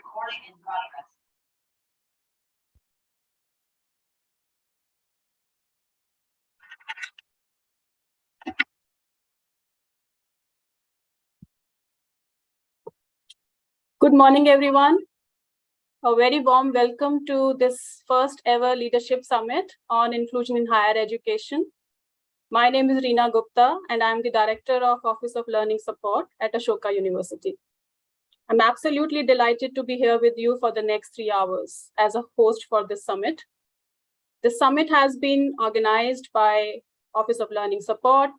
recording in progress. Good morning, everyone. A very warm welcome to this first ever Leadership Summit on Inclusion in Higher Education. My name is Reena Gupta, and I'm the Director of Office of Learning Support at Ashoka University. I'm absolutely delighted to be here with you for the next 3 hours as a host for this summit. The summit has been organized by Office of Learning Support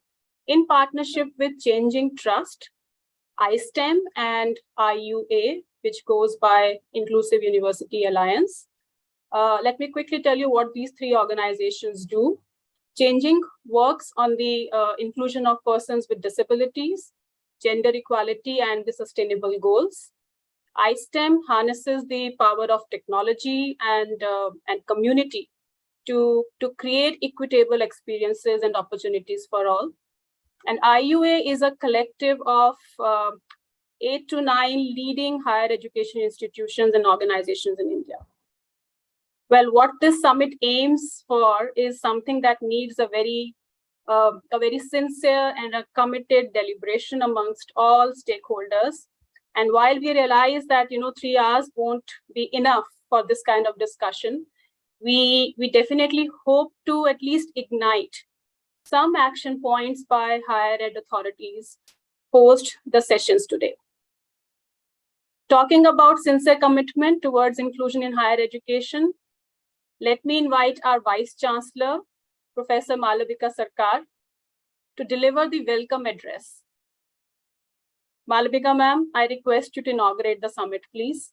in partnership with Changing Trust, ISTEM, and IUA, which goes by Inclusive University Alliance. Let me quickly tell you what these 3 organizations do. Changing works on the inclusion of persons with disabilities, gender equality, and the sustainable goals. ISTEM harnesses the power of technology and community to create equitable experiences and opportunities for all. And IUA is a collective of 8 to 9 leading higher education institutions and organizations in India. Well, what this summit aims for is something that needs a very sincere and a committed deliberation amongst all stakeholders. And while we realize that 3 hours won't be enough for this kind of discussion, we definitely hope to at least ignite some action points by higher ed authorities post the sessions today. Talking about sincere commitment towards inclusion in higher education, let me invite our Vice Chancellor, Professor Malavika Sarkar, to deliver the welcome address. Malavika ma'am, I request you to inaugurate the summit, please.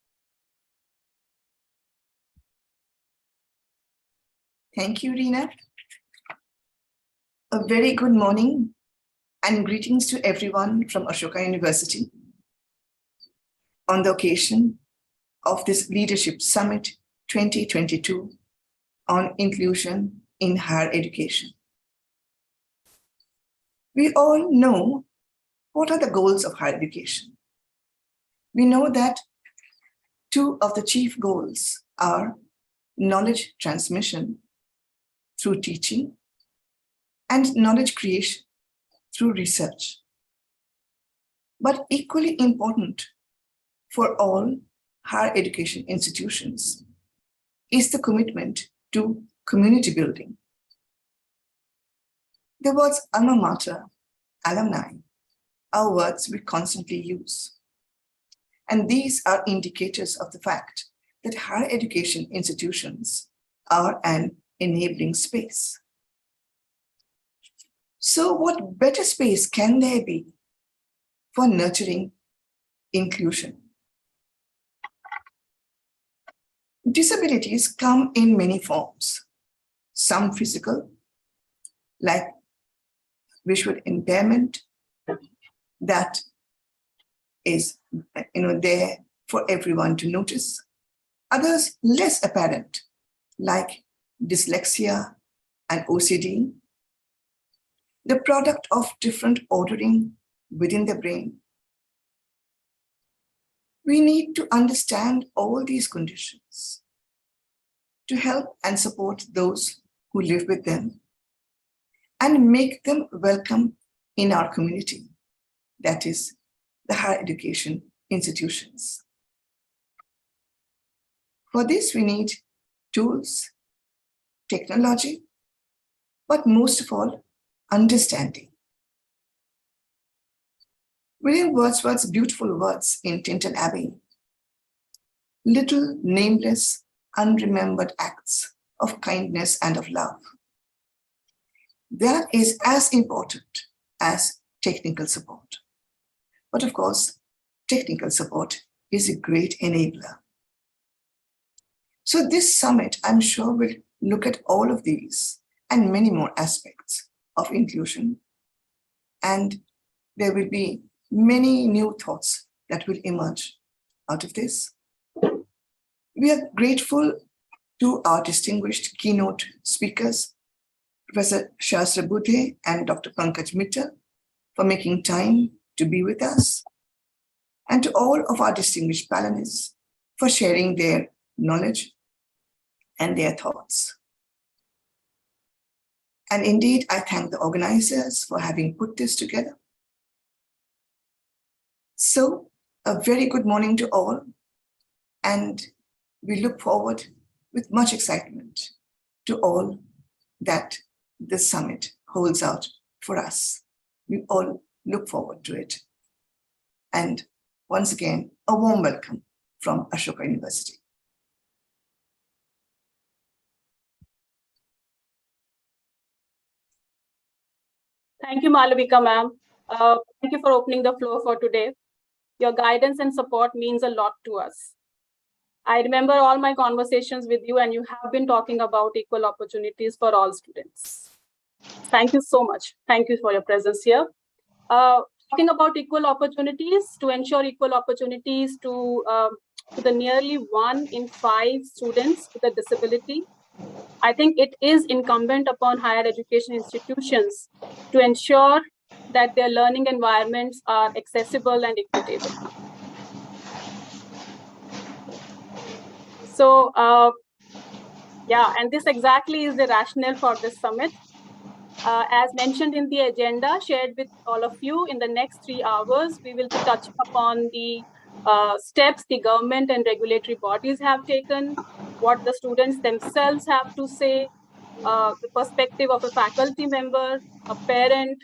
Thank you, Reena. A very good morning and greetings to everyone from Ashoka University on the occasion of this Leadership Summit 2022 on inclusion in higher education. We all know what are the goals of higher education. We know that 2 of the chief goals are knowledge transmission through teaching and knowledge creation through research. But equally important for all higher education institutions is the commitment to community building. The words alma mater, alumni, are words we constantly use. And these are indicators of the fact that higher education institutions are an enabling space. So what better space can there be for nurturing inclusion? Disabilities come in many forms, some physical, like visual impairment, that is there for everyone to notice. Others less apparent, like dyslexia and OCD, the product of different ordering within the brain. We need to understand all these conditions to help and support those who live with them and make them welcome in our community, that is, the higher education institutions. For this, we need tools, technology, but most of all, understanding. William Wordsworth's beautiful words in Tinton Abbey, little nameless, unremembered acts of kindness and of love. That is as important as technical support. But of course, technical support is a great enabler. So this summit, I'm sure, will look at all of these and many more aspects of inclusion. And there will be many new thoughts that will emerge out of this. We are grateful to our distinguished keynote speakers, Professor Shastra Budhe and Dr. Pankaj Mithal, for making time to be with us, and to all of our distinguished panelists for sharing their knowledge and their thoughts. And indeed, I thank the organizers for having put this together. So, a very good morning to all, and we look forward with much excitement to all that this summit holds out for us. We all look forward to it. And once again, a warm welcome from Ashoka University. Thank you, Malavika ma'am. Thank you for opening the floor for today. Your guidance and support means a lot to us. I remember all my conversations with you, and you have been talking about equal opportunities for all students. Thank you so much. Thank you for your presence here. Talking about equal opportunities, to ensure equal opportunities to the nearly 1 in 5 students with a disability, I think it is incumbent upon higher education institutions to ensure that their learning environments are accessible and equitable. So, yeah, and this exactly is the rationale for this summit. As mentioned in the agenda shared with all of you, in the next 3 hours, we will be touching upon the steps the government and regulatory bodies have taken, what the students themselves have to say, the perspective of a faculty member, a parent,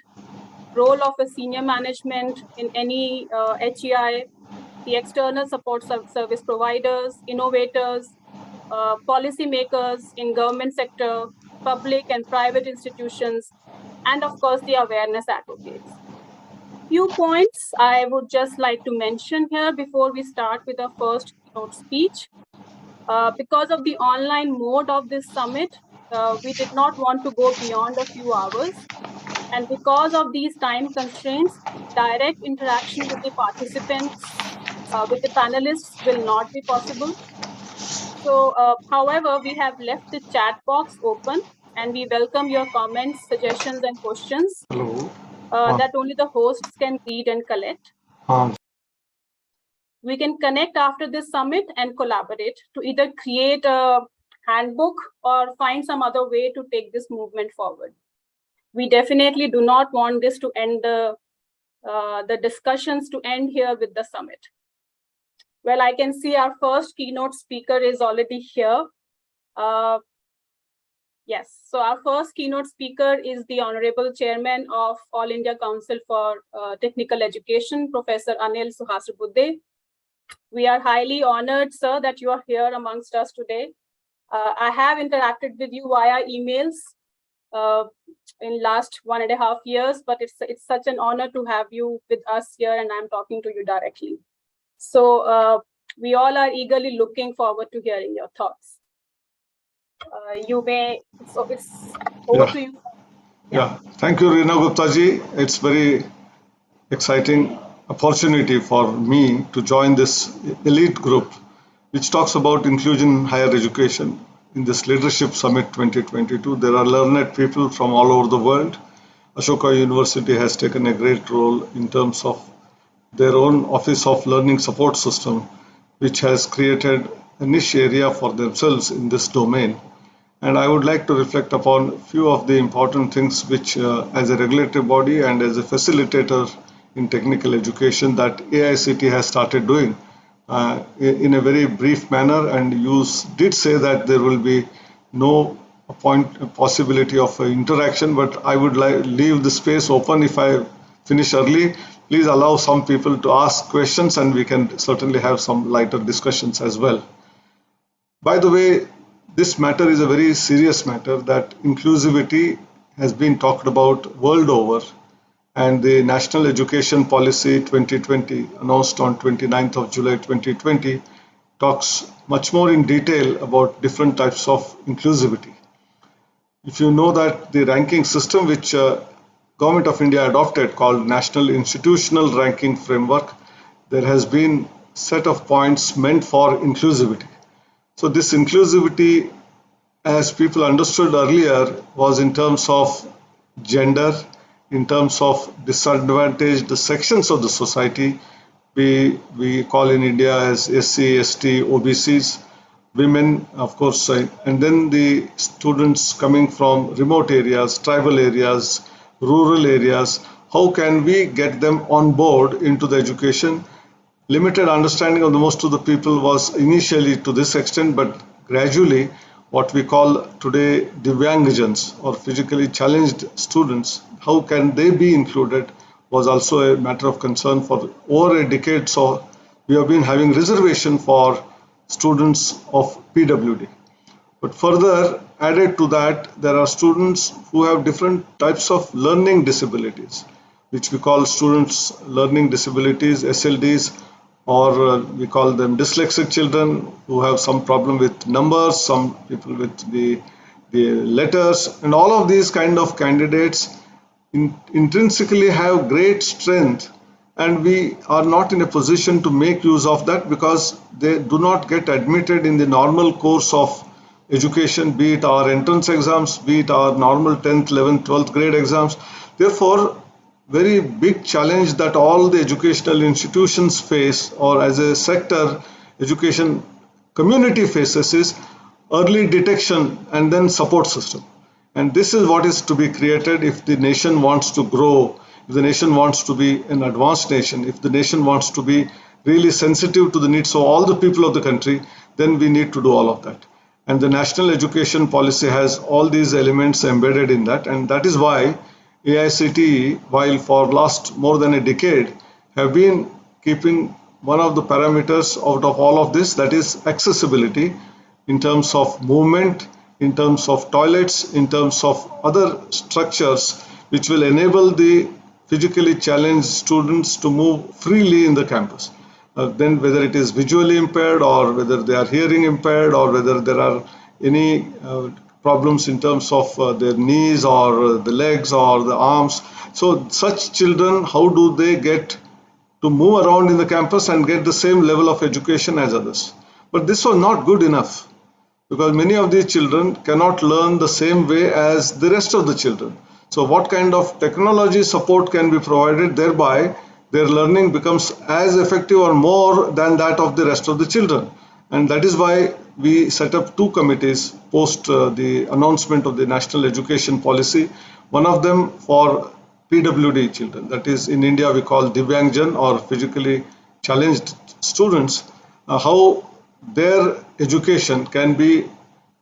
role of a senior management in any HEI, the external support service providers, innovators, policymakers in government sector, public and private institutions, and of course, the awareness advocates. Few points I would just like to mention here before we start with our first keynote speech. Because of the online mode of this summit, we did not want to go beyond a few hours. And because of these time constraints, direct interaction with the participants, with the panelists will not be possible. So, however, we have left the chat box open, and we welcome your comments, suggestions, and questions that only the hosts can read and collect. We can connect after this summit and collaborate to either create a handbook or find some other way to take this movement forward. We definitely do not want this to end the discussions to end here with the summit. Well, I can see our first keynote speaker is already here. Yes, so our first keynote speaker is the Honorable Chairman of All India Council for Technical Education, Professor Anil Suhasrabudhe. We are highly honored, sir, that you are here amongst us today. I have interacted with you via emails in last 1.5 years, but it's such an honor to have you with us here, and I'm talking to you directly. So we all are eagerly looking forward to hearing your thoughts. You may, so it's over to you. Yeah, thank you, Reena Gupta ji. It's very exciting opportunity for me to join this elite group, which talks about inclusion in higher education. In this Leadership Summit 2022, there are learned people from all over the world. Ashoka University has taken a great role in terms of their own Office of Learning Support System, which has created a niche area for themselves in this domain. And I would like to reflect upon a few of the important things which, as a regulatory body and as a facilitator in technical education, that AICT has started doing in a very brief manner. And you did say that there will be no possibility of interaction, but I would leave the space open. If I finish early, please allow some people to ask questions, and we can certainly have some lighter discussions as well. By the way, this matter is a very serious matter, that inclusivity has been talked about world over, and the National Education Policy 2020, announced on 29th of July 2020, talks much more in detail about different types of inclusivity. If you know that the ranking system which Government of India adopted, called National Institutional Ranking Framework, there has been set of points meant for inclusivity. So this inclusivity, as people understood earlier, was in terms of gender, in terms of disadvantaged sections of the society, we call in India as SC, ST, OBCs, women, of course, and then the students coming from remote areas, tribal areas, rural areas. How can we get them on board into the education? Limited understanding of the most of the people was initially to this extent, but gradually what we call today Divyangajans or physically challenged students, how can they be included was also a matter of concern for over a decade. So we have been having reservation for students of PWD. But further added to that, there are students who have different types of learning disabilities, which we call students learning disabilities, SLDs, or we call them dyslexic children who have some problem with numbers, some people with the letters, and all of these kind of candidates intrinsically have great strength, and we are not in a position to make use of that because they do not get admitted in the normal course of education, be it our entrance exams, be it our normal 10th, 11th, 12th grade exams. Therefore, very big challenge that all the educational institutions face, or as a sector education community faces, is early detection and then support system. And this is what is to be created if the nation wants to grow, if the nation wants to be an advanced nation, if the nation wants to be really sensitive to the needs of all the people of the country, then we need to do all of that. And the national education policy has all these elements embedded in that, and that is why AICTE, while for last more than a decade, have been keeping one of the parameters out of all of this, that is accessibility in terms of movement, in terms of toilets, in terms of other structures which will enable the physically challenged students to move freely in the campus. Then whether it is visually impaired or whether they are hearing impaired or whether there are any problems in terms of their knees or the legs or the arms. So such children, how do they get to move around in the campus and get the same level of education as others? But this was not good enough because many of these children cannot learn the same way as the rest of the children. So what kind of technology support can be provided, thereby their learning becomes as effective or more than that of the rest of the children. And that is why we set up two committees post the announcement of the National Education Policy. One of them for PWD children, that is in India we call Divyangjan or physically challenged students, how their education can be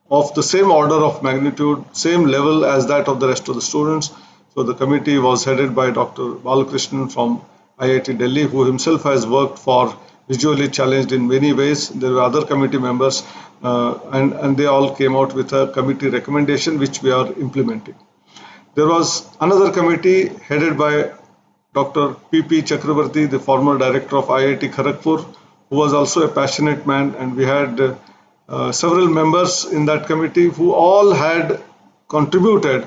of the same order of magnitude, same level as that of the rest of the students. So the committee was headed by Dr. Balakrishnan from IIT Delhi, who himself has worked for visually challenged in many ways. There were other committee members and they all came out with a committee recommendation which we are implementing. There was another committee headed by Dr. P.P. Chakrabarti, the former director of IIT Kharagpur, who was also a passionate man, and we had several members in that committee who all had contributed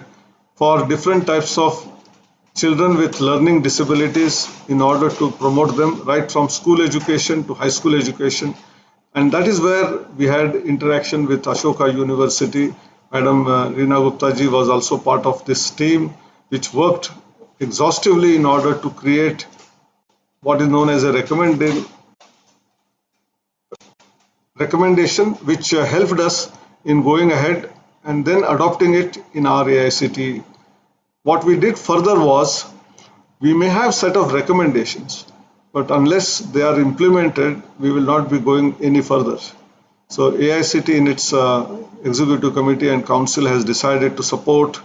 for different types of children with learning disabilities in order to promote them right from school education to high school education. And that is where we had interaction with Ashoka University. Madam Reena Gupta ji was also part of this team which worked exhaustively in order to create what is known as a recommendation which helped us in going ahead and then adopting it in our AICTE. What we did further was, we may have set of recommendations, but unless they are implemented, we will not be going any further. So AICTE in its executive committee and council has decided to support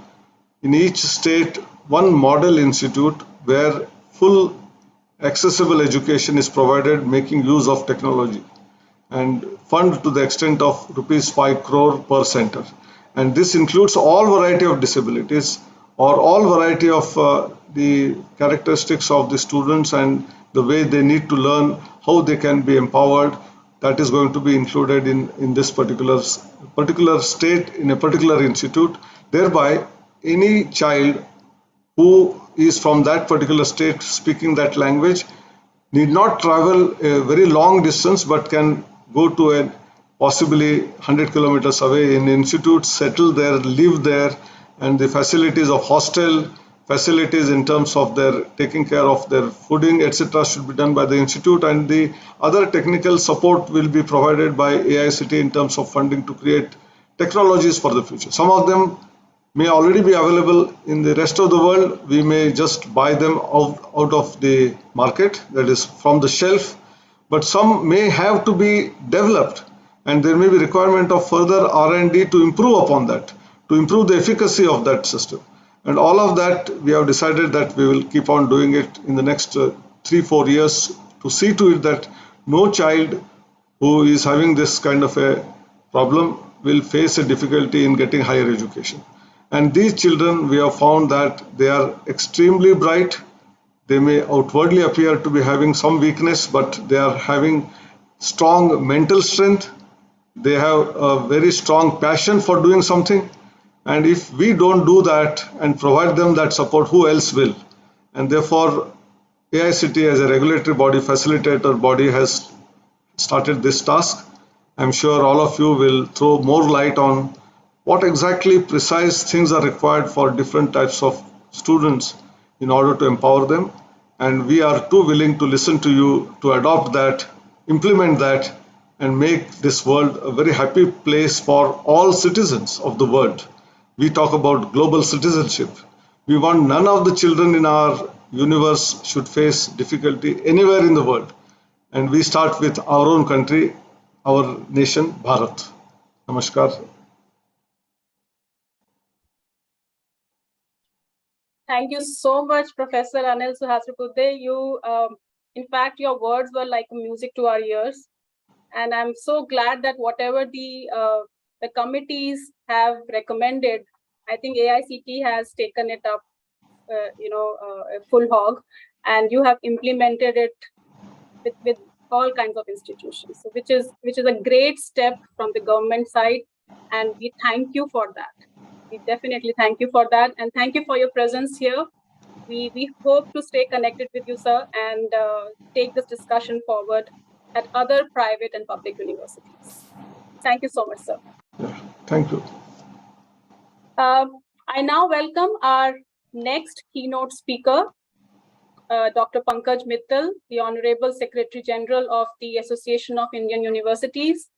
in each state one model institute where full accessible education is provided making use of technology, and fund to the extent of rupees 5 crore per center. And this includes all variety of disabilities or all variety of the characteristics of the students and the way they need to learn, how they can be empowered. That is going to be included in this particular state, in a particular institute. Thereby, any child who is from that particular state speaking that language need not travel a very long distance, but can go to a possibly 100 kilometers away in institute, settle there, live there, and the facilities of hostel, facilities in terms of their taking care of their fooding, etc., should be done by the institute, and the other technical support will be provided by AICT in terms of funding to create technologies for the future. Some of them may already be available in the rest of the world. We may just buy them out of the market, that is from the shelf, but some may have to be developed, and there may be requirement of further R&D to improve upon that, to improve the efficacy of that system. And all of that, we have decided that we will keep on doing it in the next 3-4 years to see to it that no child who is having this kind of a problem will face a difficulty in getting higher education. And these children, we have found that they are extremely bright. They may outwardly appear to be having some weakness, but they are having strong mental strength. They have a very strong passion for doing something. And if we don't do that and provide them that support, who else will? And therefore, AICT as a regulatory body, facilitator body, has started this task. I'm sure all of you will throw more light on what exactly precise things are required for different types of students in order to empower them. And we are too willing to listen to you to adopt that, implement that, and make this world a very happy place for all citizens of the world. We talk about global citizenship. We want none of the children in our universe should face difficulty anywhere in the world. And we start with our own country, our nation, Bharat. Namaskar. Thank you so much, Professor Anil Suhasrapurde. In fact, your words were like music to our ears. And I'm so glad that whatever the committees have recommended, I think AICT has taken it up, a full hog, and you have implemented it with all kinds of institutions, so which is a great step from the government side, and we thank you for that. We definitely thank you for that, and thank you for your presence here. We hope to stay connected with you, sir, and take this discussion forward at other private and public universities. Thank you so much, sir. Yeah, thank you. I now welcome our next keynote speaker, Dr. Pankaj Mithal, the Honorable Secretary General of the Association of Indian Universities.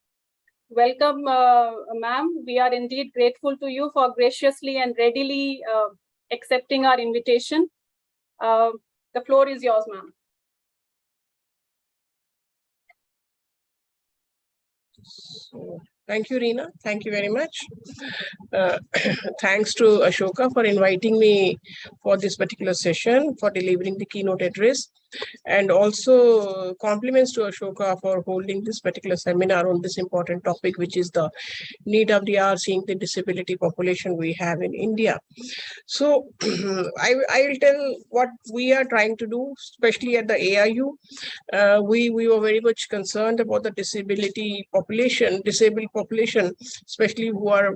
Welcome, ma'am. We are indeed grateful to you for graciously and readily accepting our invitation. The floor is yours, ma'am. Thank you, Reena. Thank you very much. Thanks to Ashoka for inviting me for this particular session, for delivering the keynote address, and also compliments to Ashoka for holding this particular seminar on this important topic, which is the need of the hour, seeing the disability population we have in India. So I will tell what we are trying to do, especially at the AIU. We were very much concerned about the disabled population, especially who are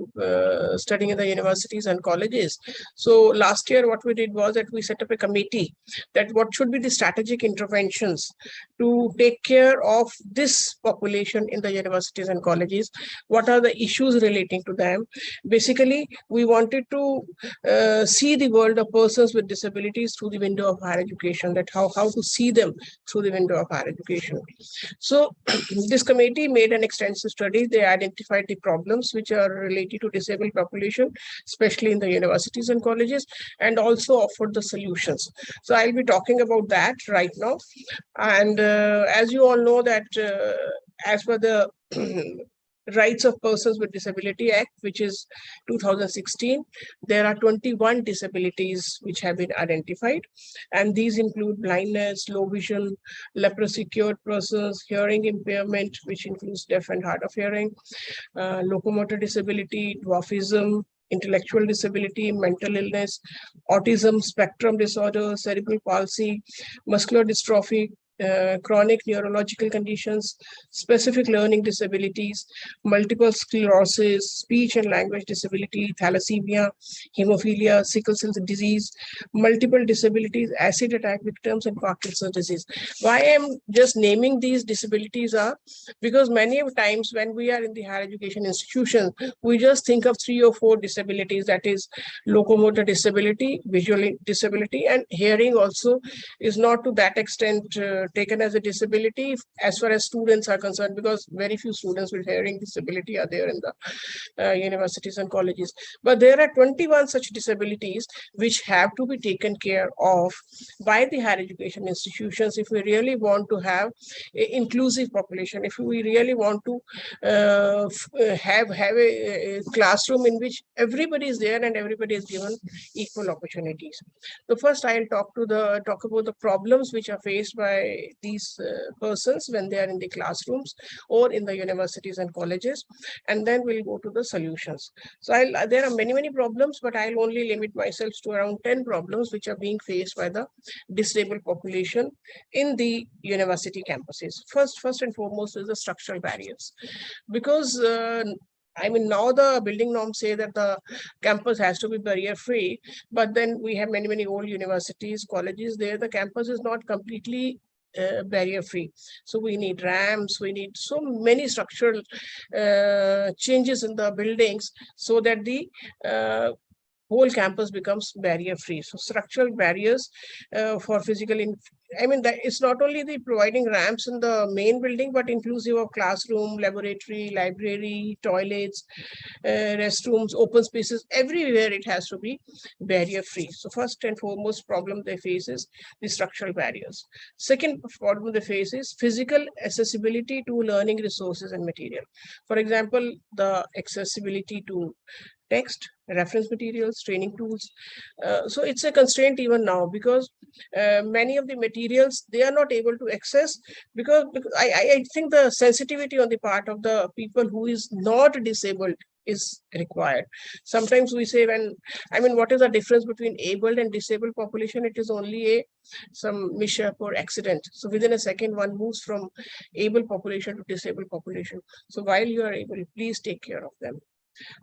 studying in the universities and colleges. So last year, what we did was that we set up a committee that what should be the strategic interventions to take care of this population in the universities and colleges. What are the issues relating to them? Basically, we wanted to see the world of persons with disabilities through the window of higher education, that how to see them through the window of higher education. So this committee made an extensive study. They identified the problems which are related to disabled population, especially in the universities and colleges, and also offered the solutions. So I'll be talking about that right now. And as you all know that as per the Rights of Persons with Disability Act, which is 2016, there are 21 disabilities which have been identified, and these include blindness, low vision, leprosy cured persons, hearing impairment, which includes deaf and hard of hearing, locomotor disability, dwarfism, intellectual disability, mental illness, autism spectrum disorder, cerebral palsy, muscular dystrophy, chronic neurological conditions, specific learning disabilities, multiple sclerosis, speech and language disability, thalassemia, hemophilia, sickle cell disease, multiple disabilities, acid attack victims, and Parkinson's disease. Why I'm just naming these disabilities are because many of times when we are in the higher education institution, we just think of 3 or 4 disabilities, that is locomotor disability, visual disability, and hearing also is not to that extent taken as a disability as far as students are concerned, because very few students with hearing disability are there in the universities and colleges. But there are 21 such disabilities which have to be taken care of by the higher education institutions if we really want to have an inclusive population, if we really want to have a classroom in which everybody is there and everybody is given equal opportunities. So first I'll talk about the problems which are faced by these persons when they are in the classrooms or in the universities and colleges, and then we'll go to the solutions. So there are many problems, but I'll only limit myself to around 10 problems which are being faced by the disabled population in the university campuses. First and foremost is the structural barriers, because now the building norms say that the campus has to be barrier free, but then we have many old universities, colleges there, the campus is not completely barrier free. So we need ramps, we need so many structural changes in the buildings so that the whole campus becomes barrier free. So structural barriers for physical that it's not only the providing ramps in the main building, but inclusive of classroom, laboratory, library, toilets, restrooms, open spaces, everywhere it has to be barrier free. So first and foremost problem they face is the structural barriers. Second problem they face is physical accessibility to learning resources and material. For example, the accessibility to text, reference materials, training tools. So it's a constraint even now, because many of the materials they are not able to access, because I think the sensitivity on the part of the people who is not disabled is required. Sometimes we say what is the difference between abled and disabled population? It is only some mishap or accident. So within a second, one moves from able population to disabled population. So while you are able, please take care of them.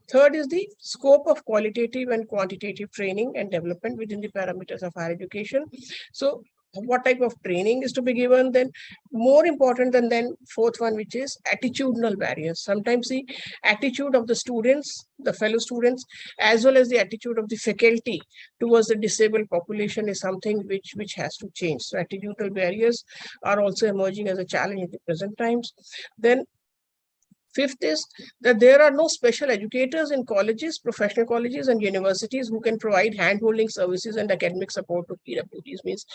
Third is the scope of qualitative and quantitative training and development within the parameters of higher education. So what type of training is to be given? Then more important than then, fourth one, which is attitudinal barriers. Sometimes the attitude of the students, the fellow students, as well as the attitude of the faculty towards the disabled population is something which has to change. So attitudinal barriers are also emerging as a challenge in the present times. Then fifth is that there are no special educators in colleges, professional colleges and universities who can provide hand-holding services and academic support to PWDs, means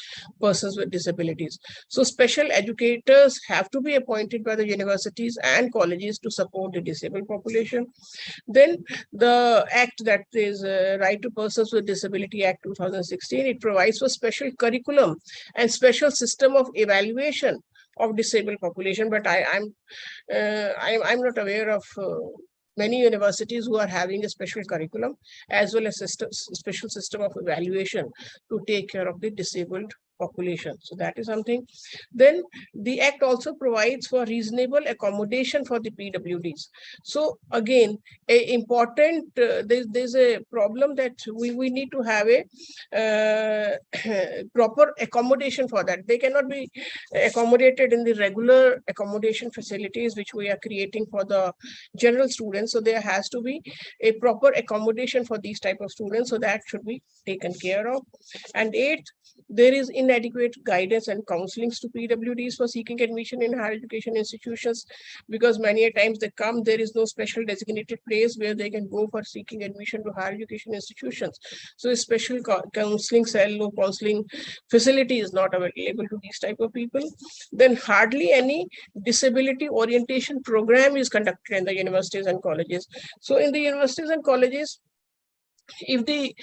persons with disabilities. So special educators have to be appointed by the universities and colleges to support the disabled population. Then the act, that is Right to Persons with Disability Act 2016, it provides for special curriculum and special system of evaluation of disabled population, but I'm not aware of many universities who are having a special curriculum as well as special system of evaluation to take care of the disabled population. So that is something. Then the act also provides for reasonable accommodation for the PWDs. So again, there's a problem that we need to have a proper accommodation for that. They cannot be accommodated in the regular accommodation facilities which we are creating for the general students. So there has to be a proper accommodation for these type of students. So that should be taken care of. And eighth, there is inadequate guidance and counselings to PWDs for seeking admission in higher education institutions, because many a times they come, there is no special designated place where they can go for seeking admission to higher education institutions. So a special counselling cell or counselling facility is not available to these type of people. Then hardly any disability orientation program is conducted in the universities and colleges. So in the universities and colleges, if the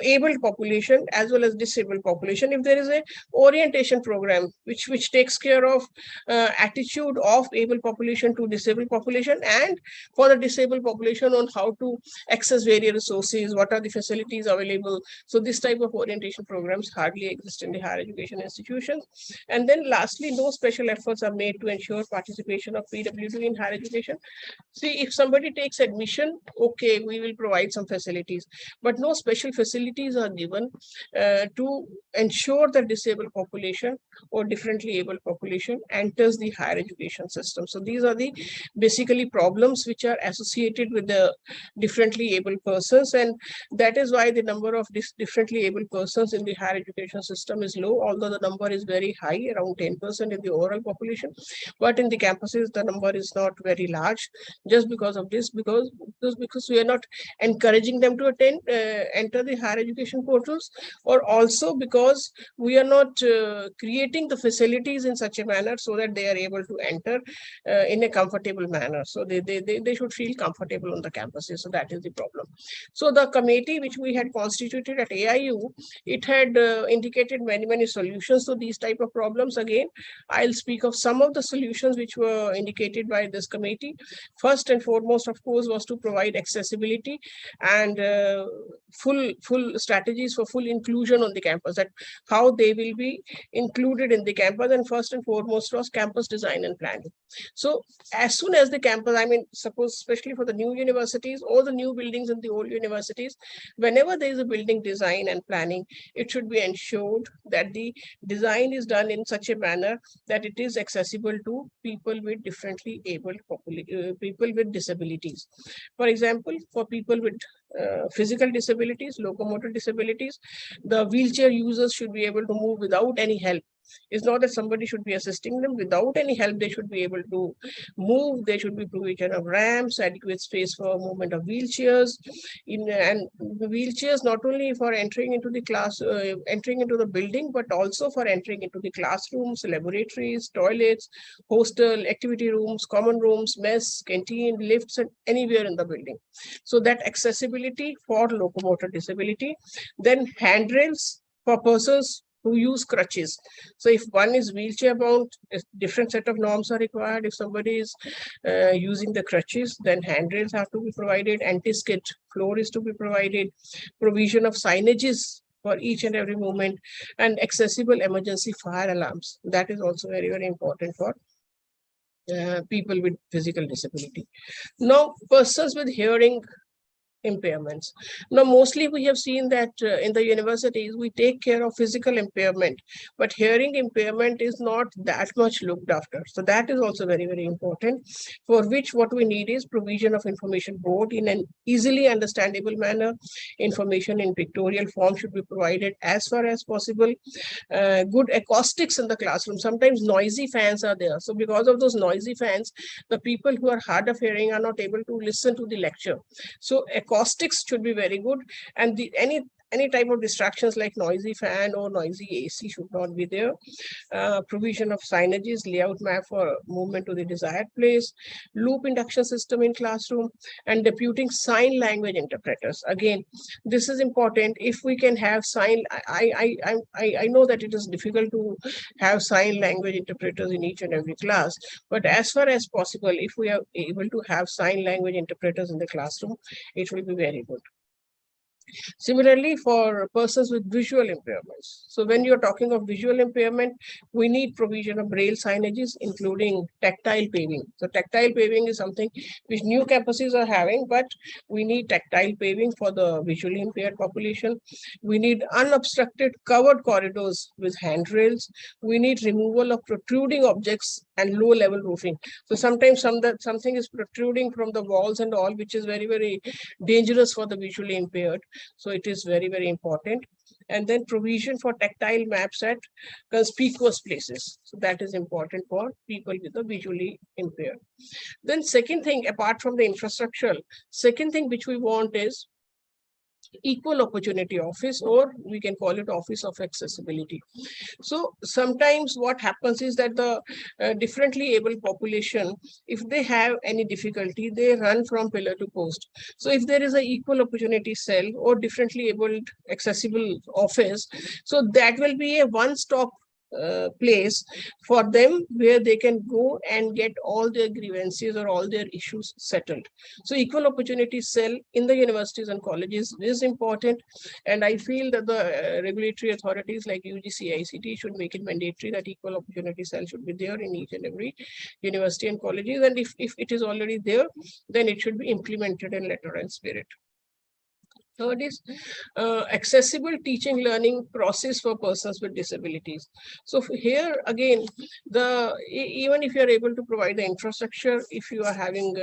able population as well as disabled population, if there is a orientation program which takes care of attitude of able population to disabled population, and for the disabled population on how to access various resources, what are the facilities available. So this type of orientation programs hardly exist in the higher education institutions. And then lastly, no special efforts are made to ensure participation of PWD in higher education. See, if somebody takes admission, okay, we will provide some facilities, but no special facilities are given to ensure that disabled population or differently able population enters the higher education system. So these are the basically problems which are associated with the differently able persons, and that is why the number of differently able persons in the higher education system is low, although the number is very high, around 10% in the overall population. But in the campuses, the number is not very large, just because of this, because we are not encouraging them to enter the higher education portals, or also because we are not creating the facilities in such a manner so that they are able to enter in a comfortable manner. So they should feel comfortable on the campuses. So that is the problem. So the committee which we had constituted at AIU, it had indicated many solutions to these type of problems. Again, I'll speak of some of the solutions which were indicated by this committee. First and foremost, of course, was to provide accessibility and full strategies for full inclusion on the campus, that how they will be included in the campus. And first and foremost was campus design and planning. So as soon as the campus, I mean, suppose especially for the new universities or the new buildings in the old universities, whenever there is a building design and planning, it should be ensured that the design is done in such a manner that it is accessible to people with differently able people with disabilities. For example, for people with physical disabilities, locomotor disabilities, the wheelchair users should be able to move without any help. It's not that somebody should be assisting them. Without any help, they should be able to move. There should be provision of ramps, adequate space for movement of wheelchairs. And the wheelchairs not only for entering into the class, entering into the building, but also for entering into the classrooms, laboratories, toilets, hostel, activity rooms, common rooms, mess, canteen, lifts, and anywhere in the building. So that accessibility for locomotor disability. Then handrails for persons who use crutches. So if one is wheelchair bound, a different set of norms are required. If somebody is using the crutches, then handrails have to be provided. Anti-skid floor is to be provided. Provision of signages for each and every moment, and accessible emergency fire alarms. That is also very important for people with physical disability. Now, persons with hearing impairments. Now, mostly we have seen that in the universities, we take care of physical impairment, but hearing impairment is not that much looked after. So that is also very important, for which what we need is provision of information board in an easily understandable manner. Information in pictorial form should be provided as far as possible. Good acoustics in the classroom. Sometimes noisy fans are there. So because of those noisy fans, the people who are hard of hearing are not able to listen to the lecture. So acoustics should be very good, and any type of distractions like noisy fan or noisy AC should not be there. Provision of signages, layout map for movement to the desired place, loop induction system in classroom, and deputing sign language interpreters. Again, this is important. If we can have sign, I know that it is difficult to have sign language interpreters in each and every class, but as far as possible, if we are able to have sign language interpreters in the classroom, it will be very good. Similarly, for persons with visual impairments. So when you're talking of visual impairment, we need provision of braille signages, including tactile paving. So tactile paving is something which new campuses are having, but we need tactile paving for the visually impaired population. We need unobstructed covered corridors with handrails. We need removal of protruding objects and low level roofing. So sometimes something is protruding from the walls and all, which is very dangerous for the visually impaired. So it is very important. And then provision for tactile maps at conspicuous places. So that is important for people with the visually impaired. Then second thing, apart from the infrastructure, second thing which we want is equal opportunity office, or we can call it office of accessibility. So sometimes what happens is that the differently able population, if they have any difficulty, they run from pillar to post. So if there is a equal opportunity cell or differently abled accessible office, so that will be a one-stop place for them where they can go and get all their grievances or all their issues settled. So equal opportunity cell in the universities and colleges is important, and I feel that the regulatory authorities like UGC, ICT should make it mandatory that equal opportunity cell should be there in each and every university and colleges, and if it is already there, then it should be implemented in letter and spirit. Third is accessible teaching learning process for persons with disabilities. So here again, even if you are able to provide the infrastructure, if you are having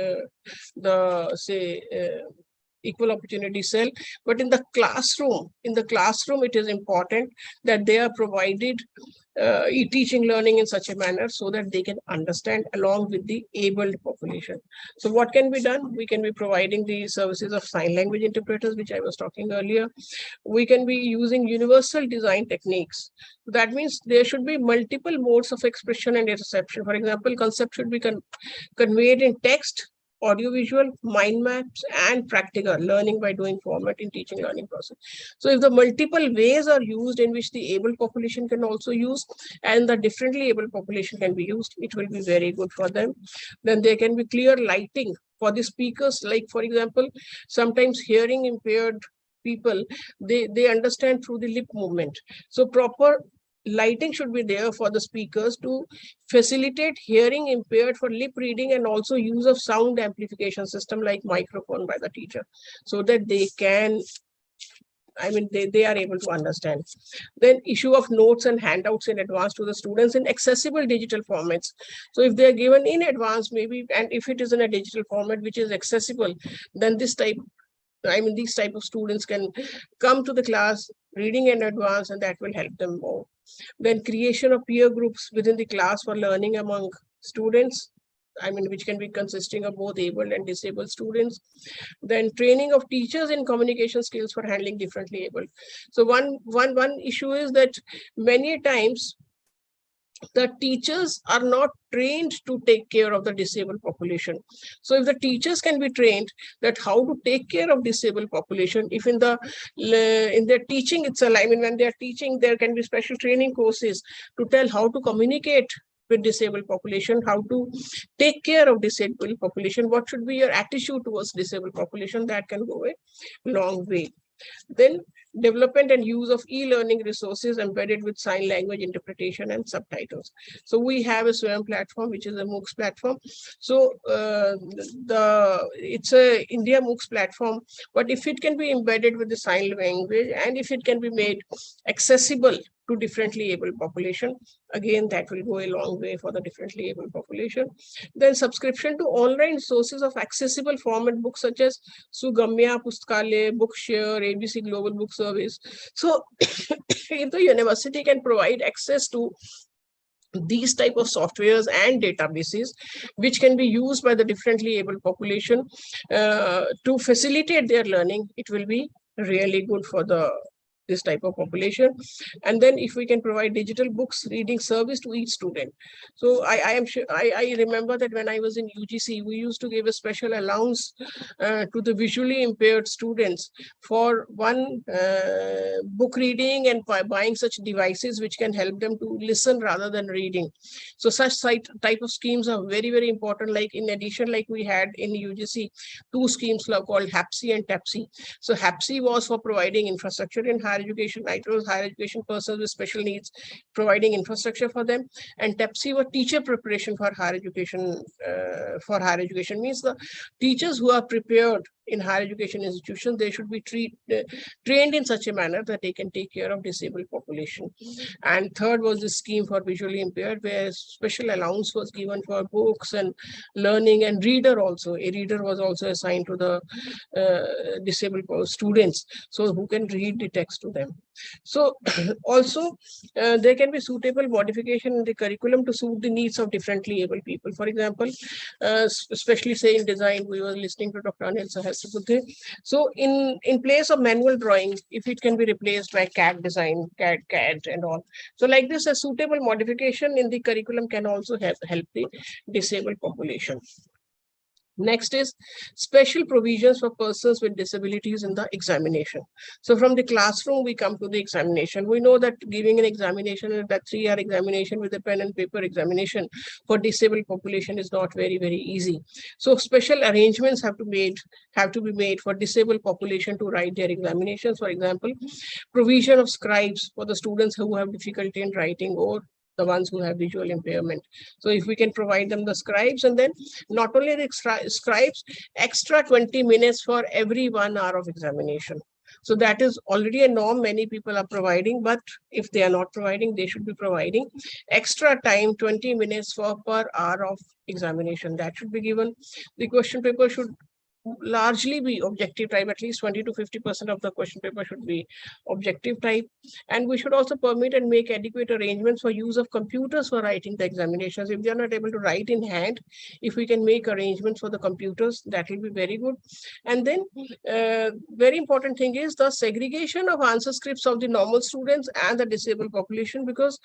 equal opportunity cell, but in the classroom, it is important that they are provided teaching learning in such a manner so that they can understand along with the abled population. So what can be done? We can be providing the services of sign language interpreters, which I was talking earlier. We can be using universal design techniques. That means there should be multiple modes of expression and reception. For example, concept should be conveyed in text, audiovisual, mind maps, and practical learning by doing format in teaching learning process. So if the multiple ways are used in which the able population can also use and the differently able population can be used, it will be very good for them. Then there can be clear lighting for the speakers. Like for example, sometimes hearing impaired people, they understand through the lip movement. So proper lighting should be there for the speakers to facilitate hearing impaired for lip reading, and also use of sound amplification system like microphone by the teacher, so that they can, they are able to understand. Then issue of notes and handouts in advance to the students in accessible digital formats. So if they're given in advance, maybe, and if it is in a digital format which is accessible, then these type of students can come to the class reading in advance, and that will help them more. Then creation of peer groups within the class for learning among students, which can be consisting of both able and disabled students. Then training of teachers in communication skills for handling differently able. So one issue is that many times the teachers are not trained to take care of the disabled population. So if the teachers can be trained that how to take care of disabled population, if in their teaching itself, when they are teaching, there can be special training courses to tell how to communicate with disabled population, how to take care of disabled population, what should be your attitude towards disabled population, that can go a long way. Then development and use of e-learning resources embedded with sign language interpretation and subtitles. So we have a SWAYAM platform, which is a MOOCs platform. So it's a India MOOCs platform, but if it can be embedded with the sign language and if it can be made accessible to differently able population, again, that will go a long way for the differently able population. Then subscription to online sources of accessible format books such as Sugamya, Pustakale, Bookshare, ABC Global Book Service. So if the university can provide access to these type of softwares and databases which can be used by the differently able population to facilitate their learning, it will be really good for this type of population. And then if we can provide digital books reading service to each student. So I remember that when I was in UGC, we used to give a special allowance to the visually impaired students for one book reading and buying such devices which can help them to listen rather than reading. So such type of schemes are very, very important. Like in addition, like we had in UGC, 2 schemes called HAPSI and TAPSI. So HAPSI was for providing infrastructure in higher education. It was higher education persons with special needs, providing infrastructure for them. And TAPSI was teacher preparation for higher education. Means the teachers who are prepared in higher education institutions, they should be trained in such a manner that they can take care of disabled population. And third was the scheme for visually impaired, where special allowance was given for books and learning, and reader also. A reader was also assigned to the disabled students, so who can read the text. to them. So also there can be suitable modification in the curriculum to suit the needs of differently able people. For example, especially say in design, we were listening to Dr. Anil Sahasrabudhe. So in place of manual drawing, if it can be replaced by CAD design, CAD and all. So like this, a suitable modification in the curriculum can also help the disabled population. Next is special provisions for persons with disabilities in the examination. So from the classroom, we come to the examination. We know that giving an examination, that 3-hour examination with a pen and paper examination for disabled population is not very, very easy. So special arrangements have to be made for disabled population to write their examinations. For example, provision of scribes for the students who have difficulty in writing or the ones who have visual impairment. So if we can provide them the scribes, and then not only the scribes, extra 20 minutes for every 1 hour of examination. So that is already a norm many people are providing, but if they are not providing, they should be providing extra time, 20 minutes per hour of examination. That should be given. The question paper should largely be objective type. At least 20 to 50% of the question paper should be objective type. And we should also permit and make adequate arrangements for use of computers for writing the examinations. If they are not able to write in hand, if we can make arrangements for the computers, that will be very good. And then very important thing is the segregation of answer scripts of the normal students and the disabled population, because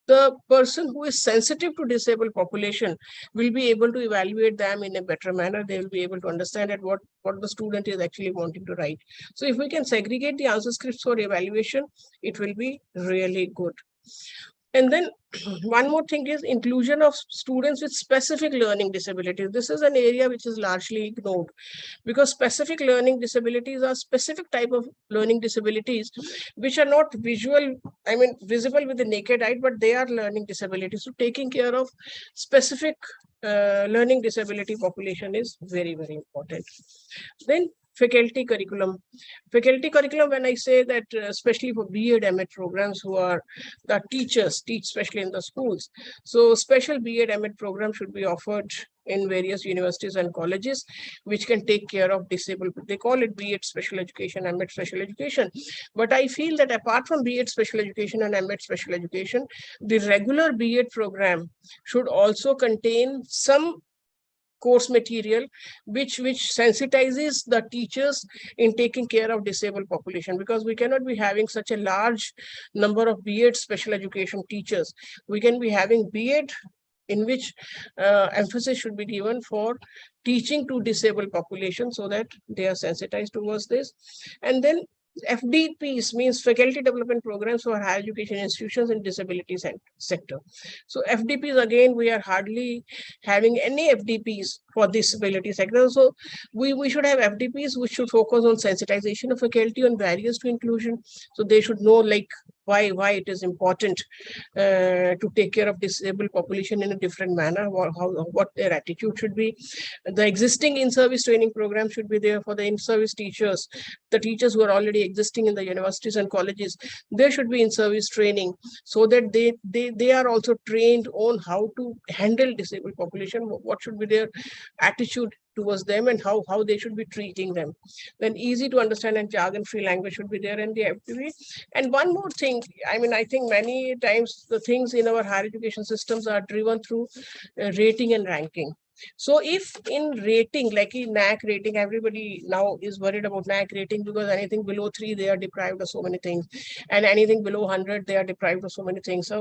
the person who is sensitive to disabled population will be able to evaluate them in a better manner. They will be able to understand at what the student is actually wanting to write. So if we can segregate the answer scripts for evaluation, it will be really good. And then one more thing is inclusion of students with specific learning disabilities. This is an area which is largely ignored, because specific learning disabilities are specific type of learning disabilities which are not visible with the naked eye, but they are learning disabilities. So taking care of specific learning disability population is very, very important. Then faculty curriculum. Faculty curriculum, when I say that, especially for B.Ed, M.Ed programs who are the teachers, teach especially in the schools. So special B.Ed, M.Ed program should be offered in various universities and colleges, which can take care of disabled. They call it B.Ed special education, M.Ed special education. But I feel that apart from B.Ed special education and M.Ed special education, the regular B.Ed program should also contain some course material which sensitizes the teachers in taking care of disabled population, because we cannot be having such a large number of B.Ed special education teachers. We can be having B.Ed in which emphasis should be given for teaching to disabled population so that they are sensitized towards this. And then FDPs means faculty development programs for higher education institutions in disability sector. So FDPs, again, we are hardly having any FDPs for disability sector. So we should have FDPs which should focus on sensitization of faculty on barriers to inclusion. So they should know like why it is important to take care of disabled population in a different manner, or what their attitude should be. The existing in-service training program should be there for the in-service teachers. The teachers who are already existing in the universities and colleges, there should be in-service training so that they are also trained on how to handle disabled population, what should be their attitude towards them and how they should be treating them. Then easy to understand and jargon-free language should be there in the FDP. And one more thing, I think many times the things in our higher education systems are driven through rating and ranking. So if in rating, like in NAC rating, everybody now is worried about NAC rating because anything below 3, they are deprived of so many things. And anything below 100, they are deprived of so many things.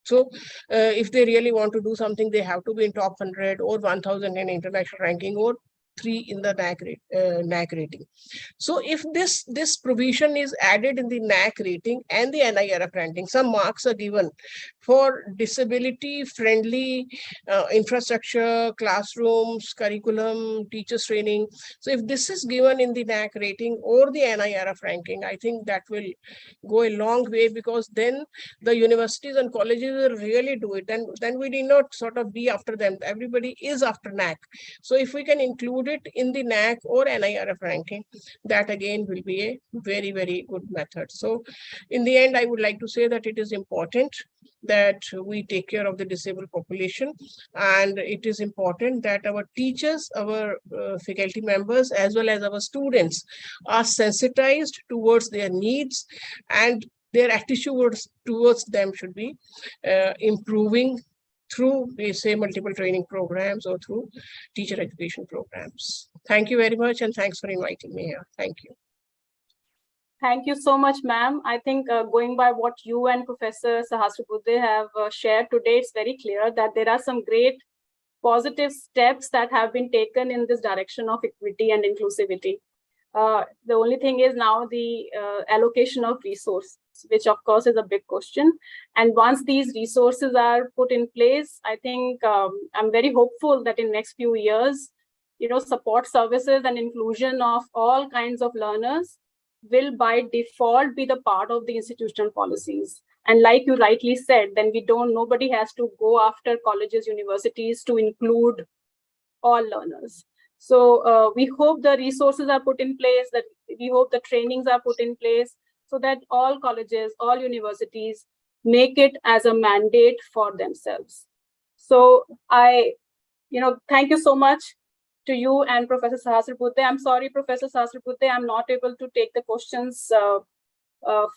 So if they really want to do something, they have to be in top 100 or 1000 in international ranking or 3 in the NAC rating. So if this provision is added in the NAC rating and the NIRF ranking, some marks are given for disability friendly infrastructure, classrooms, curriculum, teachers training. So if this is given in the NAC rating or the NIRF ranking, I think that will go a long way, because then the universities and colleges will really do it. Then we need not sort of be after them. Everybody is after NAC. So if we can include include it in the NAC or NIRF ranking, that again will be a very, very good method. So in the end, I would like to say that it is important that we take care of the disabled population, and it is important that our teachers, our faculty members, as well as our students are sensitized towards their needs, and their attitude towards them should be improving through, we say, multiple training programs or through teacher education programs. Thank you very much, and thanks for inviting me here. Thank you. Thank you so much, ma'am. I think going by what you and Professor Sahasrabudhe have shared today, it's very clear that there are some great positive steps that have been taken in this direction of equity and inclusivity. The only thing is now the allocation of resources, which of course is a big question. And once these resources are put in place, I think I'm very hopeful that in next few years, support services and inclusion of all kinds of learners will by default be the part of the institutional policies. And like you rightly said, then nobody has to go after colleges, universities to include all learners. So we hope the resources are put in place, that we hope the trainings are put in place so that all colleges, all universities make it as a mandate for themselves. So thank you so much to you and Professor Sahasrabudhe. I'm sorry, Professor Sahasrabudhe, I'm not able to take the questions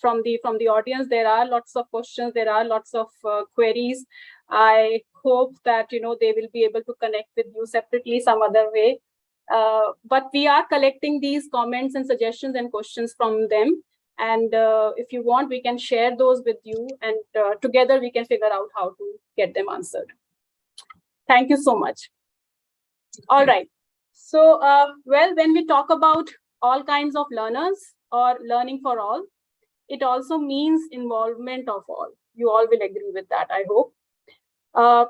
from the audience. There are lots of questions, there are lots of queries. I hope that they will be able to connect with you separately some other way. But we are collecting these comments and suggestions and questions from them. And if you want, we can share those with you, and together we can figure out how to get them answered. Thank you so much. All right. So, well, when we talk about all kinds of learners or learning for all, it also means involvement of all. You all will agree with that, I hope.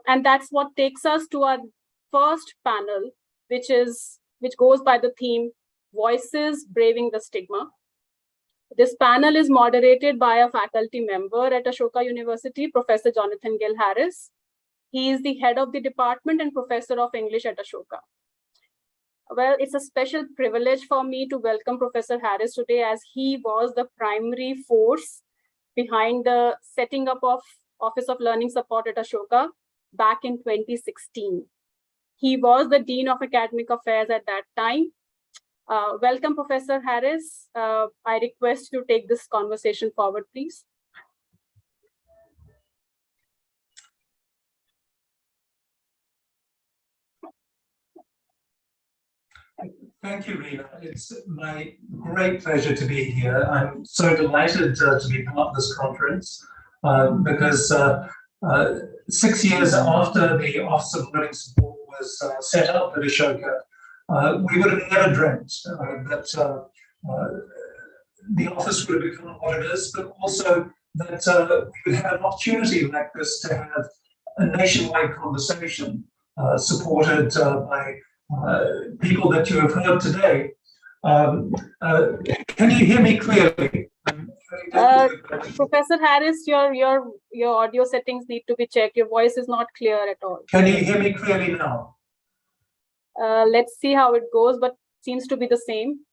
And that's what takes us to our first panel, which goes by the theme, Voices Braving the Stigma. This panel is moderated by a faculty member at Ashoka University, Professor Jonathan Gill Harris. He is the head of the department and professor of English at Ashoka. Well, it's a special privilege for me to welcome Professor Harris today, as he was the primary force behind the setting up of Office of Learning Support at Ashoka back in 2016. He was the Dean of Academic Affairs at that time. Welcome, Professor Harris. I request you to take this conversation forward, please. Thank you, Reena. It's my great pleasure to be here. I'm so delighted to be part of this conference because 6 years after the Office of Learning Support was set up at Ashoka, we would have never dreamt that the office would have become what it is, but also that we would have an opportunity like this to have a nationwide conversation supported by people that you have heard today. Can you hear me clearly? Professor Harris, your audio settings need to be checked. Your voice is not clear at all. Can you hear me clearly now? Let's see how it goes, but seems to be the same.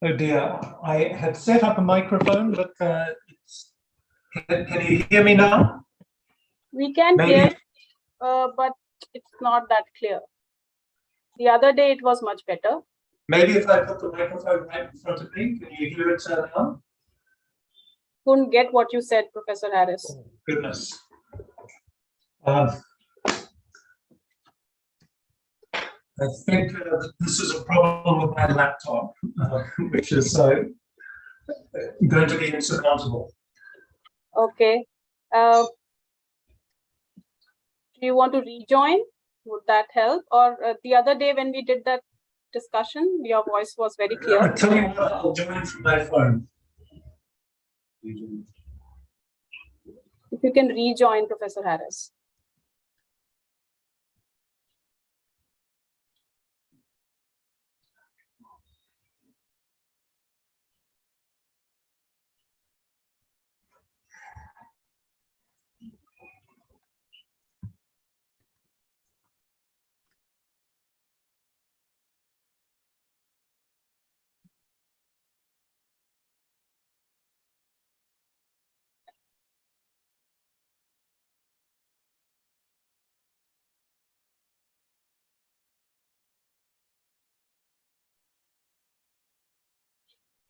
Oh dear, I had set up a microphone, but can you hear me now? We can hear, but it's not that clear. The other day it was much better. Maybe if I put the microphone right in front of me, can you hear it now? Couldn't get what you said, Professor Harris. Oh, goodness. I think this is a problem with my laptop, which is going to be insurmountable. Okay. Do you want to rejoin? Would that help? Or the other day when we did that discussion, your voice was very clear. I'll tell you what, I'll join from my phone. If you can rejoin, Professor Harris.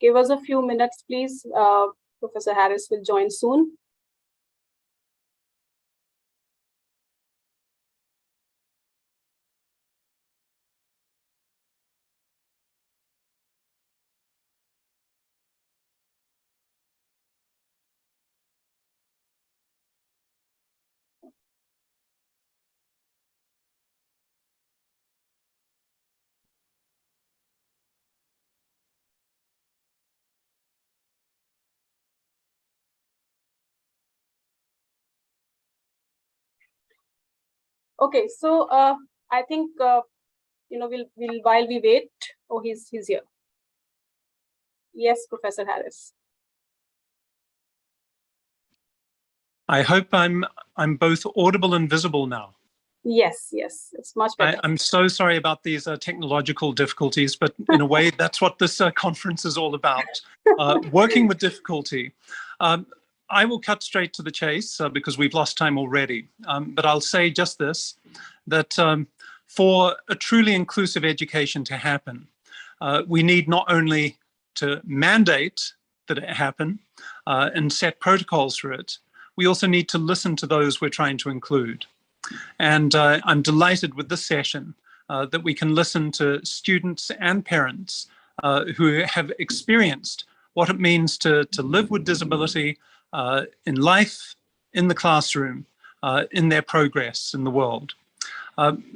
Give us a few minutes, please. Professor Harris will join soon. Okay, so I think we'll while we wait. Oh, he's here. Yes, Professor Harris. I hope I'm both audible and visible now. Yes, it's much better. I'm so sorry about these technological difficulties, but in a way, that's what this conference is all about, working with difficulty. I will cut straight to the chase because we've lost time already, but I'll say just this, that for a truly inclusive education to happen, we need not only to mandate that it happen and set protocols for it, we also need to listen to those we're trying to include. And I'm delighted with this session that we can listen to students and parents who have experienced what it means to live with disability in life, in the classroom, in their progress in the world.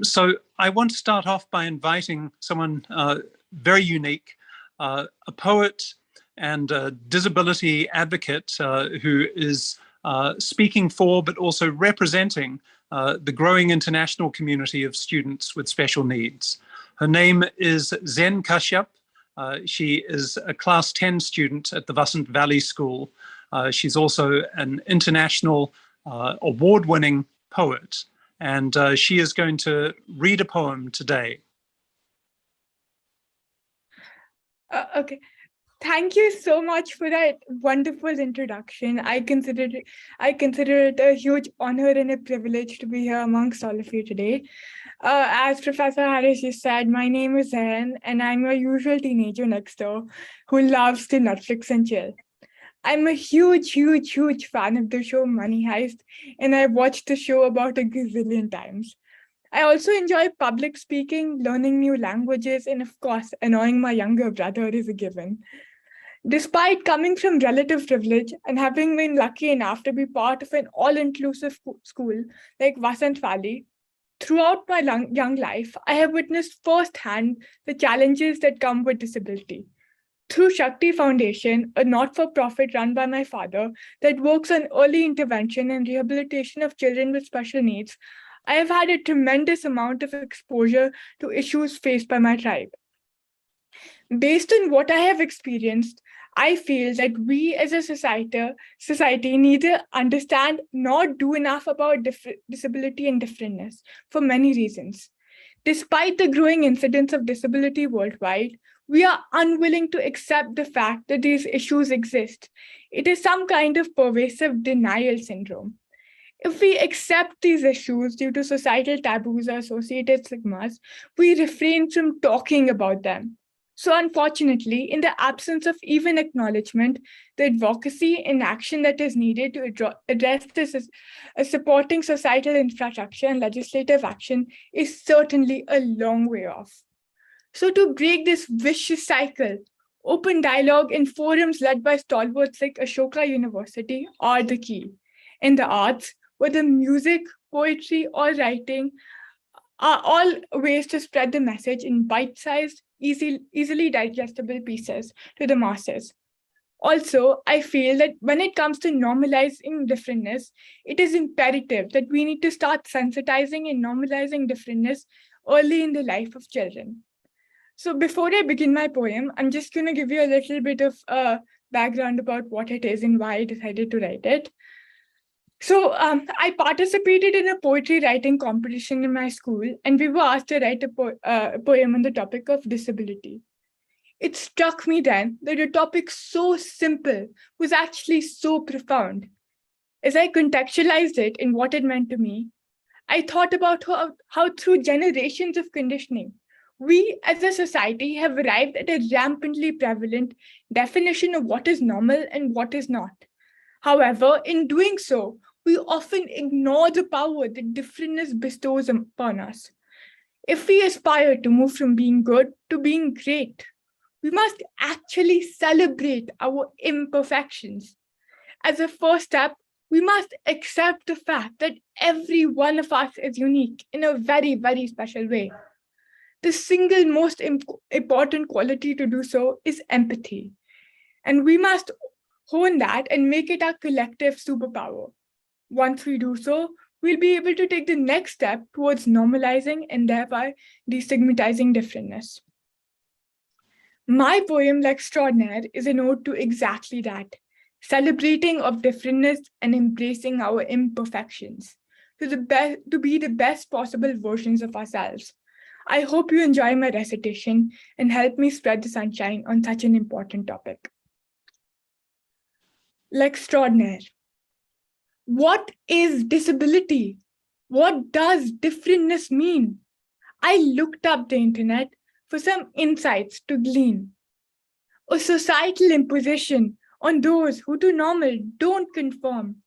So I want to start off by inviting someone very unique, a poet and a disability advocate who is speaking for but also representing the growing international community of students with special needs. Her name is Zen Kashyap. She is a class 10 student at the Vasant Valley School. She's also an international award-winning poet, and she is going to read a poem today. Okay. Thank you so much for that wonderful introduction. I consider it a huge honor and a privilege to be here amongst all of you today. As Professor Harris just said, my name is Zen, and I'm a usual teenager next door who loves to Netflix and chill. I'm a huge fan of the show Money Heist, and I've watched the show about a gazillion times. I also enjoy public speaking, learning new languages, and of course, annoying my younger brother is a given. Despite coming from relative privilege and having been lucky enough to be part of an all-inclusive school like Vasant Valley, throughout my young life, I have witnessed firsthand the challenges that come with disability. Through Shakti Foundation, a not-for-profit run by my father that works on early intervention and rehabilitation of children with special needs, I have had a tremendous amount of exposure to issues faced by my tribe. Based on what I have experienced, I feel that we as a society neither understand nor do enough about disability and differentness for many reasons. Despite the growing incidence of disability worldwide, we are unwilling to accept the fact that these issues exist. It is some kind of pervasive denial syndrome. If we accept these issues due to societal taboos or associated stigmas, we refrain from talking about them. So unfortunately, in the absence of even acknowledgement, the advocacy and action that is needed to address this as a supporting societal infrastructure and legislative action is certainly a long way off. So to break this vicious cycle, open dialogue and forums led by stalwarts like Ashoka University are the key. In the arts, whether music, poetry, or writing, are all ways to spread the message in bite-sized, easily digestible pieces to the masses. Also, I feel that when it comes to normalizing differentness, it is imperative that we need to start sensitizing and normalizing differentness early in the life of children. So before I begin my poem, I'm just going to give you a little bit of background about what it is and why I decided to write it. So I participated in a poetry writing competition in my school, and we were asked to write a poem on the topic of disability. It struck me then that a topic so simple was actually so profound. As I contextualized it in what it meant to me, I thought about how through generations of conditioning, we as a society have arrived at a rampantly prevalent definition of what is normal and what is not. However, in doing so, we often ignore the power that differentness bestows upon us. If we aspire to move from being good to being great, we must actually celebrate our imperfections. As a first step, we must accept the fact that every one of us is unique in a very, very special way. The single most important quality to do so is empathy. And we must hone that and make it our collective superpower. Once we do so, we'll be able to take the next step towards normalizing and thereby destigmatizing differentness. My poem, L'Extraordinaire, is an ode to exactly that, celebrating of differentness and embracing our imperfections to be the best possible versions of ourselves. I hope you enjoy my recitation and help me spread the sunshine on such an important topic. L'Extraordinaire. What is disability? What does differentness mean? I looked up the internet for some insights to glean. A societal imposition on those who to normal don't conform.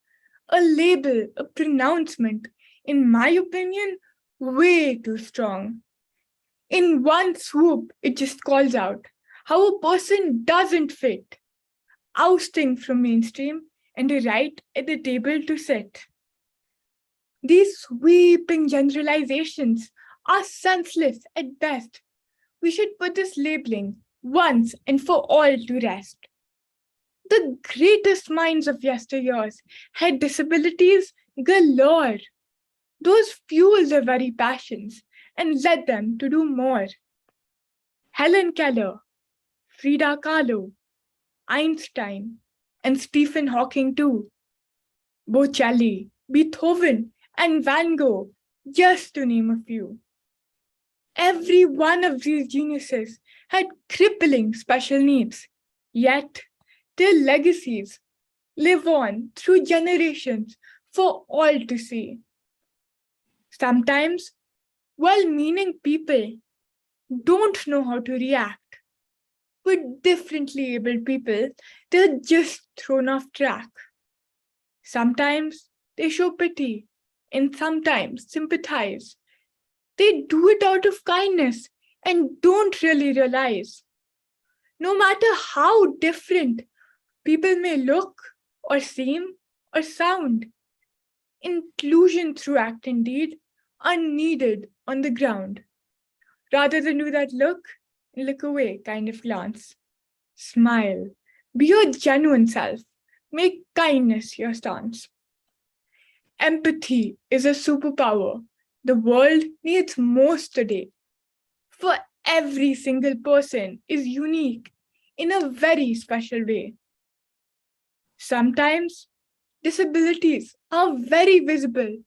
A label, a pronouncement, in my opinion, way too strong. In one swoop, it just calls out how a person doesn't fit, ousting from mainstream and a right at the table to sit. These sweeping generalizations are senseless at best. We should put this labeling once and for all to rest. The greatest minds of yesteryears had disabilities galore. Those fueled their very passions and led them to do more. Helen Keller, Frida Kahlo, Einstein, and Stephen Hawking too. Bocelli, Beethoven, and Van Gogh, just to name a few. Every one of these geniuses had crippling special needs, yet their legacies live on through generations for all to see. Sometimes, well-meaning people don't know how to react. With differently abled people, they're just thrown off track. Sometimes they show pity and sometimes sympathize. They do it out of kindness and don't really realize. No matter how different people may look or seem or sound, inclusion through act and deed are needed on the ground. Rather than do that look away kind of glance. Smile, be your genuine self, make kindness your stance. Empathy is a superpower the world needs most today. For every single person is unique in a very special way. Sometimes disabilities are very visible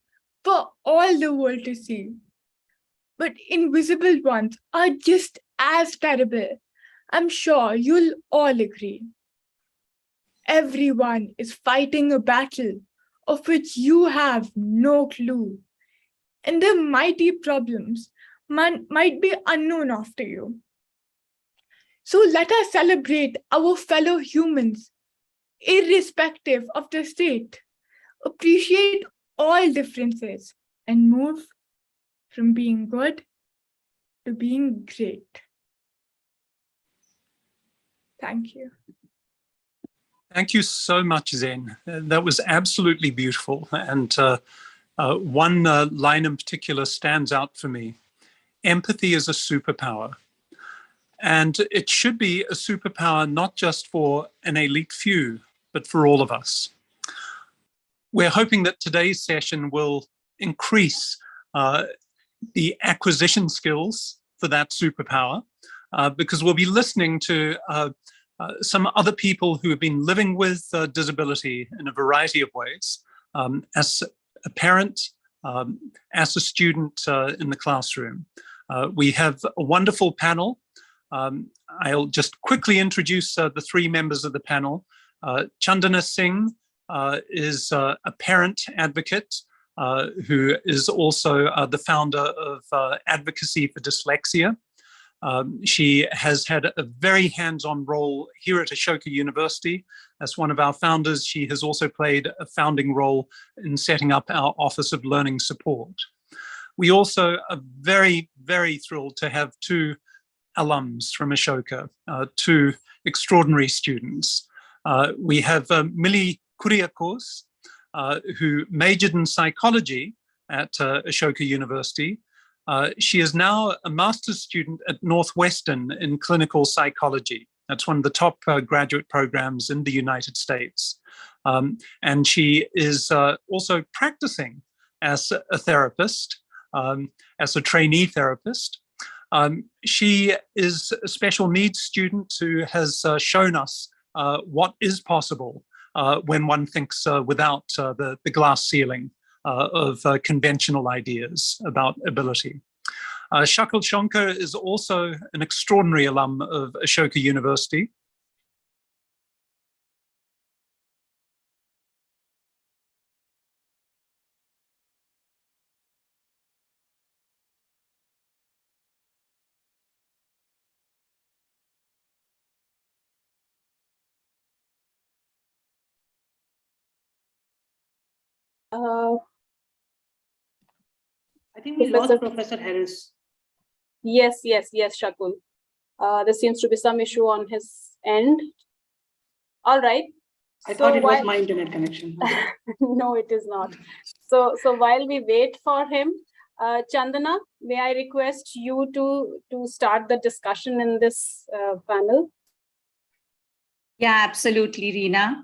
for all the world to see, but invisible ones are just as terrible. I'm sure you'll all agree. Everyone is fighting a battle of which you have no clue, and their mighty problems might be unknown after you. So let us celebrate our fellow humans, irrespective of their state, appreciate all differences, and move from being good to being great. Thank you. Thank you so much, Zen. That was absolutely beautiful. And one line in particular stands out for me. Empathy is a superpower. And it should be a superpower not just for an elite few, but for all of us. We're hoping that today's session will increase the acquisition skills for that superpower, because we'll be listening to some other people who have been living with disability in a variety of ways, as a parent, as a student in the classroom. We have a wonderful panel. I'll just quickly introduce the three members of the panel. Chandana Singh is a parent advocate who is also the founder of Advocacy for Dyslexia. She has had a very hands-on role here at Ashoka University. As one of our founders, she has also played a founding role in setting up our Office of Learning Support. We also are very, very thrilled to have two alums from Ashoka, two extraordinary students. We have Mili Kuriakos, who majored in psychology at Ashoka University. She is now a master's student at Northwestern in clinical psychology. That's one of the top graduate programs in the United States. And she is also practicing as a therapist, as a trainee therapist. She is a special needs student who has shown us what is possible when one thinks without the glass ceiling of conventional ideas about ability. Shakil Shankar is also an extraordinary alum of Ashoka University. I think we lost Professor Harris. Yes, Shakul. There seems to be some issue on his end. All right. I thought it was my internet connection. No, it is not. So while we wait for him, Chandana, may I request you to start the discussion in this panel? Yeah, absolutely, Reena.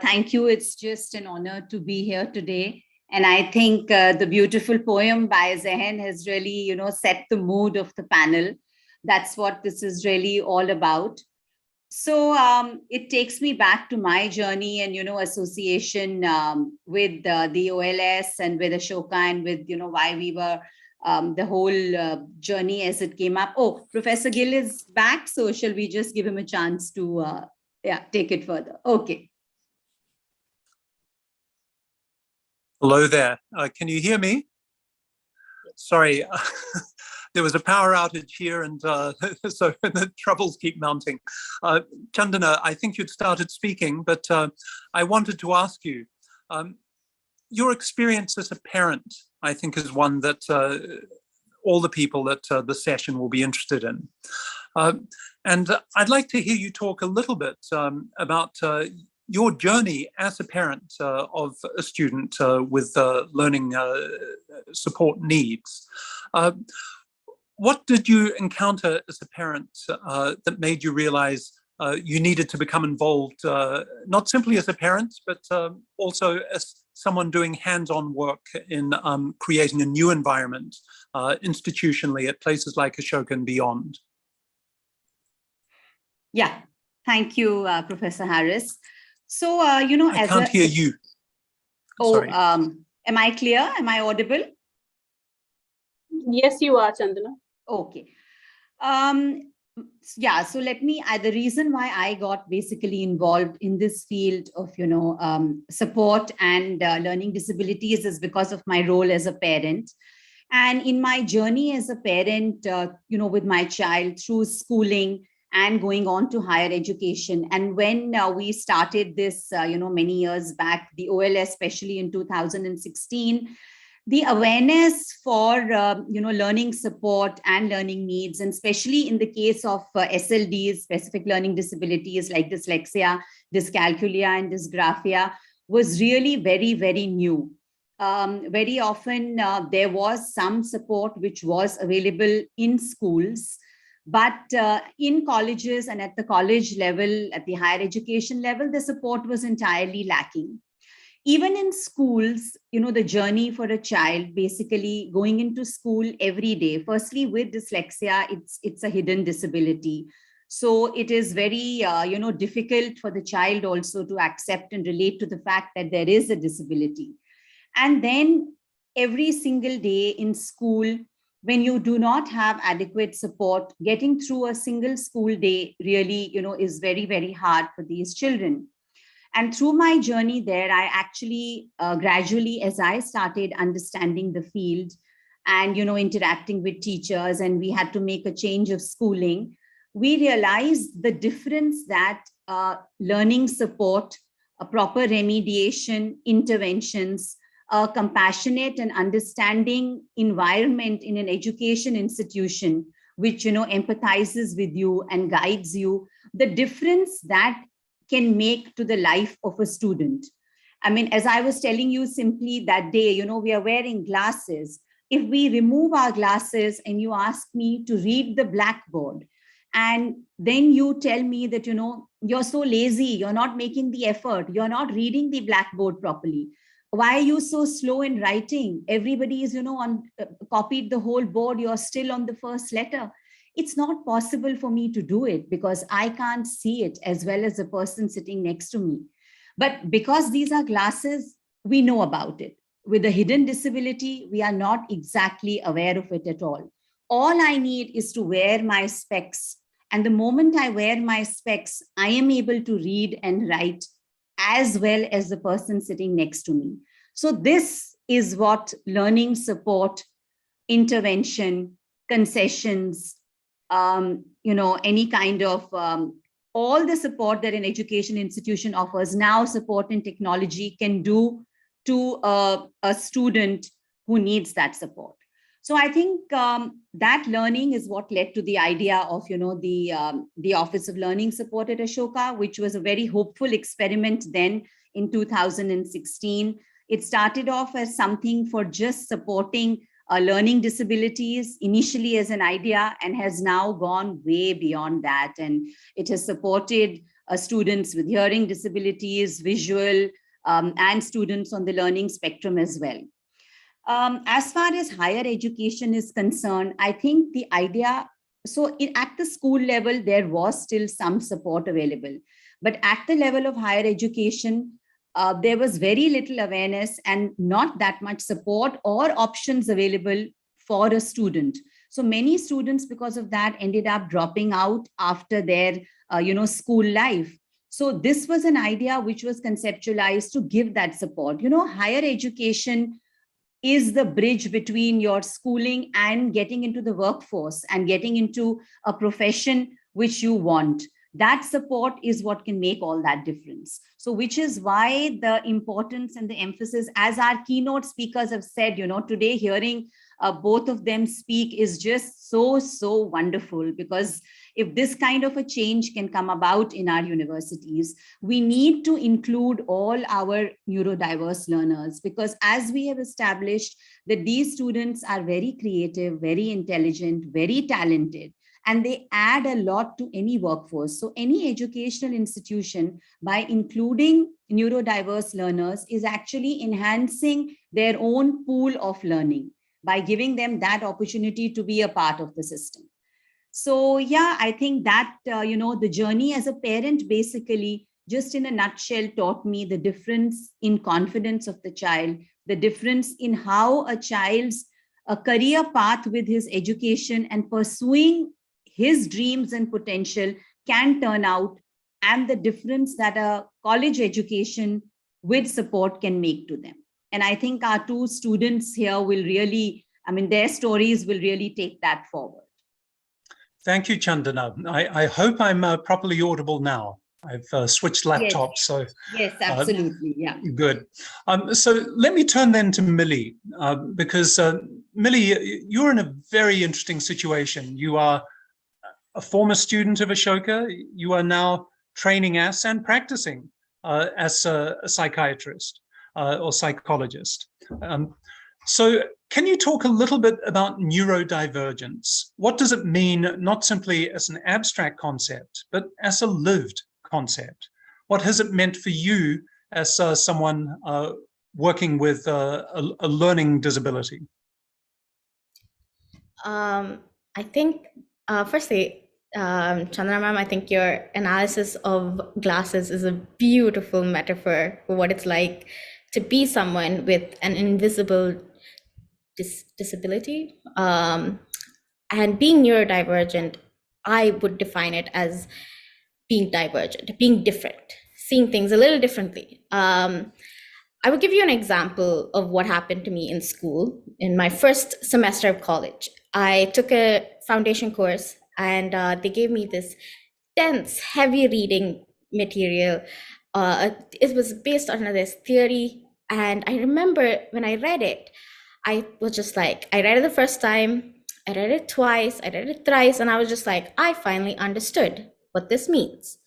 Thank you. It's just an honor to be here today. And I think the beautiful poem by Zehen has really, set the mood of the panel. That's what this is really all about. So it takes me back to my journey and, association with the OLS and with Ashoka and with, why we were the whole journey as it came up. Oh, Professor Gill is back. So shall we just give him a chance to take it further? Okay. Hello there. Can you hear me? Sorry, there was a power outage here, and so the troubles keep mounting. Chandana, I think you'd started speaking, but I wanted to ask you, your experience as a parent, I think, is one that all the people at the session will be interested in. And I'd like to hear you talk a little bit about your journey as a parent of a student with learning support needs. What did you encounter as a parent that made you realize you needed to become involved, not simply as a parent, but also as someone doing hands-on work in creating a new environment institutionally at places like Ashoka and beyond? Yeah, thank you, Professor Harris. So, I can't hear you. Sorry. Am I clear? Am I audible? Yes, you are, Chandana. Okay. Yeah, so the reason why I got basically involved in this field of, support and learning disabilities is because of my role as a parent. And in my journey as a parent, with my child through schooling, and going on to higher education. And when we started this, many years back, the OLS, especially in 2016, the awareness for, learning support and learning needs, and especially in the case of SLDs, specific learning disabilities like dyslexia, dyscalculia, and dysgraphia, was really very, very new. Very often there was some support which was available in schools, but in colleges and at the college level, at the higher education level, the support was entirely lacking. Even in schools, the journey for a child basically going into school every day, firstly with dyslexia, it's a hidden disability. So it is very, difficult for the child also to accept and relate to the fact that there is a disability. And then every single day in school, when you do not have adequate support, getting through a single school day really, is very, very hard for these children. And through my journey there, I actually gradually, as I started understanding the field and, interacting with teachers, and we had to make a change of schooling, we realized the difference that learning support, a proper remediation, interventions, a compassionate and understanding environment in an education institution, which, empathizes with you and guides you, the difference that can make to the life of a student. I mean, as I was telling you simply that day, we are wearing glasses. If we remove our glasses and you ask me to read the blackboard, and then you tell me that, you're so lazy, you're not making the effort, you're not reading the blackboard properly. Why are you so slow in writing? Everybody is, copied the whole board, you're still on the first letter. It's not possible for me to do it because I can't see it as well as the person sitting next to me. But because these are glasses, we know about it. With a hidden disability, we are not exactly aware of it at all. All I need is to wear my specs. And the moment I wear my specs, I am able to read and write as well as the person sitting next to me. So this is what learning support, intervention, concessions, any kind of all the support that an education institution offers now, support and technology can do to a student who needs that support. So I think that learning is what led to the idea of, the Office of Learning Support at Ashoka, which was a very hopeful experiment then in 2016. It started off as something for just supporting learning disabilities initially as an idea, and has now gone way beyond that. And it has supported students with hearing disabilities, visual, and students on the learning spectrum as well. As far as higher education is concerned, I think the idea, at the school level, there was still some support available. But at the level of higher education, there was very little awareness and not that much support or options available for a student. So many students, because of that, ended up dropping out after their, school life. So this was an idea which was conceptualized to give that support. Higher education is the bridge between your schooling and getting into the workforce and getting into a profession which you want. That support is what can make all that difference. So which is why the importance and the emphasis, as our keynote speakers have said, today hearing both of them speak is just so wonderful, because if this kind of a change can come about in our universities, we need to include all our neurodiverse learners, because as we have established that these students are very creative, very intelligent, very talented, and they add a lot to any workforce. So any educational institution, by including neurodiverse learners, is actually enhancing their own pool of learning by giving them that opportunity to be a part of the system. So yeah, I think that, the journey as a parent basically, just in a nutshell, taught me the difference in confidence of the child, the difference in how a child's career path with his education and pursuing his dreams and potential can turn out, and the difference that a college education with support can make to them. And I think our two students here will really, their stories will really take that forward. Thank you, Chandana. I hope I'm properly audible now. I've switched laptops, yes. so yes, absolutely, yeah. Good. So let me turn then to Mili, because Mili, you're in a very interesting situation. You are a former student of Ashoka. You are now training as and practicing as a psychiatrist or psychologist. So can you talk a little bit about neurodivergence? What does it mean, not simply as an abstract concept, but as a lived concept? What has it meant for you as someone working with a learning disability? I think, firstly, Chandana ma'am, I think your analysis of glasses is a beautiful metaphor for what it's like to be someone with an invisible disability. And being neurodivergent, I would define it as being divergent, being different, seeing things a little differently. I I will give you an example of what happened to me in school. In my first semester of college, I took a foundation course, and they gave me this dense, heavy reading material. It was based on this theory. And I remember when I read it, I was just like, I read it the first time, I read it twice, I read it thrice, and I was just like, I finally understood what this means.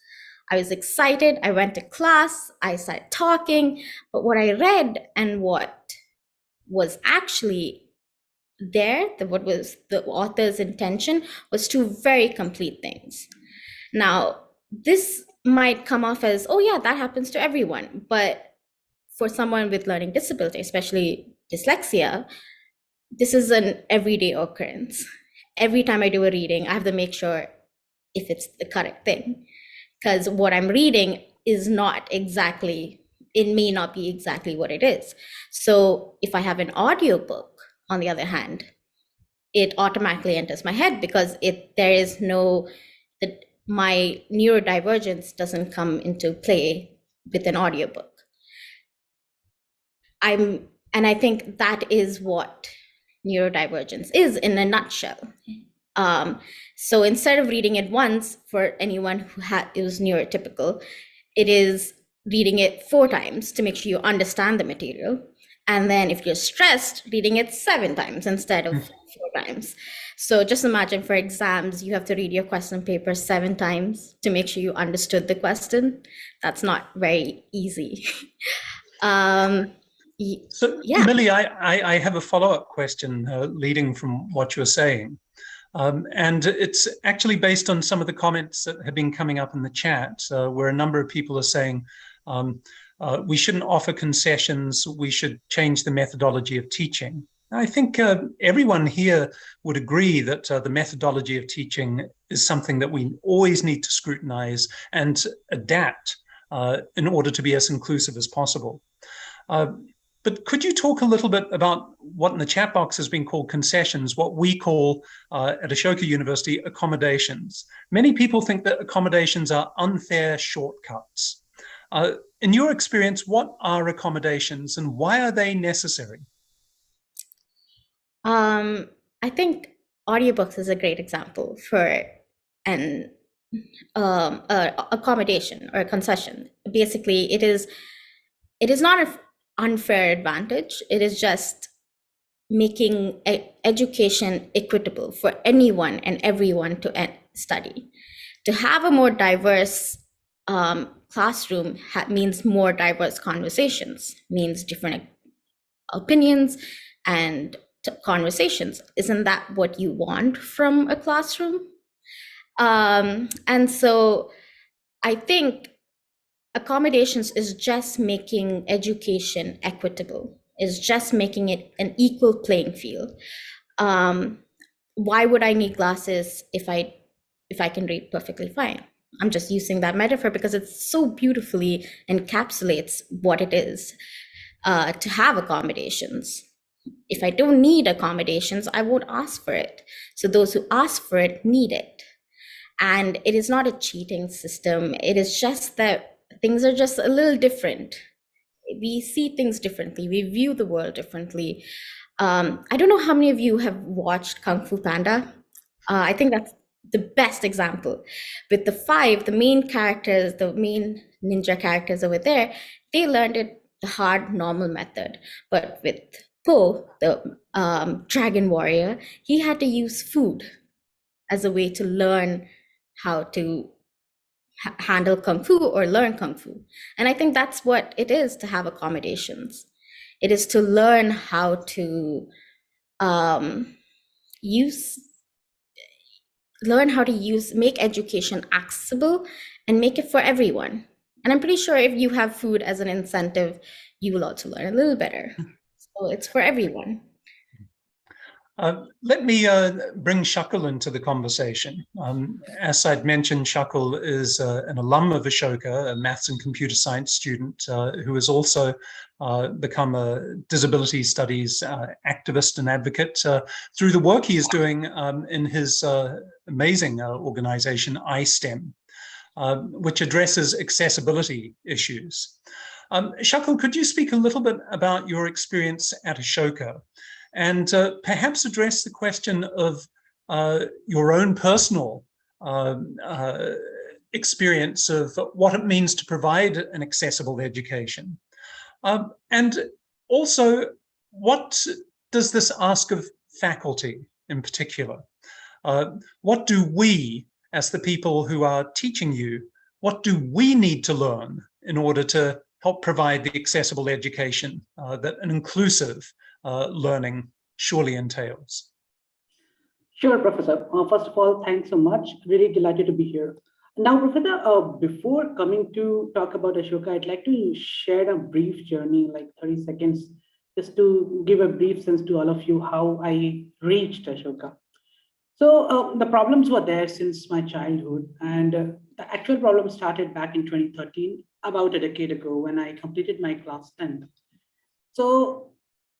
I was excited. I went to class, I started talking, but what I read and what was actually there, what was the author's intention, was two very complete things. Now, this might come off as, oh yeah, that happens to everyone. But for someone with learning disability, especially dyslexia, this is an everyday occurrence. Every time I do a reading, I have to make sure if it's the correct thing. Because what I'm reading is not exactly, it may not be exactly what it is. So if I have an audiobook, on the other hand, it automatically enters my head because there is no, my neurodivergence doesn't come into play with an audiobook. And I think that is what neurodivergence is in a nutshell. So instead of reading it once, for anyone who is neurotypical, it is reading it 4 times to make sure you understand the material. And then if you're stressed, reading it 7 times instead of 4 times. So just imagine for exams, you have to read your question paper 7 times to make sure you understood the question. That's not very easy. So, yeah. Mili, I have a follow-up question leading from what you're saying. And it's actually based on some of the comments that have been coming up in the chat, where a number of people are saying we shouldn't offer concessions, we should change the methodology of teaching. I think everyone here would agree that the methodology of teaching is something that we always need to scrutinize and adapt in order to be as inclusive as possible. But could you talk a little bit about what in the chat box has been called concessions, what we call at Ashoka University accommodations? Many people think that accommodations are unfair shortcuts. In your experience, what are accommodations and why are they necessary? I think audiobooks is a great example for an accommodation or a concession. Basically, it is not an unfair advantage. It is just making education equitable for anyone and everyone to study. To have a more diverse classroom means more diverse conversations, means different opinions and conversations. Isn't that what you want from a classroom? And so I think accommodations is just making education equitable, is just making it an equal playing field. Why would I need glasses if I can read perfectly fine? I'm just using that metaphor because it so beautifully encapsulates what it is to have accommodations. If I don't need accommodations, I won't ask for it. So those who ask for it need it. And it is not a cheating system. It is just that things are just a little different. We see things differently. We view the world differently. I don't know how many of you have watched Kung Fu Panda. I think that's the best example. With the main characters, the main ninja characters over there, they learned it the hard, normal method. But with Po, the dragon warrior, he had to use food as a way to learn how to handle Kung Fu or learn Kung Fu. And I think that's what it is to have accommodations. It is to learn how to make education accessible and make it for everyone. And I'm pretty sure if you have food as an incentive, you will also learn a little better. So it's for everyone. Let me bring Shakul into the conversation. As I'd mentioned, Shakul is an alum of Ashoka, a maths and computer science student who has also become a disability studies activist and advocate through the work he is doing in his amazing organization, iSTEM, which addresses accessibility issues. Shakil, could you speak a little bit about your experience at Ashoka and perhaps address the question of your own personal experience of what it means to provide an accessible education? And also, what does this ask of faculty in particular? What do we, as the people who are teaching you, what do we need to learn in order to help provide the accessible education that an inclusive learning surely entails? Sure, Professor. First of all, thanks so much. Really delighted to be here. Now, Professor, before coming to talk about Ashoka, I'd like to share a brief journey, like 30 seconds, just to give a brief sense to all of you how I reached Ashoka. So the problems were there since my childhood, and the actual problem started back in 2013, about a decade ago, when I completed my class 10th. So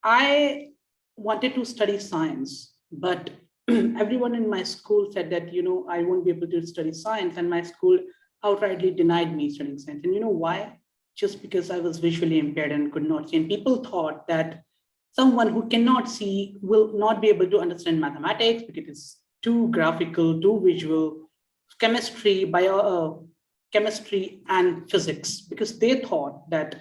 I wanted to study science, but everyone in my school said that, I won't be able to study science, and my school outrightly denied me studying science. And you know why? Just because I was visually impaired and could not see. And people thought that someone who cannot see will not be able to understand mathematics because it's too graphical, too visual, chemistry, chemistry and physics, because they thought that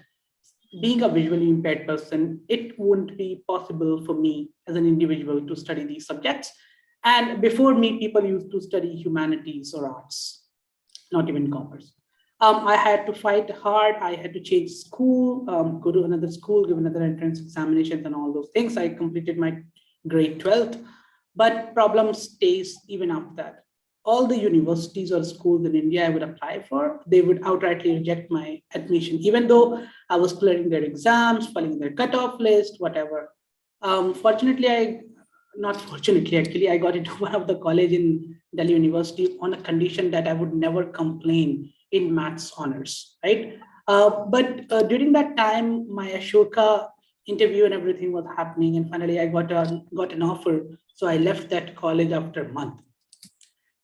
being a visually impaired person, it wouldn't be possible for me as an individual to study these subjects. And before me, people used to study humanities or arts, not even commerce. I had to fight hard. I had to change school, go to another school, give another entrance examinations and all those things. I completed my grade 12th, but problem stays even after that. All the universities or schools in India I would apply for, they would outrightly reject my admission, even though I was clearing their exams, following their cutoff list, whatever. Fortunately, not fortunately, actually, I got into one of the college in Delhi University on a condition that I would never complain in maths honors, right? But during that time, my Ashoka interview and everything was happening, and finally I got an offer. So I left that college after a month.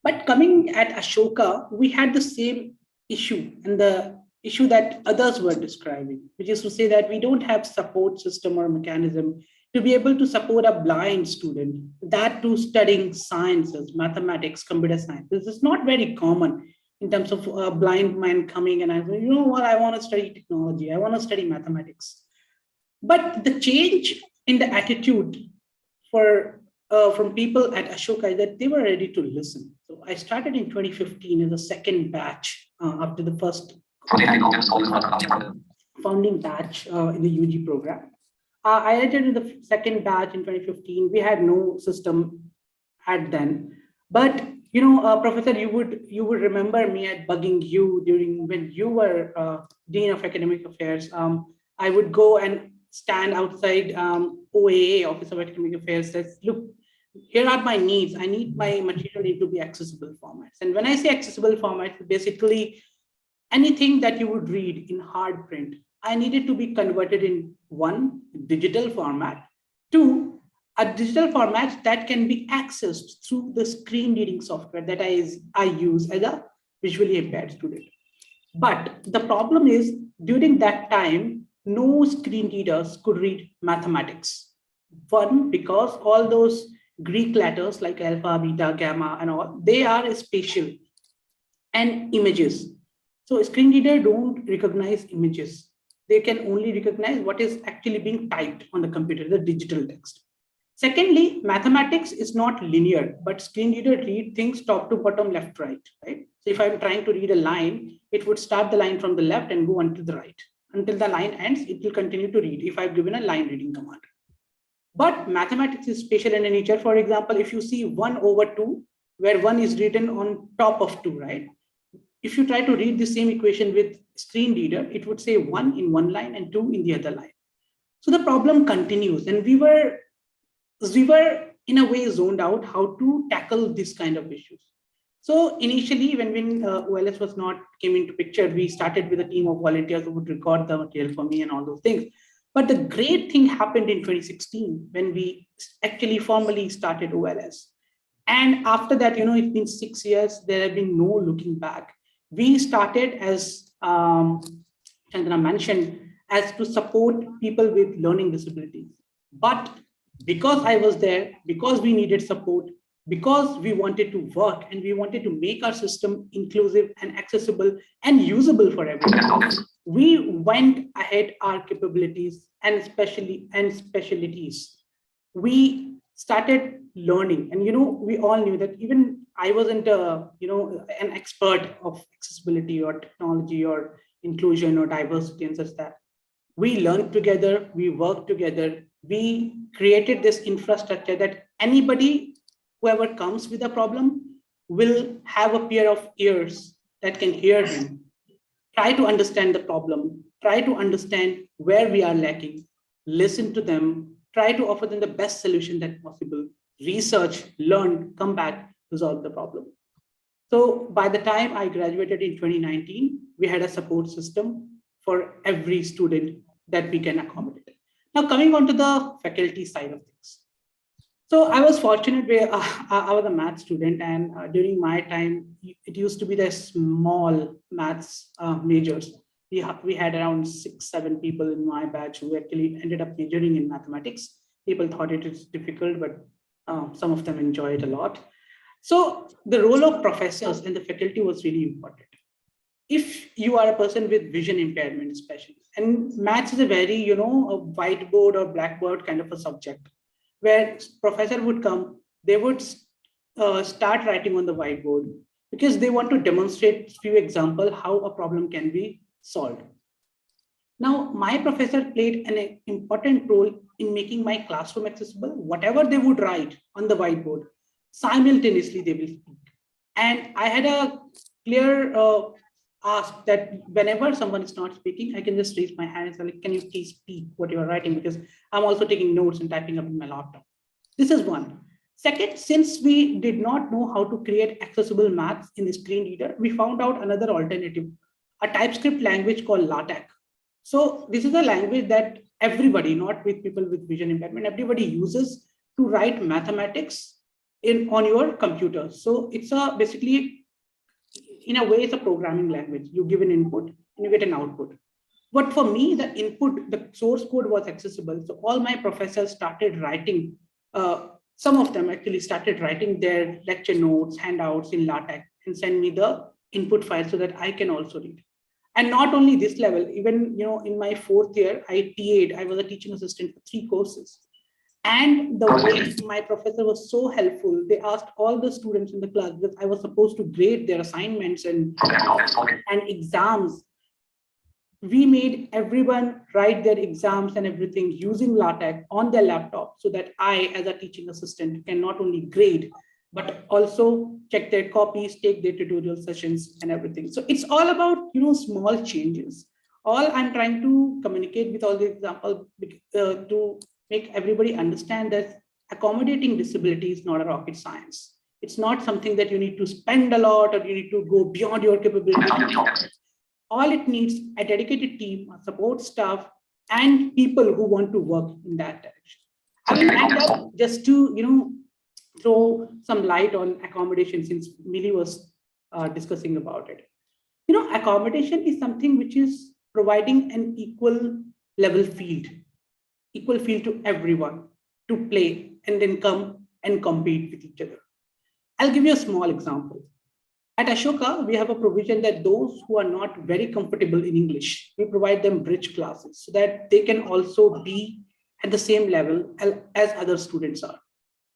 But coming at Ashoka, we had the same issue, and the issue that others were describing, which is to say that we don't have support system or mechanism to be able to support a blind student, that too studying sciences, mathematics, computer science. This is not very common in terms of a blind man coming and I say, you know what, I want to study technology, I want to study mathematics. But the change in the attitude from people at Ashoka is that they were ready to listen. So I started in 2015 as a second batch after the first founding batch in the UG program. I entered in the second batch in 2015. We had no system at then, but Professor, you would remember me at bugging you during when you were Dean of Academic Affairs. I would go and stand outside OAA, Office of Academic Affairs, says, look, here are my needs. I need my material to be accessible formats. And when I say accessible formats, basically anything that you would read in hard print, I needed to be converted in one, digital format, two, a digital format that can be accessed through the screen reading software that I use as a visually impaired student. But the problem is, during that time, no screen readers could read mathematics. One, because all those Greek letters like alpha, beta, gamma, and all, they are spatial and images. So a screen reader don't recognize images. They can only recognize what is actually being typed on the computer, the digital text. Secondly, mathematics is not linear, but screen reader read things top to bottom, left, right? So if I'm trying to read a line, it would start the line from the left and go until the right. Until the line ends, it will continue to read if I've given a line reading command. But mathematics is spatial in nature. For example, if you see 1/2, where 1 is written on top of 2, right? If you try to read the same equation with screen reader, it would say 1 in one line and 2 in the other line. So the problem continues, and we were in a way zoned out how to tackle this kind of issues. So initially, when OLS was not came into picture, we started with a team of volunteers who would record the material for me and all those things. But the great thing happened in 2016 when we actually formally started OLS. And after that, it's been 6 years, there have been no looking back. We started, as Chandana mentioned, as to support people with learning disabilities. But because I was there, because we needed support, because we wanted to work and we wanted to make our system inclusive and accessible and usable for everyone, we went ahead our capabilities and specialties. We started learning, and we all knew that even I wasn't an expert of accessibility or technology or inclusion or diversity and such that. We learned together, we worked together, we created this infrastructure that anybody, whoever comes with a problem, will have a pair of ears that can hear him, try to understand the problem, try to understand where we are lacking, listen to them, try to offer them the best solution that possible, research, learn, come back, resolve the problem. So by the time I graduated in 2019, we had a support system for every student that we can accommodate. Now coming on to the faculty side of things. So I was fortunate where I was a math student, and during my time, it used to be the small maths majors. We had around 6-7 people in my batch who actually ended up majoring in mathematics. People thought it is difficult, but some of them enjoy it a lot. So the role of professors and the faculty was really important. If you are a person with vision impairment, especially, and maths is a very, a whiteboard or blackboard kind of a subject, where professor would come, they would start writing on the whiteboard because they want to demonstrate few examples how a problem can be solved. Now, my professor played an important role in making my classroom accessible. Whatever they would write on the whiteboard, simultaneously they will speak. And I had a clear ask that whenever someone is not speaking, I can just raise my hand and say, like, can you please speak what you are writing? Because I'm also taking notes and typing up in my laptop. This is one. Second, since we did not know how to create accessible maths in the screen reader, we found out another alternative, a TypeScript language called LaTeX. So this is a language that everybody, not with people with vision impairment, everybody uses to write mathematics on your computer. So it's basically, in a way, it's a programming language. You give an input and you get an output. But for me, the input, the source code was accessible. So all my professors started writing, some of them actually started writing their lecture notes, handouts in LaTeX and send me the input file so that I can also read. And not only this level, even in my 4th year, I was a teaching assistant for 3 courses. And the way my professor was so helpful, they asked all the students in the class, because I was supposed to grade their assignments and exams. We made everyone write their exams and everything using LaTeX on their laptop so that I, as a teaching assistant, can not only grade, but also check their copies, take their tutorial sessions and everything. So it's all about, small changes. All I'm trying to communicate with all the examples to make everybody understand that accommodating disability is not a rocket science. It's not something that you need to spend a lot or you need to go beyond your capability. All it needs a dedicated team, a support staff, and people who want to work in that direction. I will end up just to, throw some light on accommodation, since Mili was discussing about it. Accommodation is something which is providing an equal level field to everyone to play and then come and compete with each other. I'll give you a small example. At Ashoka, we have a provision that those who are not very comfortable in English, we provide them bridge classes so that they can also be at the same level as other students are.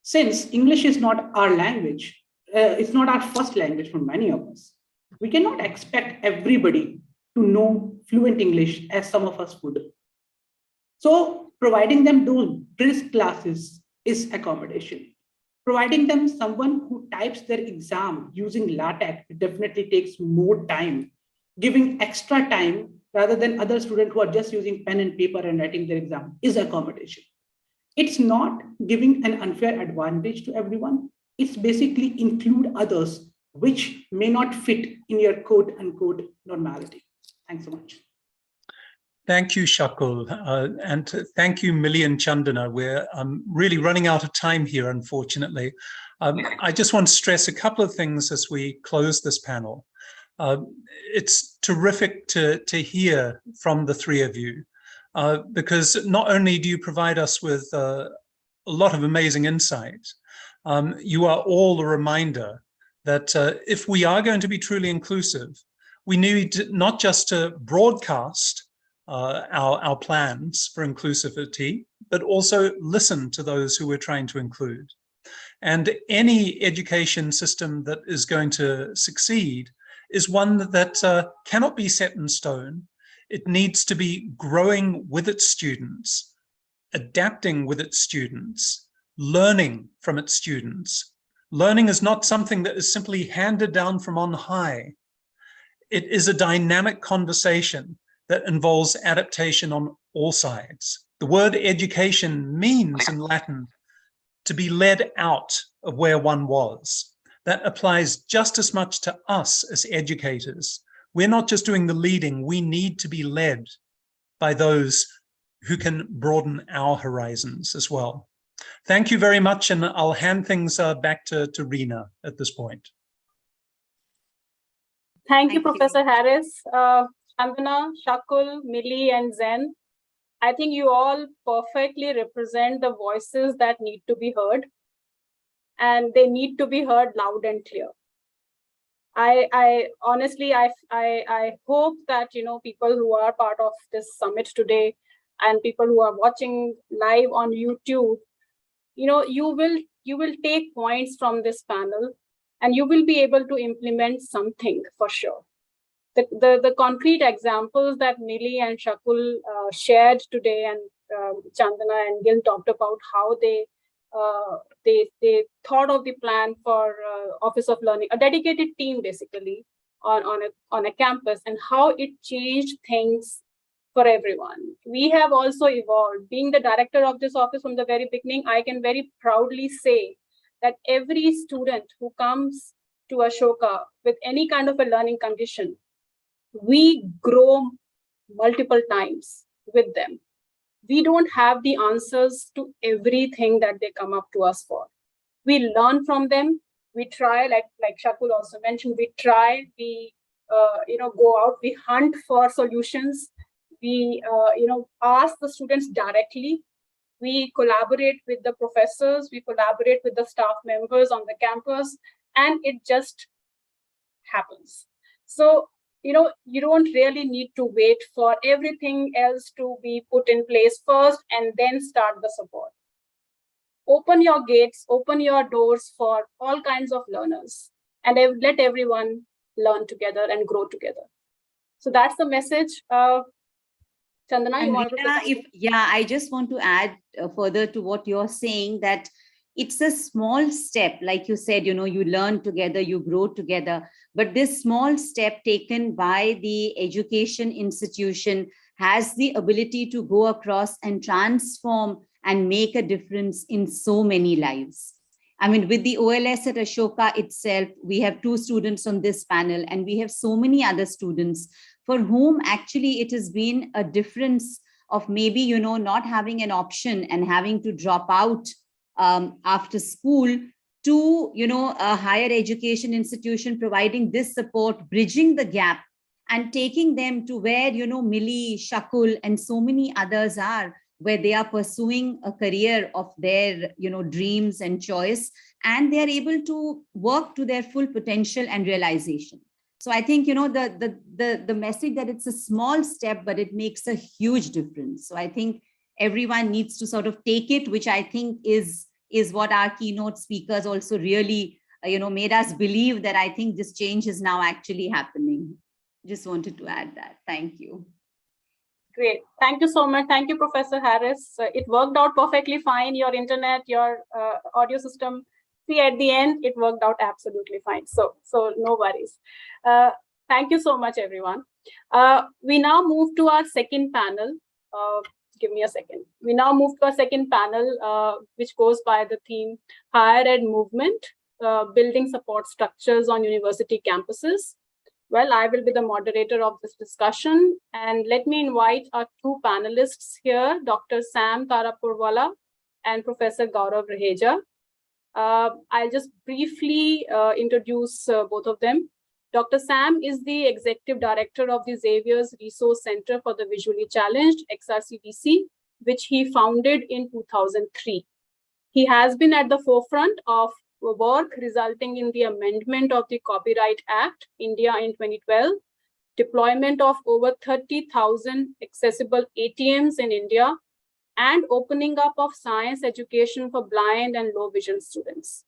Since English is not our language, it's not our first language for many of us, we cannot expect everybody to know fluent English as some of us would. So providing them those bridge classes is accommodation. Providing them someone who types their exam using LaTeX definitely takes more time. Giving extra time rather than other students who are just using pen and paper and writing their exam is accommodation. It's not giving an unfair advantage to everyone. It's basically include others which may not fit in your quote unquote normality. Thanks so much. Thank you, Shakul, and thank you, Mili and Chandana. We're really running out of time here, unfortunately. I just want to stress a couple of things as we close this panel. It's terrific to hear from the 3 of you because not only do you provide us with a lot of amazing insight, you are all a reminder that if we are going to be truly inclusive, we need not just to broadcast our plans for inclusivity, but also listen to those who we're trying to include. And any education system that is going to succeed is one that cannot be set in stone. It needs to be growing with its students, adapting with its students, learning from its students. Learning is not something that is simply handed down from on high. It is a dynamic conversation that involves adaptation on all sides. The word education means in Latin to be led out of where one was. That applies just as much to us as educators. We're not just doing the leading, we need to be led by those who can broaden our horizons as well. Thank you very much, and I'll hand things back to Reena at this point. Thank you, Professor Harris. Chandana, Shakul, Mili, and Zen. I think you all perfectly represent the voices that need to be heard, and they need to be heard loud and clear. I honestly, I hope that, people who are part of this summit today and people who are watching live on YouTube, you will take points from this panel and you will be able to implement something for sure. The concrete examples that Mili and Shakul shared today, and Chandana and Gil talked about how they thought of the plan for Office of Learning, a dedicated team basically on a campus, and how it changed things for everyone. We have also evolved. Being the director of this office from the very beginning, I can very proudly say that every student who comes to Ashoka with any kind of a learning condition, we grow multiple times with them. We don't have the answers to everything that they come up to us for. We learn from them. We try, like Shakul also mentioned, we try, we go out, we hunt for solutions. We ask the students directly. We collaborate with the professors, we collaborate with the staff members on the campus, and it just happens. So, you don't really need to wait for everything else to be put in place first and then start the support. Open your gates, open your doors for all kinds of learners, and let everyone learn together and grow together. So that's the message. Chandana, you want to say? I just want to add further to what you're saying, that it's a small step. Like you said, you learn together, you grow together. But this small step taken by the education institution has the ability to go across and transform and make a difference in so many lives. I mean, with the OLS at Ashoka itself, we have 2 students on this panel, and we have so many other students for whom actually it has been a difference of maybe, not having an option and having to drop out after school to, a higher education institution providing this support, bridging the gap and taking them to where, Mili, Shakul, and so many others are, where they are pursuing a career of their, dreams and choice, and they are able to work to their full potential and realization. So I think, the message that it's a small step, but it makes a huge difference. So I think everyone needs to sort of take it, which I think is what our keynote speakers also really, made us believe, that I think this change is now actually happening. Just wanted to add that. Thank you. Great. Thank you so much. Thank you, Professor Harris. It worked out perfectly fine. Your internet, your audio system. See, at the end, it worked out absolutely fine. So no worries. Thank you so much, everyone. We now move to our second panel. Give me a second. We now move to our second panel, which goes by the theme Higher Ed Movement, Building Support Structures on University Campuses. Well, I will be the moderator of this discussion, and let me invite our 2 panelists here, Dr. Sam Tarapurwala and Professor Gaurav Raheja. I'll just briefly introduce both of them. Dr. Sam is the Executive Director of the Xavier's Resource Center for the Visually Challenged, XRCVC, which he founded in 2003. He has been at the forefront of work resulting in the amendment of the Copyright Act, India in 2012, deployment of over 30,000 accessible ATMs in India, and opening up of science education for blind and low vision students.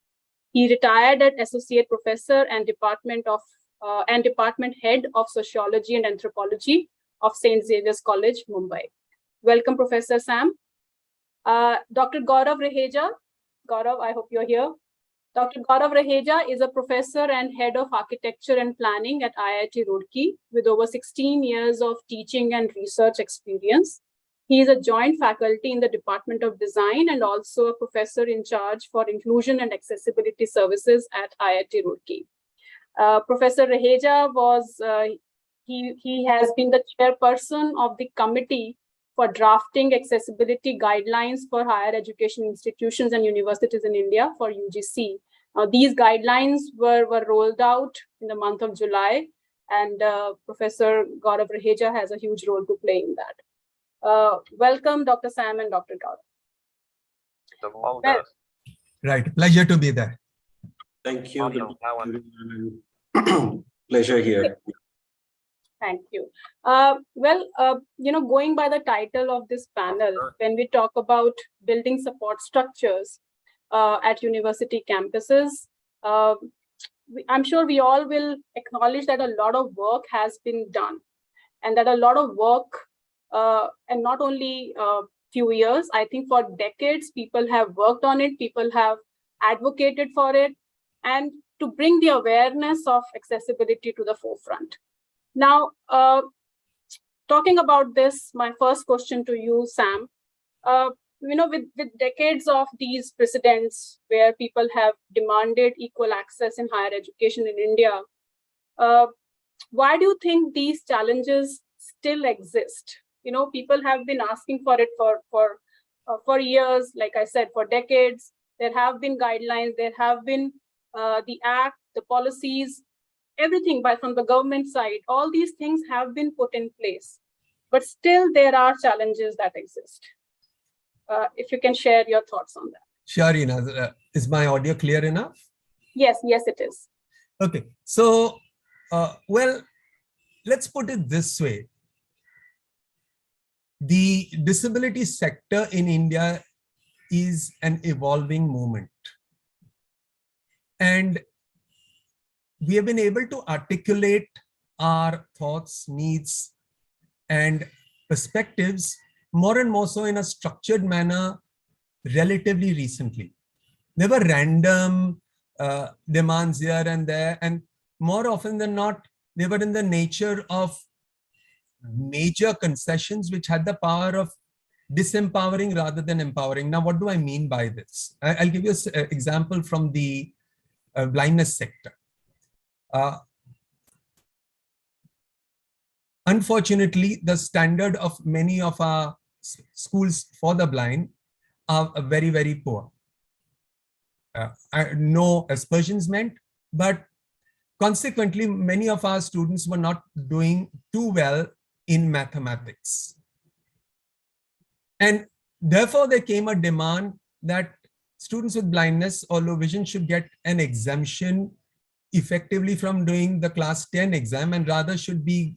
He retired as Associate Professor and Department Head of Sociology and Anthropology of St. Xavier's College, Mumbai. Welcome, Professor Sam. Dr. Gaurav Raheja. Gaurav, I hope you're here. Dr. Gaurav Raheja is a professor and head of architecture and planning at IIT Roorkee with over 16 years of teaching and research experience. He is a joint faculty in the Department of Design and also a professor in charge for inclusion and accessibility services at IIT Roorkee. Professor Raheja he has been the chairperson of the committee for drafting accessibility guidelines for higher education institutions and universities in India for UGC. These guidelines were rolled out in the month of July, and Professor Gaurav Raheja has a huge role to play in that. Welcome, Dr. Sam and Dr. Gaurav. Well, right, pleasure to be there. Thank you. Pleasure here. Thank you. Going by the title of this panel, when we talk about building support structures at university campuses, I'm sure we all will acknowledge that a lot of work has been done, and that a lot of work, and not only a few years, I think for decades, people have worked on it, people have advocated for it, and to bring the awareness of accessibility to the forefront. Now, talking about this, my first question to you, Sam, with decades of these precedents where people have demanded equal access in higher education in India, why do you think these challenges still exist? People have been asking for it for years, like I said, for decades. There have been guidelines, there have been the act, the policies, everything from the government side. All these things have been put in place, but still there are challenges that exist. If you can share your thoughts on that. Sure, Ina. Is my audio clear enough? Yes, it is. Okay, so, let's put it this way. The disability sector in India is an evolving movement. And we have been able to articulate our thoughts, needs, and perspectives more and more so in a structured manner relatively recently. There were random demands here and there, and more often than not, they were in the nature of major concessions which had the power of disempowering rather than empowering. Now, what do I mean by this? I'll give you an example from the blindness sector. Unfortunately, the standard of many of our schools for the blind are very, very poor. No aspersions meant, but consequently, many of our students were not doing too well in mathematics. And therefore, there came a demand that students with blindness or low vision should get an exemption effectively from doing the class 10 exam, and rather should be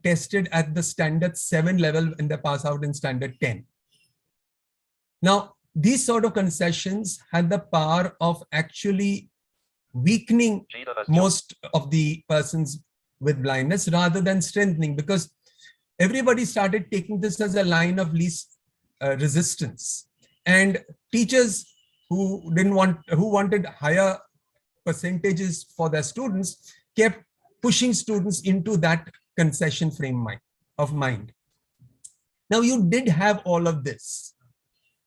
tested at the standard 7 level when they pass out in standard 10. Now, these sort of concessions had the power of actually weakening most of the persons with blindness rather than strengthening, because everybody started taking this as a line of least resistance. And teachers who wanted higher percentages for their students kept pushing students into that concession frame of mind. Now, you did have all of this,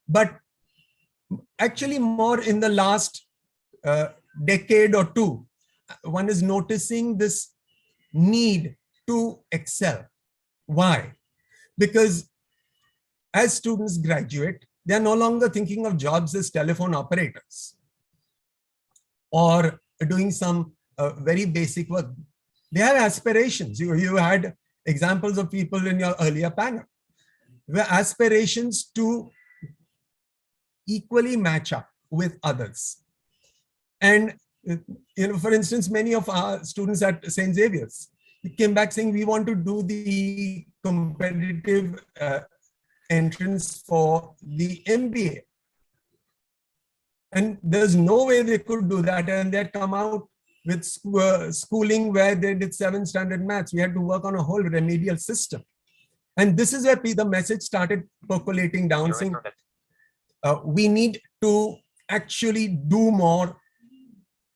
but actually more in the last decade or two, one is noticing this need to excel. Why? Because as students graduate, they are no longer thinking of jobs as telephone operators or doing some very basic work. They have aspirations. You had examples of people in your earlier panel, where aspirations to equally match up with others. And, for instance, many of our students at St. Xavier's came back saying, we want to do the competitive entrance for the MBA. And there's no way they could do that. And they'd come out with schooling where they did 7th standard maths. We had to work on a whole remedial system. And this is where the message started percolating down, saying, we need to actually do more.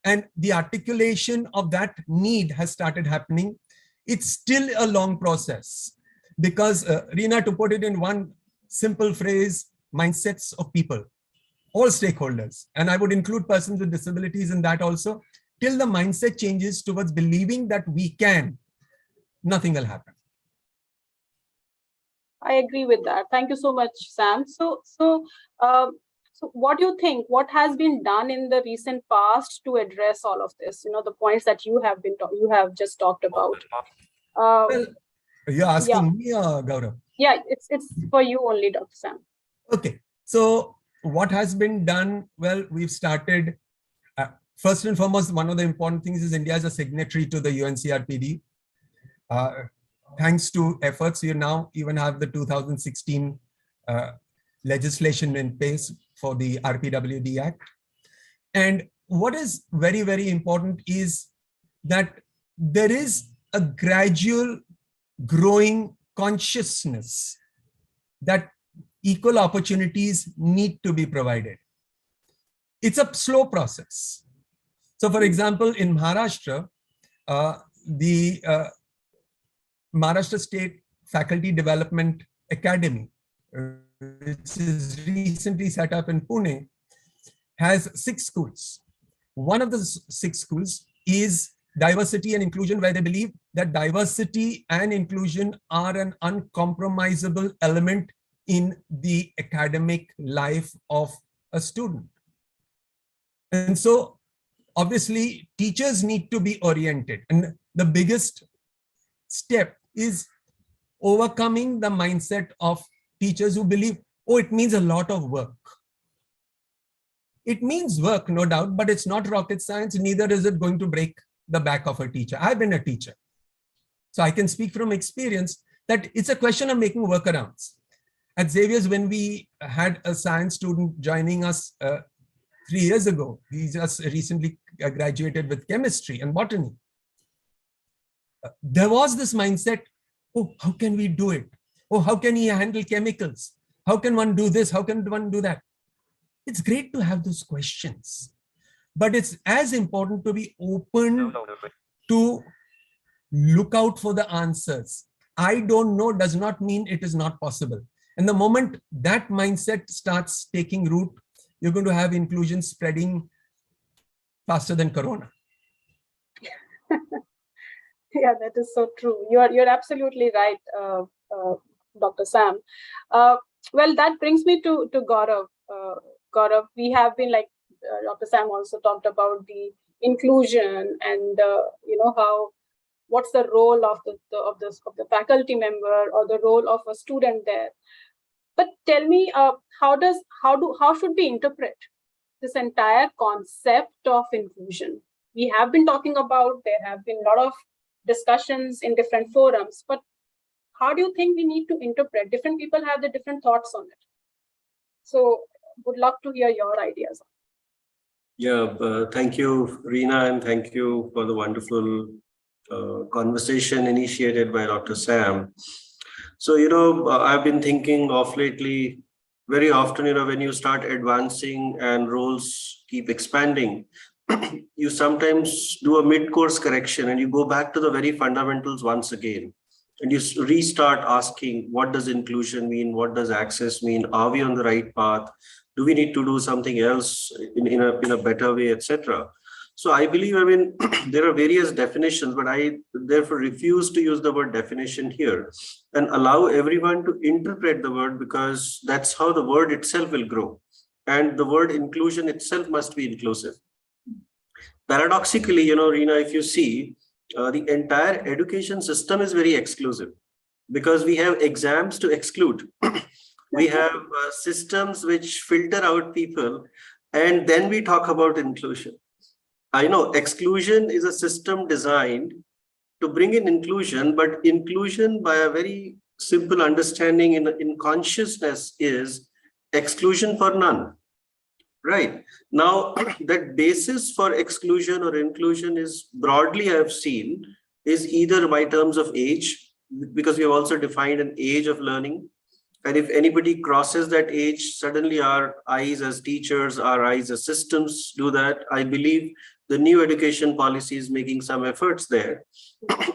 And the articulation of that need has started happening. It's still a long process because, Reena, to put it in one simple phrase, mindsets of people, all stakeholders, and I would include persons with disabilities in that also, till the mindset changes towards believing that we can, nothing will happen. I agree with that. Thank you so much, Sam. So what do you think? What has been done in the recent past to address all of this? The points that you have just talked about. Well, you're asking me, Gaurav? Yeah, it's for you only, Dr. Sam. Okay. So what has been done? Well, we've started. First and foremost, one of the important things is India is a signatory to the Uncrpd. Thanks to efforts, we now even have the 2016 legislation in place for the RPWD Act. And what is very, very important is that there is a gradual growing consciousness that equal opportunities need to be provided. It's a slow process. So for example, in Maharashtra, the Maharashtra State Faculty Development Academy, which is recently set up in Pune, has 6 schools. One of the 6 schools is diversity and inclusion, where they believe that diversity and inclusion are an uncompromisable element in the academic life of a student. And so obviously teachers need to be oriented. And the biggest step is overcoming the mindset of teachers who believe, oh, it means a lot of work. It means work, no doubt, but it's not rocket science. Neither is it going to break the back of a teacher. I've been a teacher, so I can speak from experience that it's a question of making workarounds. At Xavier's, when we had a science student joining us 3 years ago, he just recently graduated with chemistry and botany. There was this mindset, oh, how can we do it? Oh, how can he handle chemicals? How can one do this? How can one do that? It's great to have those questions, but it's as important to be open to look out for the answers. I don't know does not mean it is not possible. And the moment that mindset starts taking root, you're going to have inclusion spreading faster than Corona. Yeah, that is so true. You're absolutely right, Dr. Sam. Well, that brings me to Gaurav. Gaurav, we have been, like Dr. Sam also talked about the inclusion and what's the role of the faculty member or the role of a student there. But tell me, how should we interpret this entire concept of inclusion? We have been talking about, there have been a lot of discussions in different forums, but how do you think we need to interpret? Different people have the different thoughts on it. So would love to hear your ideas. Yeah, thank you, Reena, and thank you for the wonderful conversation initiated by Dr. Sam. So, I've been thinking of lately, very often, when you start advancing and roles keep expanding, you sometimes do a mid-course correction and you go back to the very fundamentals once again. And you restart asking, what does inclusion mean? What does access mean? Are we on the right path? Do we need to do something else in a better way, etc.? So I believe, there are various definitions, but I therefore refuse to use the word definition here and allow everyone to interpret the word, because that's how the word itself will grow. And the word inclusion itself must be inclusive. Paradoxically, Reena, if you see, the entire education system is very exclusive because we have exams to exclude. We have systems which filter out people, and then we talk about inclusion. I know exclusion is a system designed to bring in inclusion, but inclusion by a very simple understanding in consciousness is exclusion for none. Right. Now, that basis for exclusion or inclusion is broadly, I've seen, is either by terms of age, because we have also defined an age of learning. And if anybody crosses that age, suddenly our eyes as teachers, our eyes as systems do that. I believe the new education policy is making some efforts there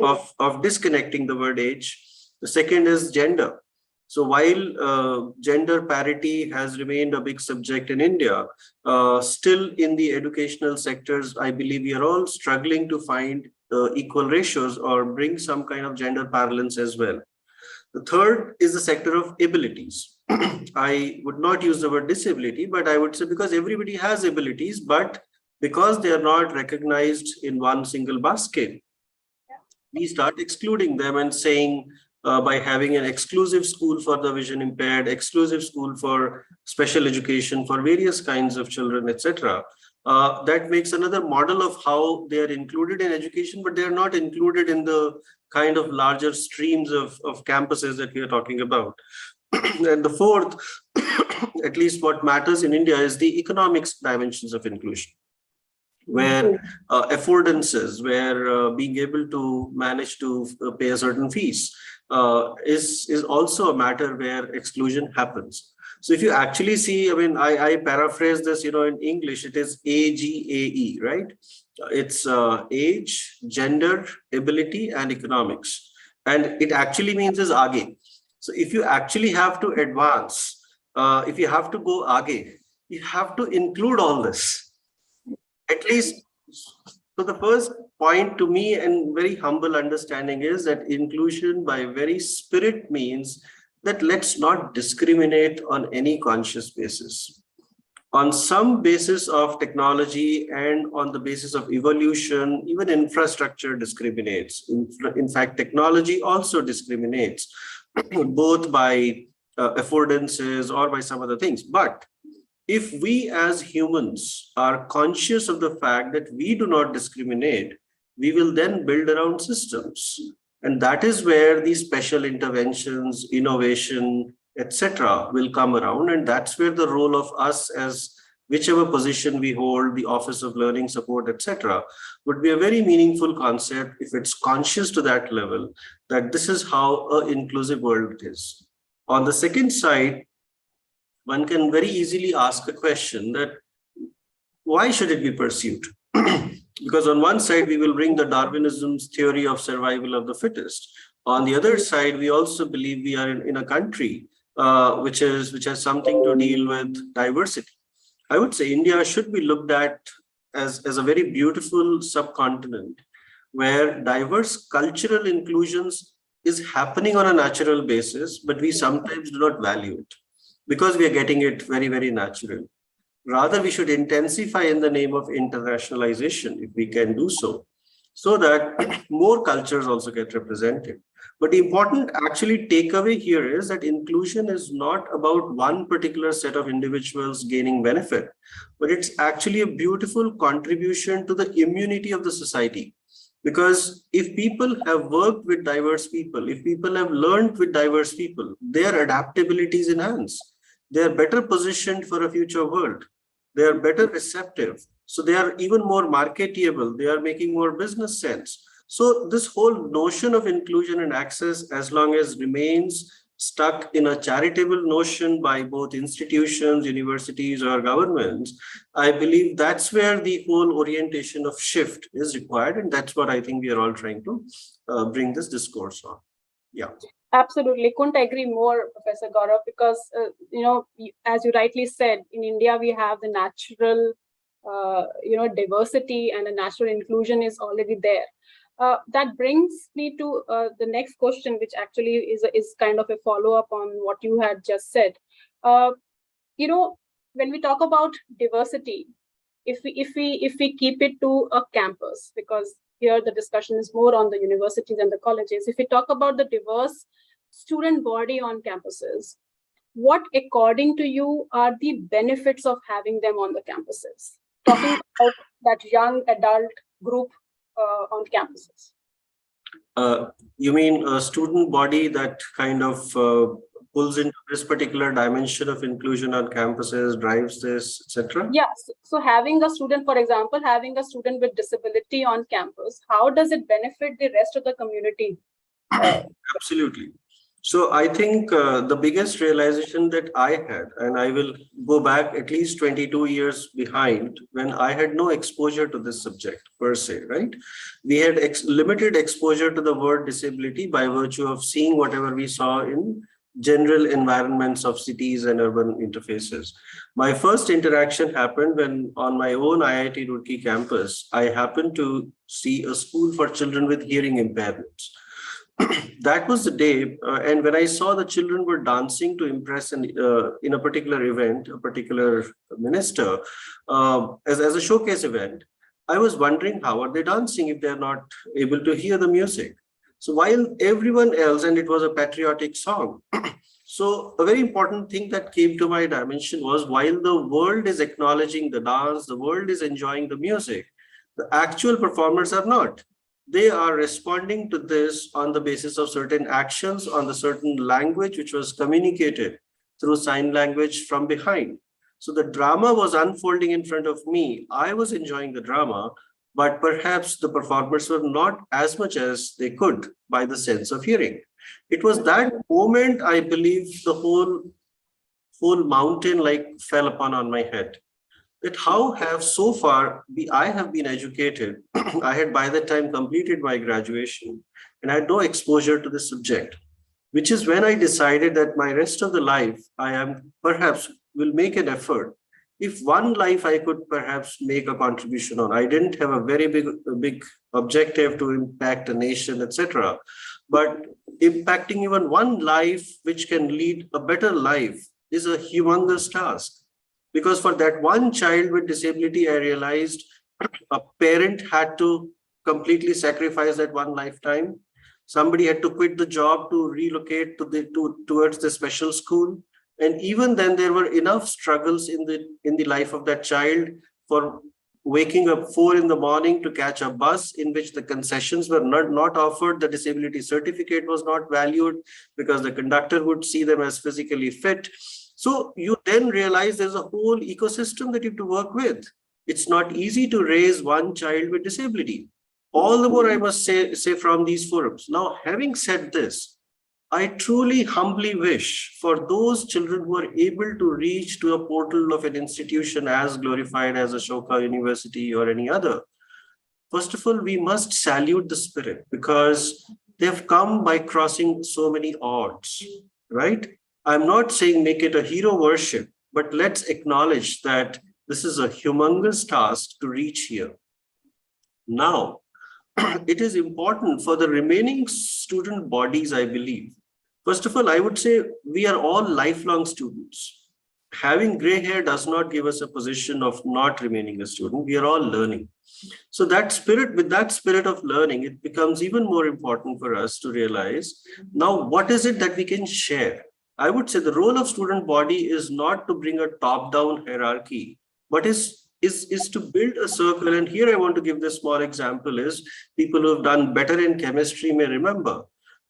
of disconnecting the word age. The second is gender. So while gender parity has remained a big subject in India, still in the educational sectors, I believe we are all struggling to find equal ratios or bring some kind of gender balance as well. The third is the sector of abilities. I would not use the word disability, but I would say because everybody has abilities, but because they are not recognized in one single basket, we start excluding them and saying, by having an exclusive school for the vision impaired, exclusive school for special education for various kinds of children, etc. That makes another model of how they are included in education, but they are not included in the kind of larger streams of campuses that we are talking about. And the fourth, at least what matters in India, is the economics dimensions of inclusion, where affordances, where being able to manage to pay a certain fees is also a matter where exclusion happens. So if you actually see, I mean, I paraphrase this, in English, it is AGAE, right? It's age, gender, ability, and economics. And it actually means is Aage. So if you actually have to advance, if you have to go Aage, you have to include all this. At least, so the first point to me and very humble understanding is that inclusion by very spirit means that let's not discriminate on any conscious basis. On some basis of technology and on the basis of evolution, even infrastructure discriminates. In fact, technology also discriminates, both by affordances or by some other things. But if we as humans are conscious of the fact that we do not discriminate, we will then build around systems. And that is where these special interventions, innovation, etc. will come around. And that's where the role of us as whichever position we hold, the Office of Learning Support, etc., would be a very meaningful concept if it's conscious to that level, that this is how an inclusive world is. On the second side, one can very easily ask a question that why should it be pursued? Because on one side, we will bring the Darwinism's theory of survival of the fittest. On the other side, we also believe we are in a country which has something to deal with diversity. I would say India should be looked at as a very beautiful subcontinent where diverse cultural inclusions is happening on a natural basis, but we sometimes do not value it, because we are getting it very, very natural. Rather, we should intensify in the name of internationalization, if we can do so that more cultures also get represented. But the important actually takeaway here is that inclusion is not about one particular set of individuals gaining benefit, but it's actually a beautiful contribution to the immunity of the society. Because if people have worked with diverse people, if people have learned with diverse people, their adaptability is enhanced. They are better positioned for a future world. They are better receptive. So they are even more marketable. They are making more business sense. So this whole notion of inclusion and access, as long as remains stuck in a charitable notion by both institutions, universities, or governments, I believe that's where the whole orientation of shift is required. And that's what I think we are all trying to bring this discourse on. Yeah. Absolutely. Couldn't agree more, Professor Gaurav, because, as you rightly said, in India, we have the natural, diversity and the natural inclusion is already there. That brings me to the next question, which actually is kind of a follow-up on what you had just said. When we talk about diversity, if we keep it to a campus, because here the discussion is more on the universities and the colleges. If we talk about the diverse student body on campuses, what, according to you, are the benefits of having them on the campuses? Talking about that young adult group on campuses. You mean a student body that kind of pulls into this particular dimension of inclusion on campuses, drives this, etc.? Yes. So having a student, for example, having a student with disability on campus, how does it benefit the rest of the community? Absolutely. So I think the biggest realization that I had, and I will go back at least 22 years behind when I had no exposure to this subject per se, right? We had limited exposure to the word disability by virtue of seeing whatever we saw in general environments of cities and urban interfaces. My first interaction happened when on my own IIT Roorkee campus, I happened to see a school for children with hearing impairments. That was the day, and when I saw the children were dancing to impress in a particular event, a particular minister, as a showcase event, I was wondering, how are they dancing if they're not able to hear the music? So while everyone else, and it was a patriotic song, so a very important thing that came to my dimension was, while the world is acknowledging the dance, the world is enjoying the music, the actual performers are not. They are responding to this on the basis of certain actions, on the certain language which was communicated through sign language from behind. So the drama was unfolding in front of me. I was enjoying the drama, but perhaps the performers were not as much as they could by the sense of hearing. It was that moment, I believe, the whole mountain like fell upon on my head. That how have so far I have been educated. I had by that time completed my graduation and I had no exposure to the subject, which is when I decided that my rest of the life, I am perhaps will make an effort. If one life I could perhaps make a contribution on. I didn't have a very big objective to impact a nation, etc. But impacting even one life which can lead a better life is a humongous task. Because for that one child with disability, I realized a parent had to completely sacrifice that one lifetime. Somebody had to quit the job to relocate towards the special school. And even then, there were enough struggles in the life of that child for waking up 4 in the morning to catch a bus in which the concessions were not offered. The disability certificate was not valued because the conductor would see them as physically fit. So you then realize there's a whole ecosystem that you have to work with. It's not easy to raise one child with disability. All the more I must say from these forums. Now, having said this, I truly humbly wish for those children who are able to reach to a portal of an institution as glorified as Ashoka University or any other. First of all, we must salute the spirit because they've come by crossing so many odds, right? I'm not saying make it a hero worship, but let's acknowledge that this is a humongous task to reach here. Now, it is important for the remaining student bodies, I believe. First of all, I would say we are all lifelong students. Having gray hair does not give us a position of not remaining a student. We are all learning. So that spirit, with that spirit of learning, it becomes even more important for us to realize, now what is it that we can share? I would say the role of student body is not to bring a top-down hierarchy, but is to build a circle. And here I want to give this small example is people who have done better in chemistry may remember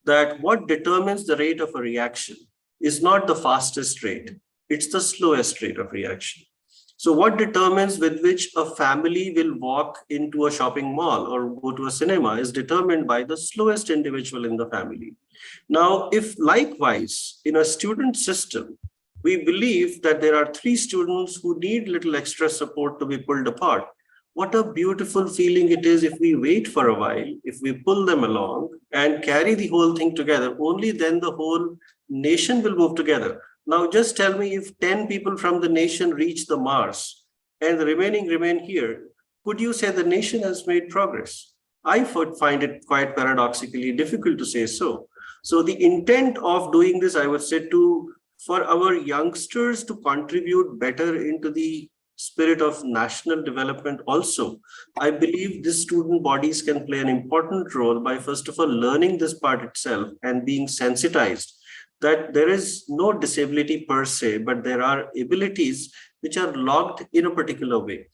that what determines the rate of a reaction is not the fastest rate, it's the slowest rate of reaction. So what determines with which a family will walk into a shopping mall or go to a cinema is determined by the slowest individual in the family. Now, if likewise in a student system, we believe that there are 3 students who need little extra support to be pulled apart, what a beautiful feeling it is if we wait for a while, if we pull them along and carry the whole thing together, only then the whole nation will move together. Now, just tell me, if 10 people from the nation reach the Mars and the remaining remain here, could you say the nation has made progress? I find it quite paradoxically difficult to say so. So the intent of doing this, I would say, for our youngsters to contribute better into the spirit of national development also, I believe these student bodies can play an important role by first of all learning this part itself and being sensitized that there is no disability per se, but there are abilities which are locked in a particular way.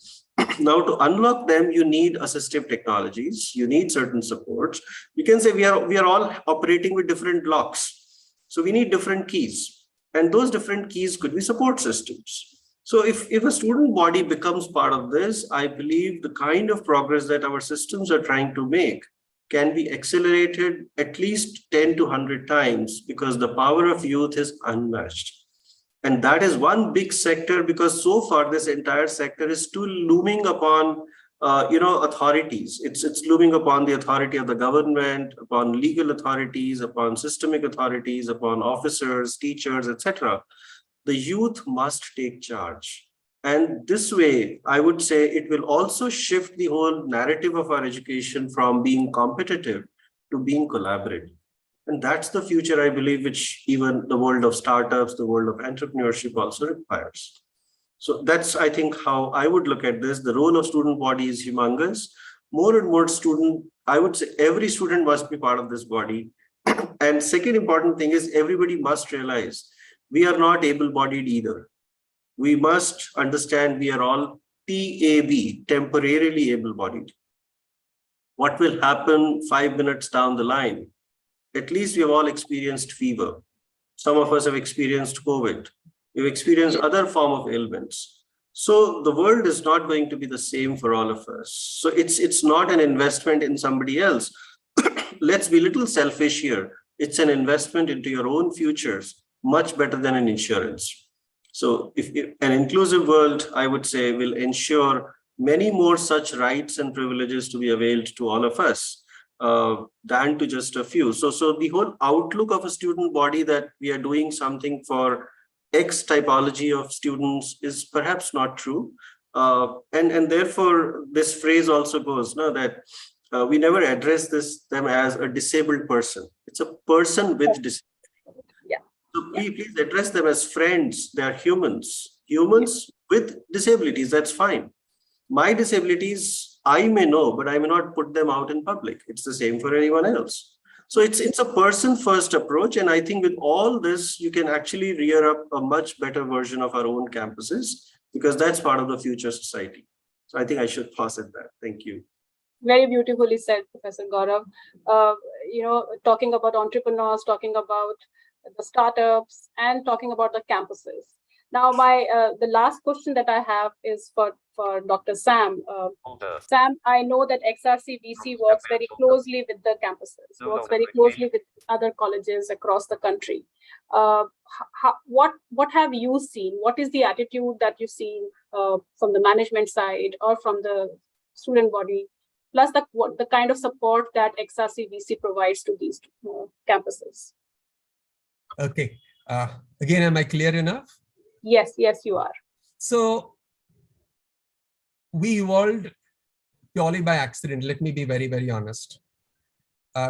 Now, to unlock them, you need assistive technologies, you need certain supports. You can say we are all operating with different locks. So we need different keys. And those different keys could be support systems. So if a student body becomes part of this, I believe the kind of progress that our systems are trying to make can be accelerated at least 10 to 100 times because the power of youth is unmatched. And that is one big sector because so far this entire sector is still looming upon authorities. It's looming upon the authority of the government, upon legal authorities, upon systemic authorities, upon officers, teachers, etc. The youth must take charge. And this way, I would say it will also shift the whole narrative of our education from being competitive to being collaborative. And that's the future, I believe, which even the world of startups, the world of entrepreneurship also requires. So that's, I think, how I would look at this. The role of student body is humongous. More and more student, I would say every student must be part of this body. And second important thing is everybody must realize we are not able-bodied either. We must understand we are all TAB, temporarily able-bodied. What will happen 5 minutes down the line? At least we have all experienced fever. Some of us have experienced COVID. We've experienced other form of ailments. So the world is not going to be the same for all of us. So it's not an investment in somebody else. Let's be a little selfish here. It's an investment into your own futures, much better than an insurance. So if an inclusive world, I would say, will ensure many more such rights and privileges to be availed to all of us. Than to just a few. So the whole outlook of a student body that we are doing something for X typology of students is perhaps not true. And therefore, this phrase also goes, no, that we never address them as a disabled person. It's a person with disability. Yeah. So please address them as friends. They're humans with disabilities. That's fine. My disabilities, I may know, but I may not put them out in public. It's the same for anyone else. So it's a person-first approach. And I think with all this, you can actually rear up a much better version of our own campuses because that's part of the future society. So I think I should pause at that. Thank you. Very beautifully said, Professor Gaurav. Talking about entrepreneurs, talking about the startups, and talking about the campuses. Now, the last question that I have is for Dr. Sam. Sam, I know that XRC-VC works very closely with the campuses, works very closely with other colleges across the country. What have you seen? What is the attitude that you've seen from the management side or from the student body, plus the kind of support that XRC-VC provides to these campuses? Okay. Again, am I clear enough? Yes, you are. So we evolved purely by accident. Let me be very, very honest.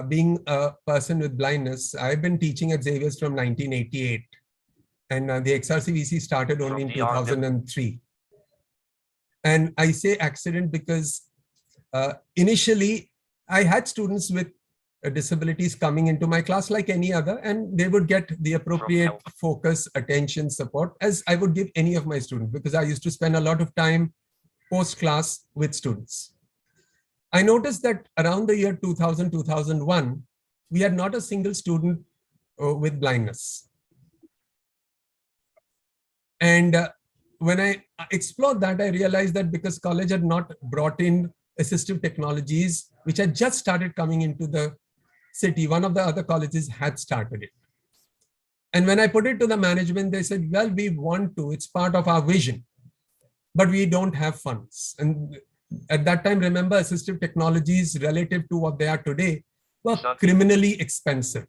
Being a person with blindness, I've been teaching at Xavier's from 1988. And the XRC-VC started only in 2003. And I say accident because initially I had students with disabilities coming into my class like any other, and they would get the appropriate focus, attention, support as I would give any of my students, because I used to spend a lot of time post-class with students. I noticed that around the year 2000, 2001, we had not a single student with blindness. And when I explored that, I realized that because college had not brought in assistive technologies, which had just started coming into the city, one of the other colleges had started it. And when I put it to the management, they said, well, we want to, it's part of our vision, but we don't have funds. And at that time, remember, assistive technologies relative to what they are today were criminally expensive.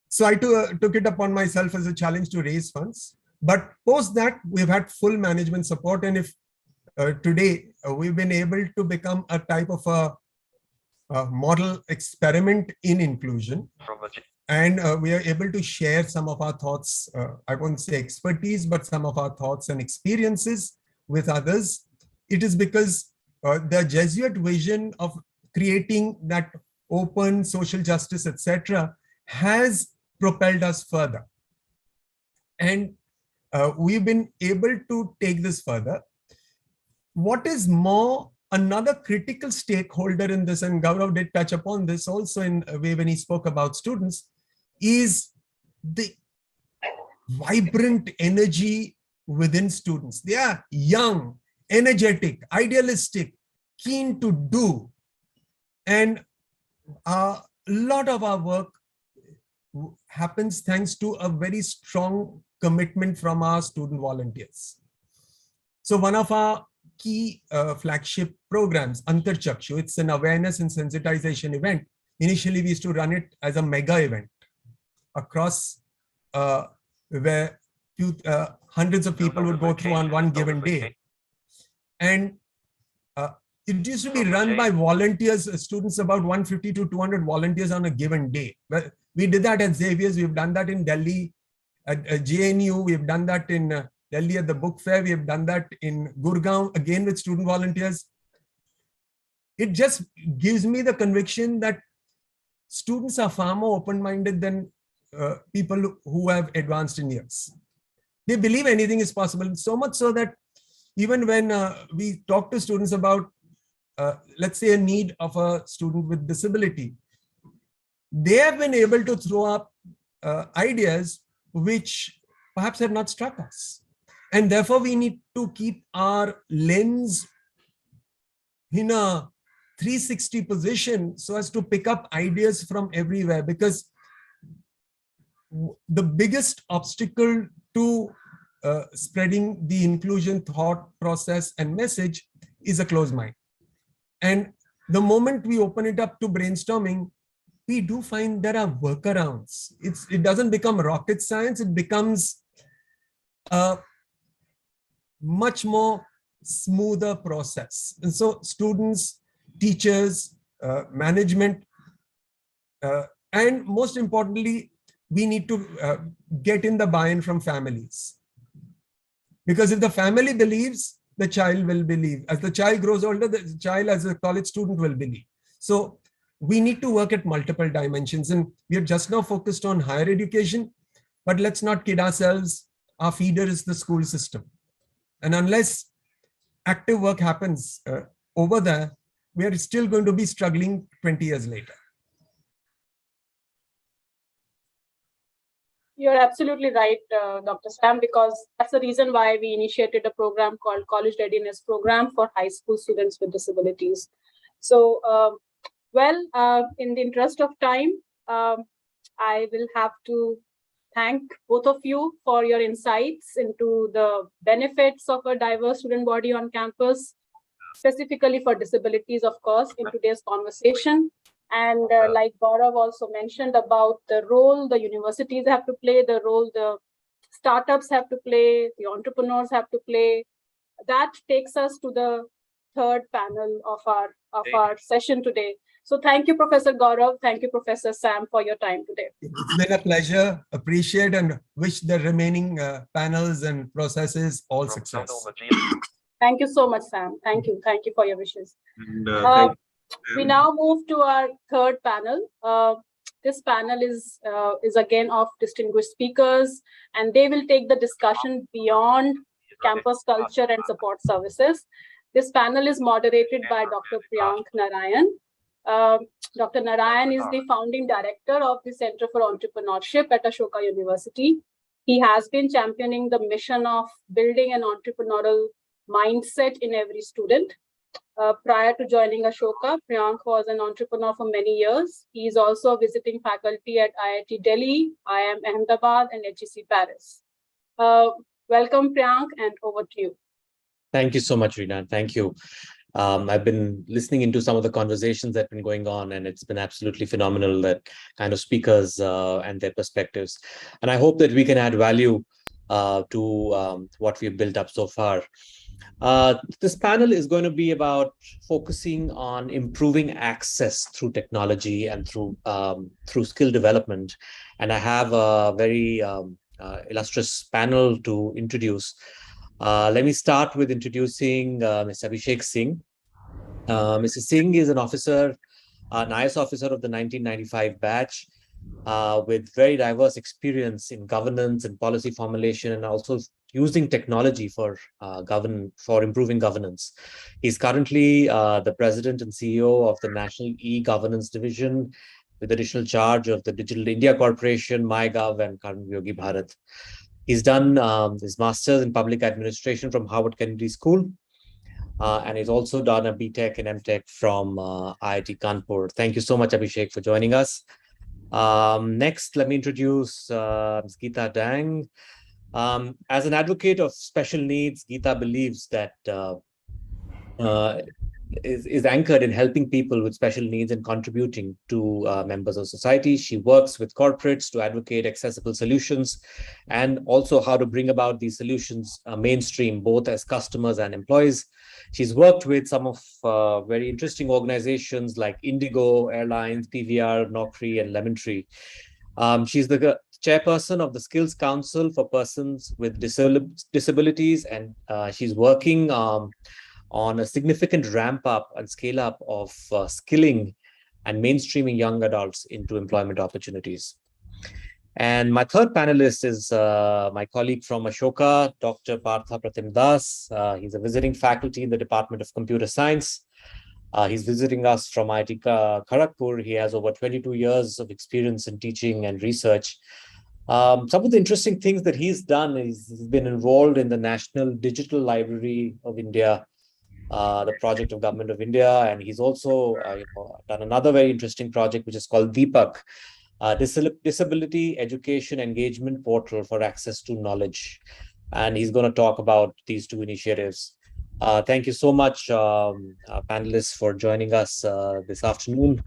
So I took it upon myself as a challenge to raise funds. But post that, we've had full management support. And if today we've been able to become a type of a model experiment in inclusion. And we are able to share some of our thoughts, I won't say expertise, but some of our thoughts and experiences with others. It is because the Jesuit vision of creating that open social justice, etc., has propelled us further. And we've been able to take this further. What is more, another critical stakeholder in this, and Gaurav did touch upon this also in a way when he spoke about students, is the vibrant energy within students. They are young, energetic, idealistic, keen to do. And a lot of our work happens thanks to a very strong commitment from our student volunteers. So one of our key flagship programs, Untitled Chapter, it's an awareness and sensitization event. Initially, we used to run it as a mega event across where hundreds of people would go through on one given day. And it used to be run by volunteers, students, about 150 to 200 volunteers on a given day. But we did that at Xavier's, we've done that in Delhi, at JNU, we've done that in Delhi at the book fair, we have done that in Gurgaon, again with student volunteers. It just gives me the conviction that students are far more open-minded than people who have advanced in years. They believe anything is possible, so much so that even when we talk to students about, let's say, a need of a student with disability, they have been able to throw up ideas which perhaps have not struck us. And therefore, we need to keep our lens in a 360 position so as to pick up ideas from everywhere, because the biggest obstacle to spreading the inclusion thought process and message is a closed mind. And the moment we open it up to brainstorming, we do find there are workarounds. It doesn't become rocket science, it becomes a much more smoother process. And so students, teachers, management, and most importantly, we need to get in the buy-in from families. Because if the family believes, the child will believe. As the child grows older, the child as a college student will believe. So we need to work at multiple dimensions. And we are just now focused on higher education, but let's not kid ourselves. Our feeder is the school system. And unless active work happens over there, we are still going to be struggling 20 years later. You're absolutely right, Dr. Sam, because that's the reason why we initiated a program called College Readiness Program for high school students with disabilities. So, in the interest of time, I will have to thank both of you for your insights into the benefits of a diverse student body on campus, specifically for disabilities, of course, in today's conversation. And like Gaurav also mentioned about the role the universities have to play, the role the startups have to play, the entrepreneurs have to play. That takes us to the third panel of our session today. So thank you, Professor Gaurav. Thank you, Professor Sam, for your time today. It's been a pleasure. Appreciate and wish the remaining panels and processes all success. Thank you so much, Sam. Thank you. Thank you for your wishes. And, we now move to our third panel. This panel is again of distinguished speakers, and they will take the discussion beyond campus culture and support services. This panel is moderated by Dr. Priyank Narayan. Dr. Narayan is the founding director of the Center for Entrepreneurship at Ashoka University. He has been championing the mission of building an entrepreneurial mindset in every student. Prior to joining Ashoka, Priyank was an entrepreneur for many years. He is also a visiting faculty at IIT Delhi, IIM Ahmedabad, and HEC Paris. Welcome, Priyank, and over to you. Thank you so much, Reena. Thank you. I've been listening into some of the conversations that have been going on, and it's been absolutely phenomenal, that kind of speakers and their perspectives. And I hope that we can add value to what we've built up so far. This panel is going to be about focusing on improving access through technology and through skill development. And I have a very illustrious panel to introduce. Let me start with introducing Ms. Abhishek Singh. Mrs. Singh is an officer, an IS officer of the 1995 batch, with very diverse experience in governance and policy formulation, and also using technology for improving governance. He's currently the president and CEO of the National E-Governance Division, with additional charge of the Digital India Corporation, MyGov, and Karmyogi Bharat. He's done his master's in public administration from Harvard Kennedy School, and he's also done a BTech and MTech from IIT Kanpur. Thank you so much, Abhishek, for joining us. Next, let me introduce Ms. Geeta Dang. As an advocate of special needs, Geeta believes that is anchored in helping people with special needs and contributing to members of society. She works with corporates to advocate accessible solutions and also how to bring about these solutions mainstream, both as customers and employees. She's worked with some of very interesting organizations like Indigo Airlines, PVR, Naukri, and Lemon Tree. She's the chairperson of the Skills Council for Persons with Disabilities, and she's working on a significant ramp up and scale up of skilling and mainstreaming young adults into employment opportunities. And my third panelist is my colleague from Ashoka, Dr. Partha Pratim Das. He's a visiting faculty in the Department of Computer Science. He's visiting us from IIT Kharagpur. He has over 22 years of experience in teaching and research. Some of the interesting things that he's done is he's been involved in the National Digital Library of India, the project of Government of India, and he's also done another very interesting project which is called Deepak, Disability Education Engagement Portal for Access to Knowledge. And he's going to talk about these two initiatives. Thank you so much, panelists, for joining us this afternoon.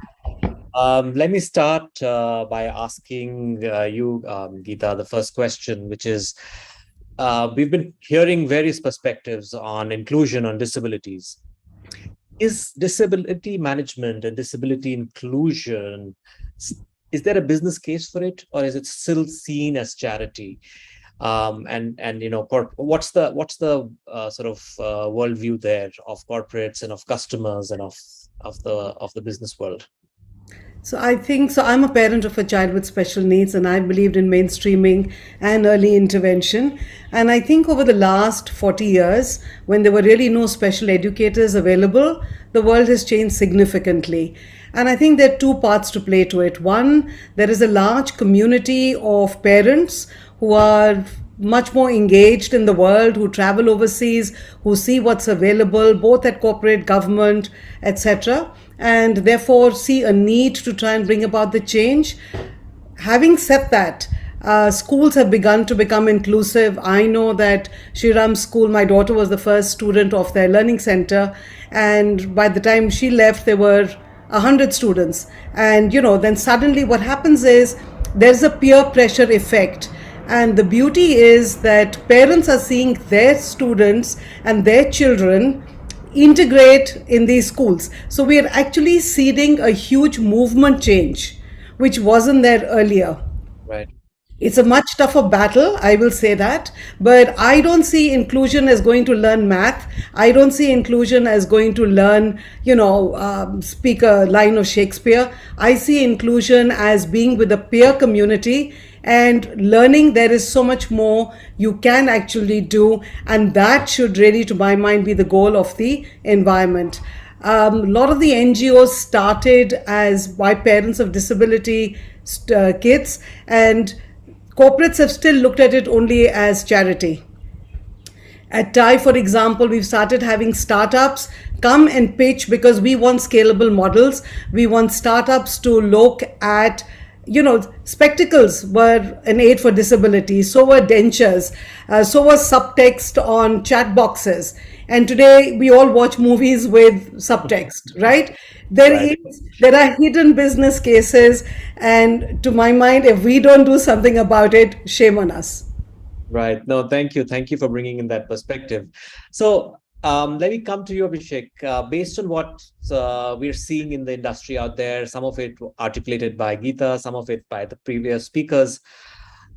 Let me start by asking you, Geeta, the first question, which is, we've been hearing various perspectives on inclusion, on disabilities. Is disability management and disability inclusion, is there a business case for it, or is it still seen as charity? And you know, what's the sort of worldview there of corporates and of customers and of the business world? So I think, so I'm a parent of a child with special needs, and I believed in mainstreaming and early intervention. And I think over the last 40 years, when there were really no special educators available, the world has changed significantly. And I think there are two parts to play to it. One, there is a large community of parents who are much more engaged in the world, who travel overseas, who see what's available, both at corporate, government, etc., and therefore see a need to try and bring about the change. Having said that, schools have begun to become inclusive. I know that Shriram's school, my daughter was the first student of their learning center, and by the time she left, there were 100 students. And you know, then suddenly what happens is there's a peer pressure effect. And the beauty is that parents are seeing their students and their children integrate in these schools. So we are actually seeding a huge movement change, which wasn't there earlier. Right. It's a much tougher battle, I will say that, but I don't see inclusion as going to learn math. I don't see inclusion as going to learn, you know, speak a line of Shakespeare. I see inclusion as being with a peer community and learning there is so much more you can actually do, and that should really, to my mind, be the goal of the environment. A lot of the NGOs started as by parents of disability kids, and corporates have still looked at it only as charity. At TIE, for example, we've started having startups come and pitch because we want scalable models. We want startups to look at, you know, spectacles were an aid for disability, so were dentures, so was subtext on chat boxes. And today we all watch movies with subtext, right? There are hidden business cases, and to my mind, if we don't do something about it, shame on us. Right. No, thank you. Thank you for bringing in that perspective. So Let me come to you, Abhishek. Based on what we're seeing in the industry out there, some of it articulated by Geeta, some of it by the previous speakers,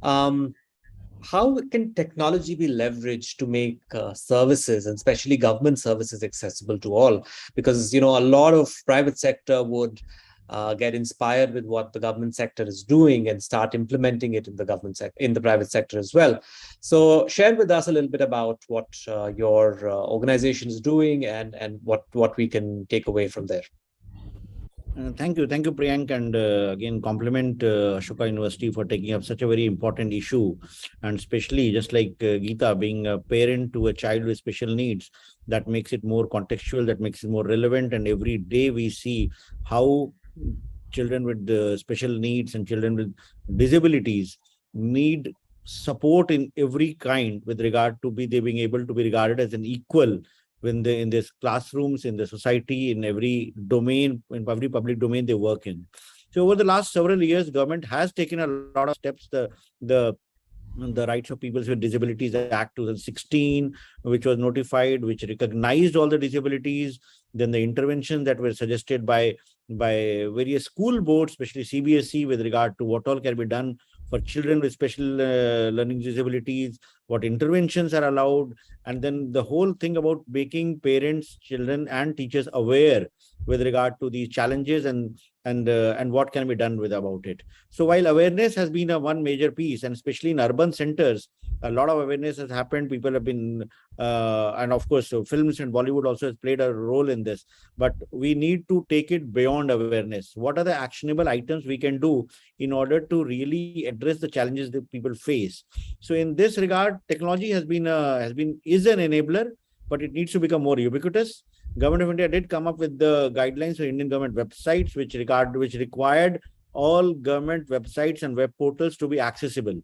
how can technology be leveraged to make services, and especially government services, accessible to all? Because, you know, a lot of private sector would get inspired with what the government sector is doing and start implementing it in the government sector, in the private sector as well. So share with us a little bit about what your organization is doing and what we can take away from there. Thank you, Priyank, and again compliment Ashoka University for taking up such a very important issue, and especially just like Geeta, being a parent to a child with special needs, that makes it more contextual, that makes it more relevant, and every day we see how children with special needs and children with disabilities need support in every kind with regard to they being able to be regarded as an equal when they in this classrooms, in the society, in every domain, in every public domain they work in. So over the last several years, government has taken a lot of steps. The Rights of People with Disabilities Act 2016, which was notified, which recognized all the disabilities. Then the interventions that were suggested by various school boards, especially CBSE, with regard to what all can be done for children with special learning disabilities, what interventions are allowed, and then the whole thing about making parents, children, and teachers aware with regard to these challenges and what can be done about it. So while awareness has been one major piece, and especially in urban centers, a lot of awareness has happened. People have been, and of course, films and Bollywood also has played a role in this. But we need to take it beyond awareness. What are the actionable items we can do in order to really address the challenges that people face? So in this regard, technology is an enabler, but it needs to become more ubiquitous. Government of India did come up with the guidelines for Indian government websites, which required all government websites and web portals to be accessible.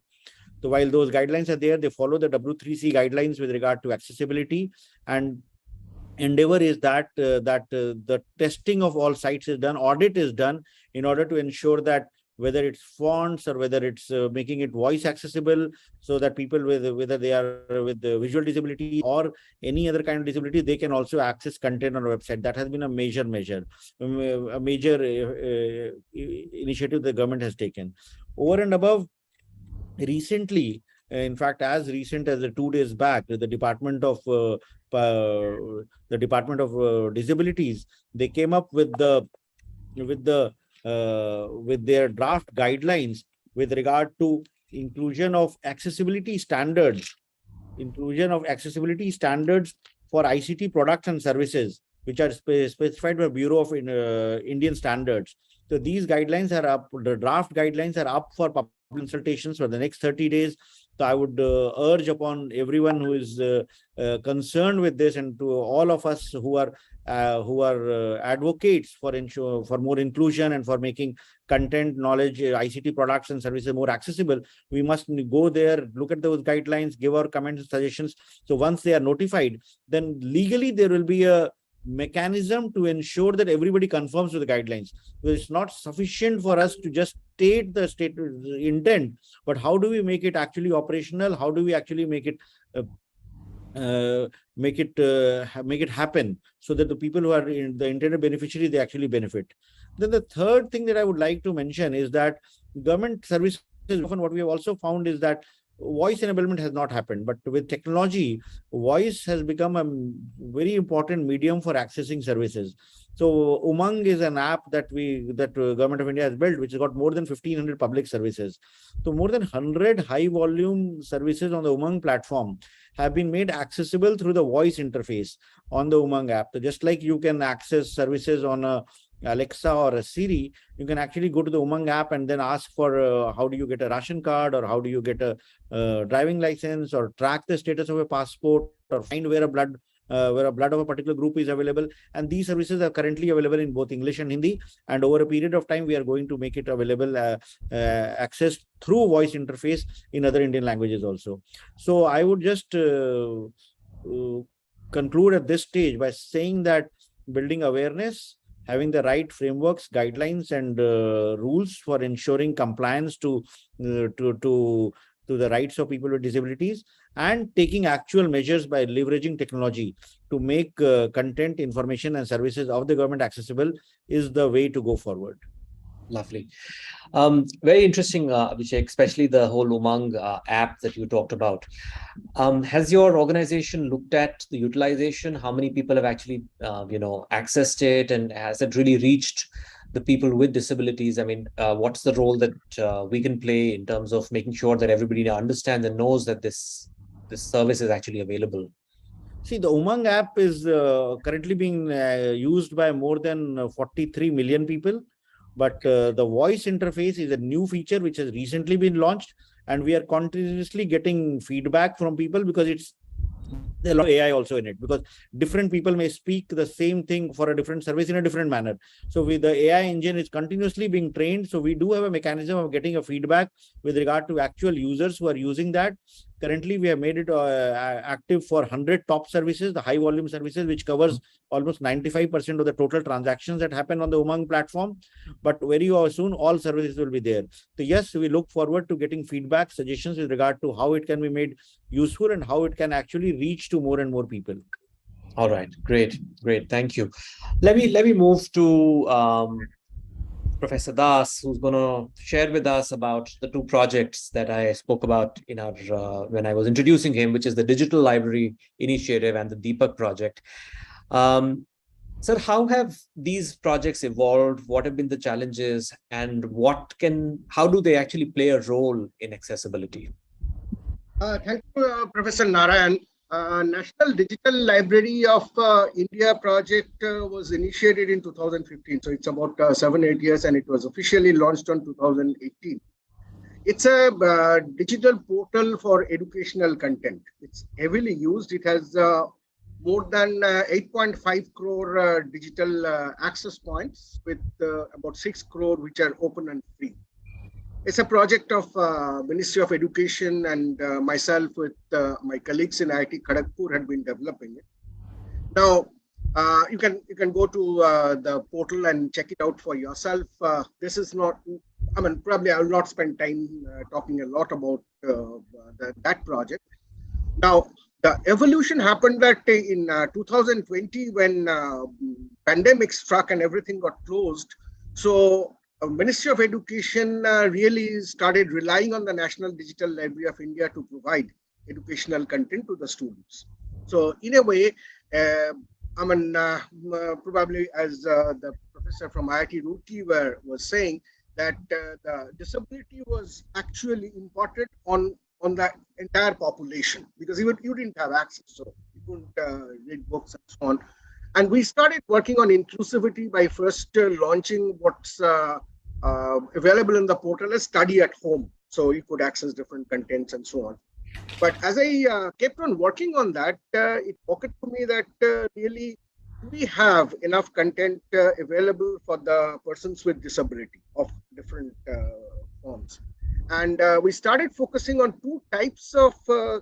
So while those guidelines are there, they follow the W3C guidelines with regard to accessibility, and endeavor is that the testing of all sites is done, audit is done in order to ensure that whether it's fonts or whether it's making it voice accessible, so that people whether they are with the visual disability or any other kind of disability, they can also access content on a website. That has been a major initiative the government has taken. Over and above, recently, in fact, as recent as 2 days back, the Department of Disabilities, they came up with their draft guidelines with regard to inclusion of accessibility standards for ICT products and services, which are specified by Bureau of Indian Standards. So these guidelines are up, the draft guidelines are up for public consultations for the next 30 days. So I would urge upon everyone who is concerned with this, and to all of us who are advocates for more inclusion and for making content, knowledge, ICT products and services more accessible, we must go there, look at those guidelines, give our comments and suggestions. So once they are notified, then legally there will be a mechanism to ensure that everybody conforms to the guidelines. It's not sufficient for us to just state the intent, but how do we make it actually operational? How do we actually make it happen so that the people who are in the intended beneficiaries, they actually benefit? Then the third thing that I would like to mention is that government services, often what we have also found is that voice enablement has not happened, but with technology, voice has become a very important medium for accessing services. So Umang is an app that Government of India has built, which has got more than 1,500 public services. So more than 100 high volume services on the Umang platform have been made accessible through the voice interface on the Umang app. So just like you can access services on a Alexa or a Siri, you can actually go to the Umang app and then ask for how do you get a ration card, or how do you get a driving license, or track the status of a passport, or find where a blood of a particular group is available. And these services are currently available in both English and Hindi. And over a period of time, we are going to make it available, accessed through voice interface in other Indian languages also. So I would just conclude at this stage by saying that building awareness, having the right frameworks, guidelines, and rules for ensuring compliance to to the rights of people with disabilities, and taking actual measures by leveraging technology to make content, information, and services of the government accessible is the way to go forward. Lovely. Very interesting, Abhishek, especially the whole Umang app that you talked about. Has your organization looked at the utilization? How many people have actually, accessed it, and has it really reached the people with disabilities? I mean, what's the role that we can play in terms of making sure that everybody understands and knows that this service is actually available? See, the Umang app is currently being used by more than 43 million people. But the voice interface is a new feature which has recently been launched, and we are continuously getting feedback from people because it's a lot of AI also in it, because different people may speak the same thing for a different service in a different manner. So with the AI engine is continuously being trained. So we do have a mechanism of getting a feedback with regard to actual users who are using that. Currently, we have made it active for 100 top services, the high volume services, which covers almost 95% of the total transactions that happen on the Umang platform. But very soon, all services will be there. So yes, we look forward to getting feedback, suggestions with regard to how it can be made useful and how it can actually reach to more and more people. All right, great. Thank you. Let me move to Professor Das, who's going to share with us about the two projects that I spoke about in our when I was introducing him, which is the Digital Library Initiative and the Deepak project. Sir, how have these projects evolved? What have been the challenges, and how do they actually play a role in accessibility? Thank you, Professor Narayan. National Digital Library of India project was initiated in 2015. So it's about 7-8 years, and it was officially launched in 2018. It's a digital portal for educational content. It's heavily used. It has more than 8.5 crore digital access points, with about 6 crore which are open and free. It's a project of Ministry of Education, and myself with my colleagues in IIT Kharagpur had been developing it. Now, you can go to the portal and check it out for yourself. This is not, probably I will not spend time talking a lot about that project. Now, the evolution happened that in 2020, when pandemic struck and everything got closed. So Ministry of Education really started relying on the National Digital Library of India to provide educational content to the students. So in a way, probably as the professor from IIT Roorkee was saying, that the disability was actually imparted on the entire population, because you didn't have access, so you couldn't read books and so on. And we started working on inclusivity by first launching what's available in the portal as study at home. So you could access different contents and so on. But as I kept on working on that, it occurred to me that really we have enough content available for the persons with disability of different forms. And we started focusing on two types of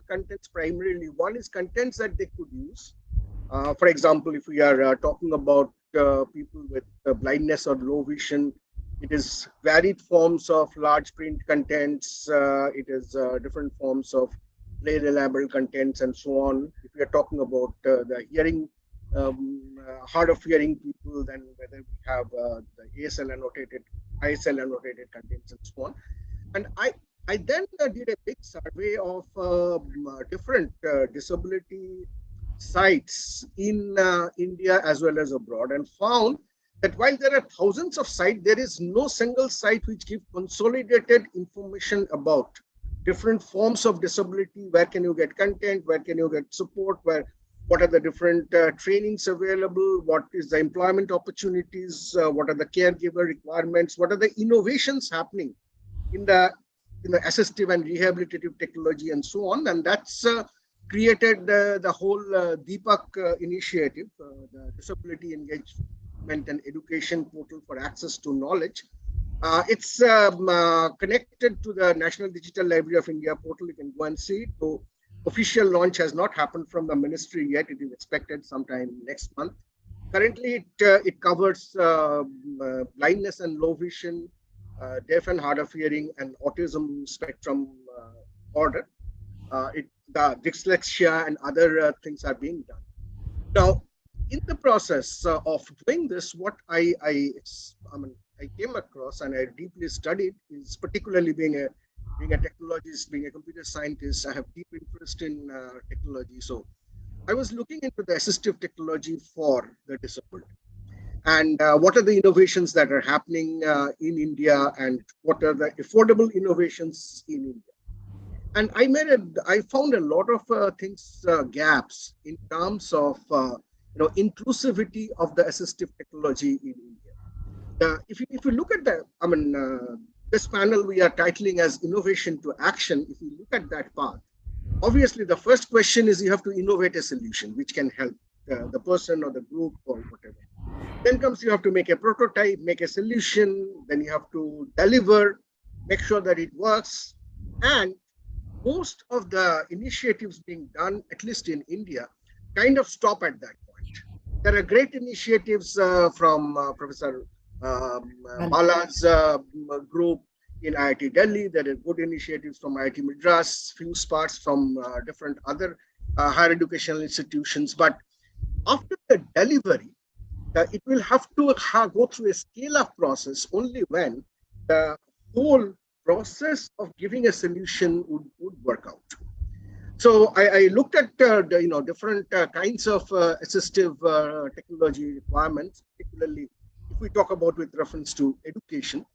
contents primarily. One is contents that they could use. For example, if we are talking about people with blindness or low vision, it is varied forms of large print contents. It is different forms of play reliable contents and so on. If we are talking about the hearing, hard of hearing people, then whether we have the ASL annotated, ISL annotated contents and so on. And I then did a big survey of different disability sites in India as well as abroad, and found that while there are thousands of sites, there is no single site which gives consolidated information about different forms of disability. Where can you get content? Where can you get support? What are the different trainings available? What is the employment opportunities? What are the caregiver requirements? What are the innovations happening in the assistive and rehabilitative technology and so on? And that's created the whole Deepak initiative, the Disability Engagement and Education Portal for Access to Knowledge. It's connected to the National Digital Library of India portal. You can go and see it. So official launch has not happened from the ministry yet. It is expected sometime next month. Currently, it covers blindness and low vision, deaf and hard of hearing, and autism spectrum order. The dyslexia and other things are being done. Now, in the process of doing this, what I came across and I deeply studied is, particularly being a technologist, being a computer scientist, I have deep interest in technology. So I was looking into the assistive technology for the disabled, and what are the innovations that are happening in India, and what are the affordable innovations in India. And I found a lot of gaps in terms of inclusivity of the assistive technology in India. If you look at this panel we are titling as Innovation to Action. If you look at that path, obviously the first question is you have to innovate a solution which can help the person or the group or whatever. Then comes you have to make a prototype, make a solution, then you have to deliver, make sure that it works. And most of the initiatives being done, at least in India, kind of stop at that point. There are great initiatives from Professor Bala's group in IIT Delhi. There are good initiatives from IIT Madras, few spots from different other higher educational institutions. But after the delivery, it will have to go through a scale-up process only when the whole process of giving a solution would work out. So I looked at different kinds of assistive technology requirements, particularly if we talk about with reference to education.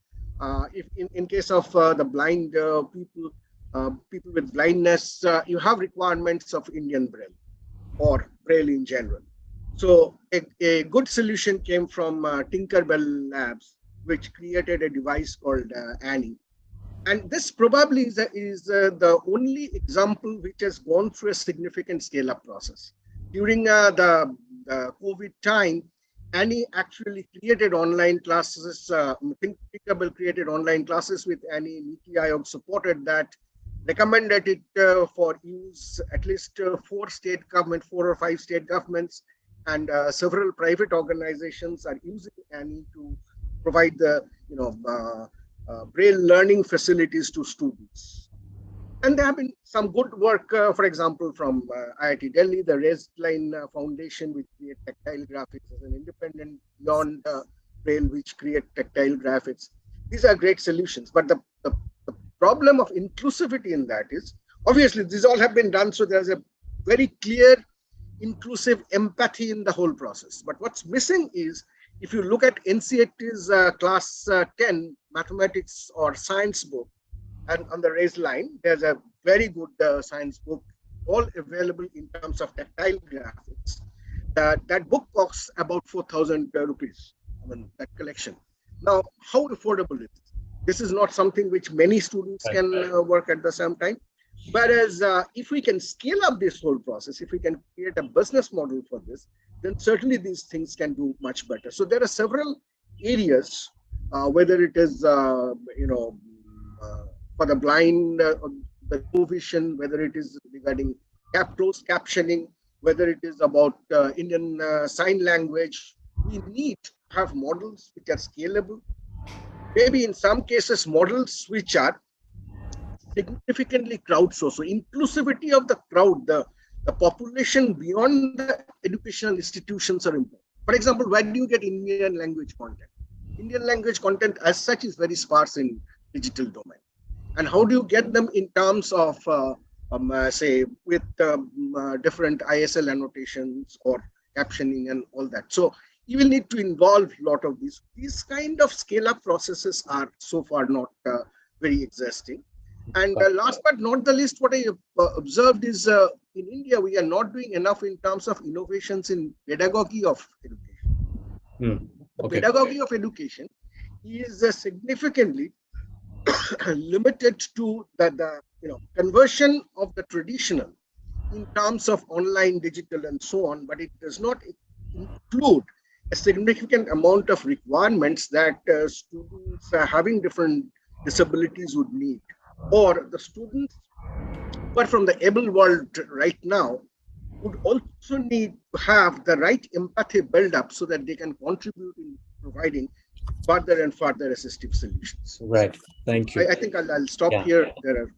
If in case of the blind people with blindness, you have requirements of Indian Braille or Braille in general. So a good solution came from Tinkerbell Labs, which created a device called Annie. And this probably is the only example which has gone through a significant scale-up process. During the COVID time, Annie actually created online classes. Tinkerbell created online classes with Annie. Niti Aayog supported that, recommended it for use. At least 4 or 5 state governments and several private organizations are using Annie to provide the Braille learning facilities to students. And there have been some good work, for example, from IIT Delhi, the Raised Line Foundation, which create tactile graphics as an independent beyond Braille, which create tactile graphics. These are great solutions. But the problem of inclusivity in that is, obviously, these all have been done, so there's a very clear, inclusive empathy in the whole process. But what's missing is, if you look at NCERT's class 10 mathematics or science book, and on the Raised Line, there's a very good science book, all available in terms of tactile graphics. That book costs about 4,000 rupees, that collection. Now, how affordable is it? This is not something which many students can work at the same time. Whereas if we can scale up this whole process, if we can create a business model for this, then certainly these things can do much better. So there are several areas, whether it is, for the blind, the low vision, whether it is regarding closed captioning, whether it is about Indian Sign Language, we need to have models which are scalable. Maybe in some cases, models which are significantly crowdsourced. So inclusivity of the crowd, the population beyond the educational institutions are important. For example, where do you get Indian language content? Indian language content as such is very sparse in digital domain. And how do you get them in terms of, say, with different ISL annotations or captioning and all that? So you will need to involve a lot of these. These kind of scale-up processes are so far not very existing. And last but not the least, what I observed is in India, we are not doing enough in terms of innovations in pedagogy of education. Okay. Pedagogy of education is significantly limited to the conversion of the traditional in terms of online, digital, and so on, but it does not include a significant amount of requirements that students having different disabilities would need, or the students who are from the able world right now would also need to have the right empathy build up so that they can contribute in providing further and further assistive solutions. Right. Thank you. I think I'll stop here. There are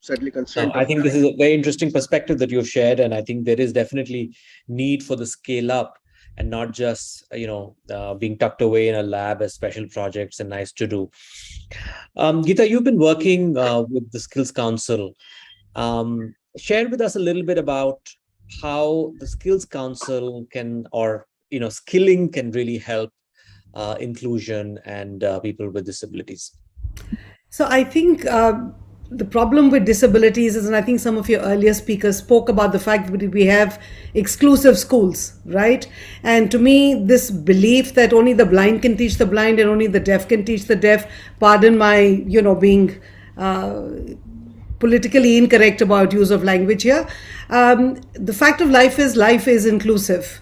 certainly concerned. I think this is a very interesting perspective that you've shared, and I think there is definitely need for the scale up and not just being tucked away in a lab as special projects and nice to do. Geeta, you've been working with the Skills Council. Share with us a little bit about how the Skills Council can, or skilling can really help inclusion and people with disabilities. So I think the problem with disabilities is, and I think some of your earlier speakers spoke about the fact that we have exclusive schools, right? And to me, this belief that only the blind can teach the blind and only the deaf can teach the deaf, pardon my, being politically incorrect about use of language here. The fact of life is inclusive.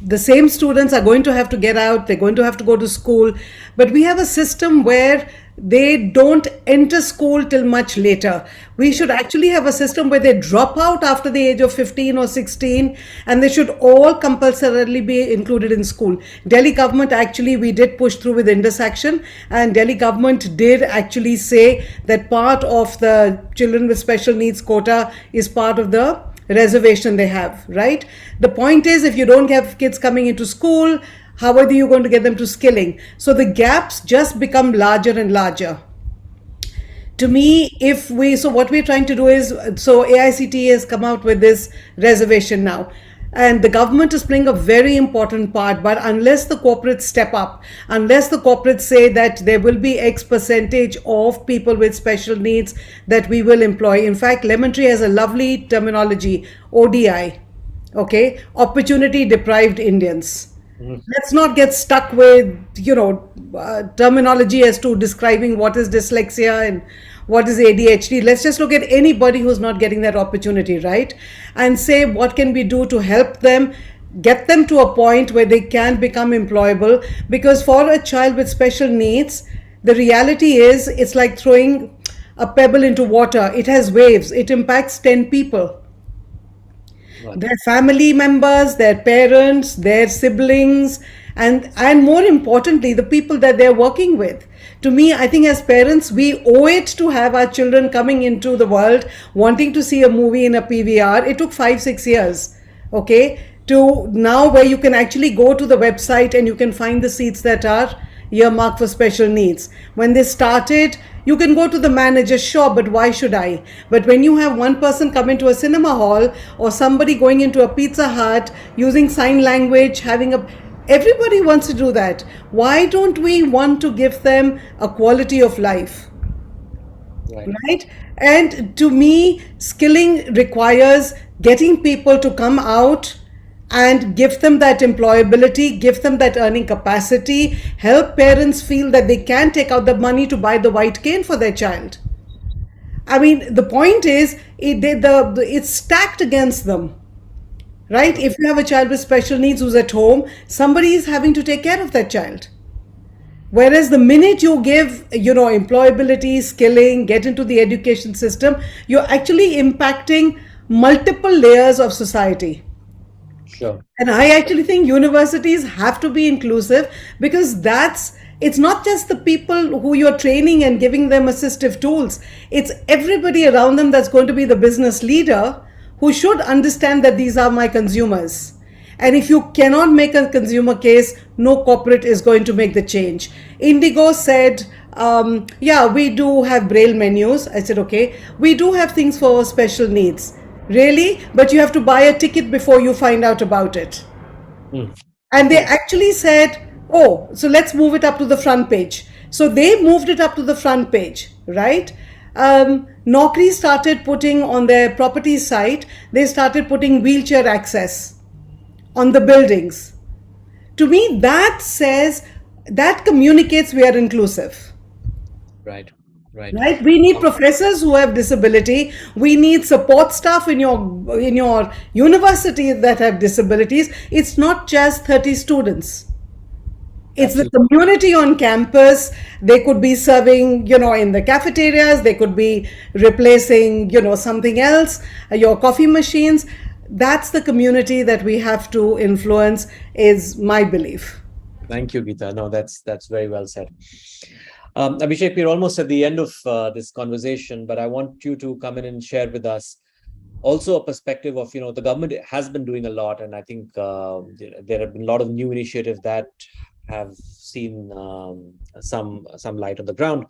The same students are going to have to get out, they're going to have to go to school, but we have a system where they don't enter school till much later. We should actually have a system where they drop out after the age of 15 or 16, and they should all compulsorily be included in school. Delhi government, actually, we did push through with Indus Action, and Delhi government did actually say that part of the children with special needs quota is part of the reservation they have, right? The point is, if you don't have kids coming into school, how are you going to get them to skilling? So the gaps just become larger and larger. To me, so what we're trying to do is, so AICTE has come out with this reservation now. And the government is playing a very important part, but unless the corporates step up, unless the corporates say that there will be X percentage of people with special needs that we will employ. In fact, Lemon Tree has a lovely terminology, ODI, okay, opportunity deprived Indians. Let's not get stuck with, terminology as to describing what is dyslexia and what is ADHD. Let's just look at anybody who's not getting that opportunity, right? And say, what can we do to help them, get them to a point where they can become employable? Because for a child with special needs, the reality is it's like throwing a pebble into water. It has waves. It impacts 10 people. Their family members, their parents, their siblings, and more importantly, the people that they're working with. To me, I think as parents, we owe it to have our children coming into the world, wanting to see a movie in a PVR. It took 5-6 years, okay, to now where you can actually go to the website and you can find the seats that are earmarked for special needs. When they started, you can go to the manager, sure, but why should I? But when you have one person come into a cinema hall or somebody going into a Pizza Hut using sign language, everybody wants to do that. Why don't we want to give them a quality of life? Right? And to me, skilling requires getting people to come out and give them that employability, give them that earning capacity, help parents feel that they can take out the money to buy the white cane for their child. I mean, the point is, it's stacked against them, right? If you have a child with special needs who's at home, somebody is having to take care of that child. Whereas the minute you give, employability, skilling, get into the education system, you're actually impacting multiple layers of society. Sure. And I actually think universities have to be inclusive, because it's not just the people who you're training and giving them assistive tools. It's everybody around them that's going to be the business leader who should understand that these are my consumers. And if you cannot make a consumer case, no corporate is going to make the change. Indigo said, yeah, we do have Braille menus. I said, okay, we do have things for special needs. Really? But you have to buy a ticket before you find out about it. And they actually said, oh, so let's move it up to the front page. So they moved it up to the front page, right? Naukri started putting on their property site, they started putting wheelchair access on the buildings. To me, that communicates we are inclusive. Right. Right. We need professors who have disability. We need support staff in your university that have disabilities. It's not just 30 students. It's the community on campus. They could be serving, in the cafeterias. They could be replacing, something else, your coffee machines. That's the community that we have to influence, is my belief. Thank you, Geeta. No, that's very well said. Abhishek, we're almost at the end of this conversation, but I want you to come in and share with us also a perspective of, the government has been doing a lot, and I think there have been a lot of new initiatives that have seen some light on the ground.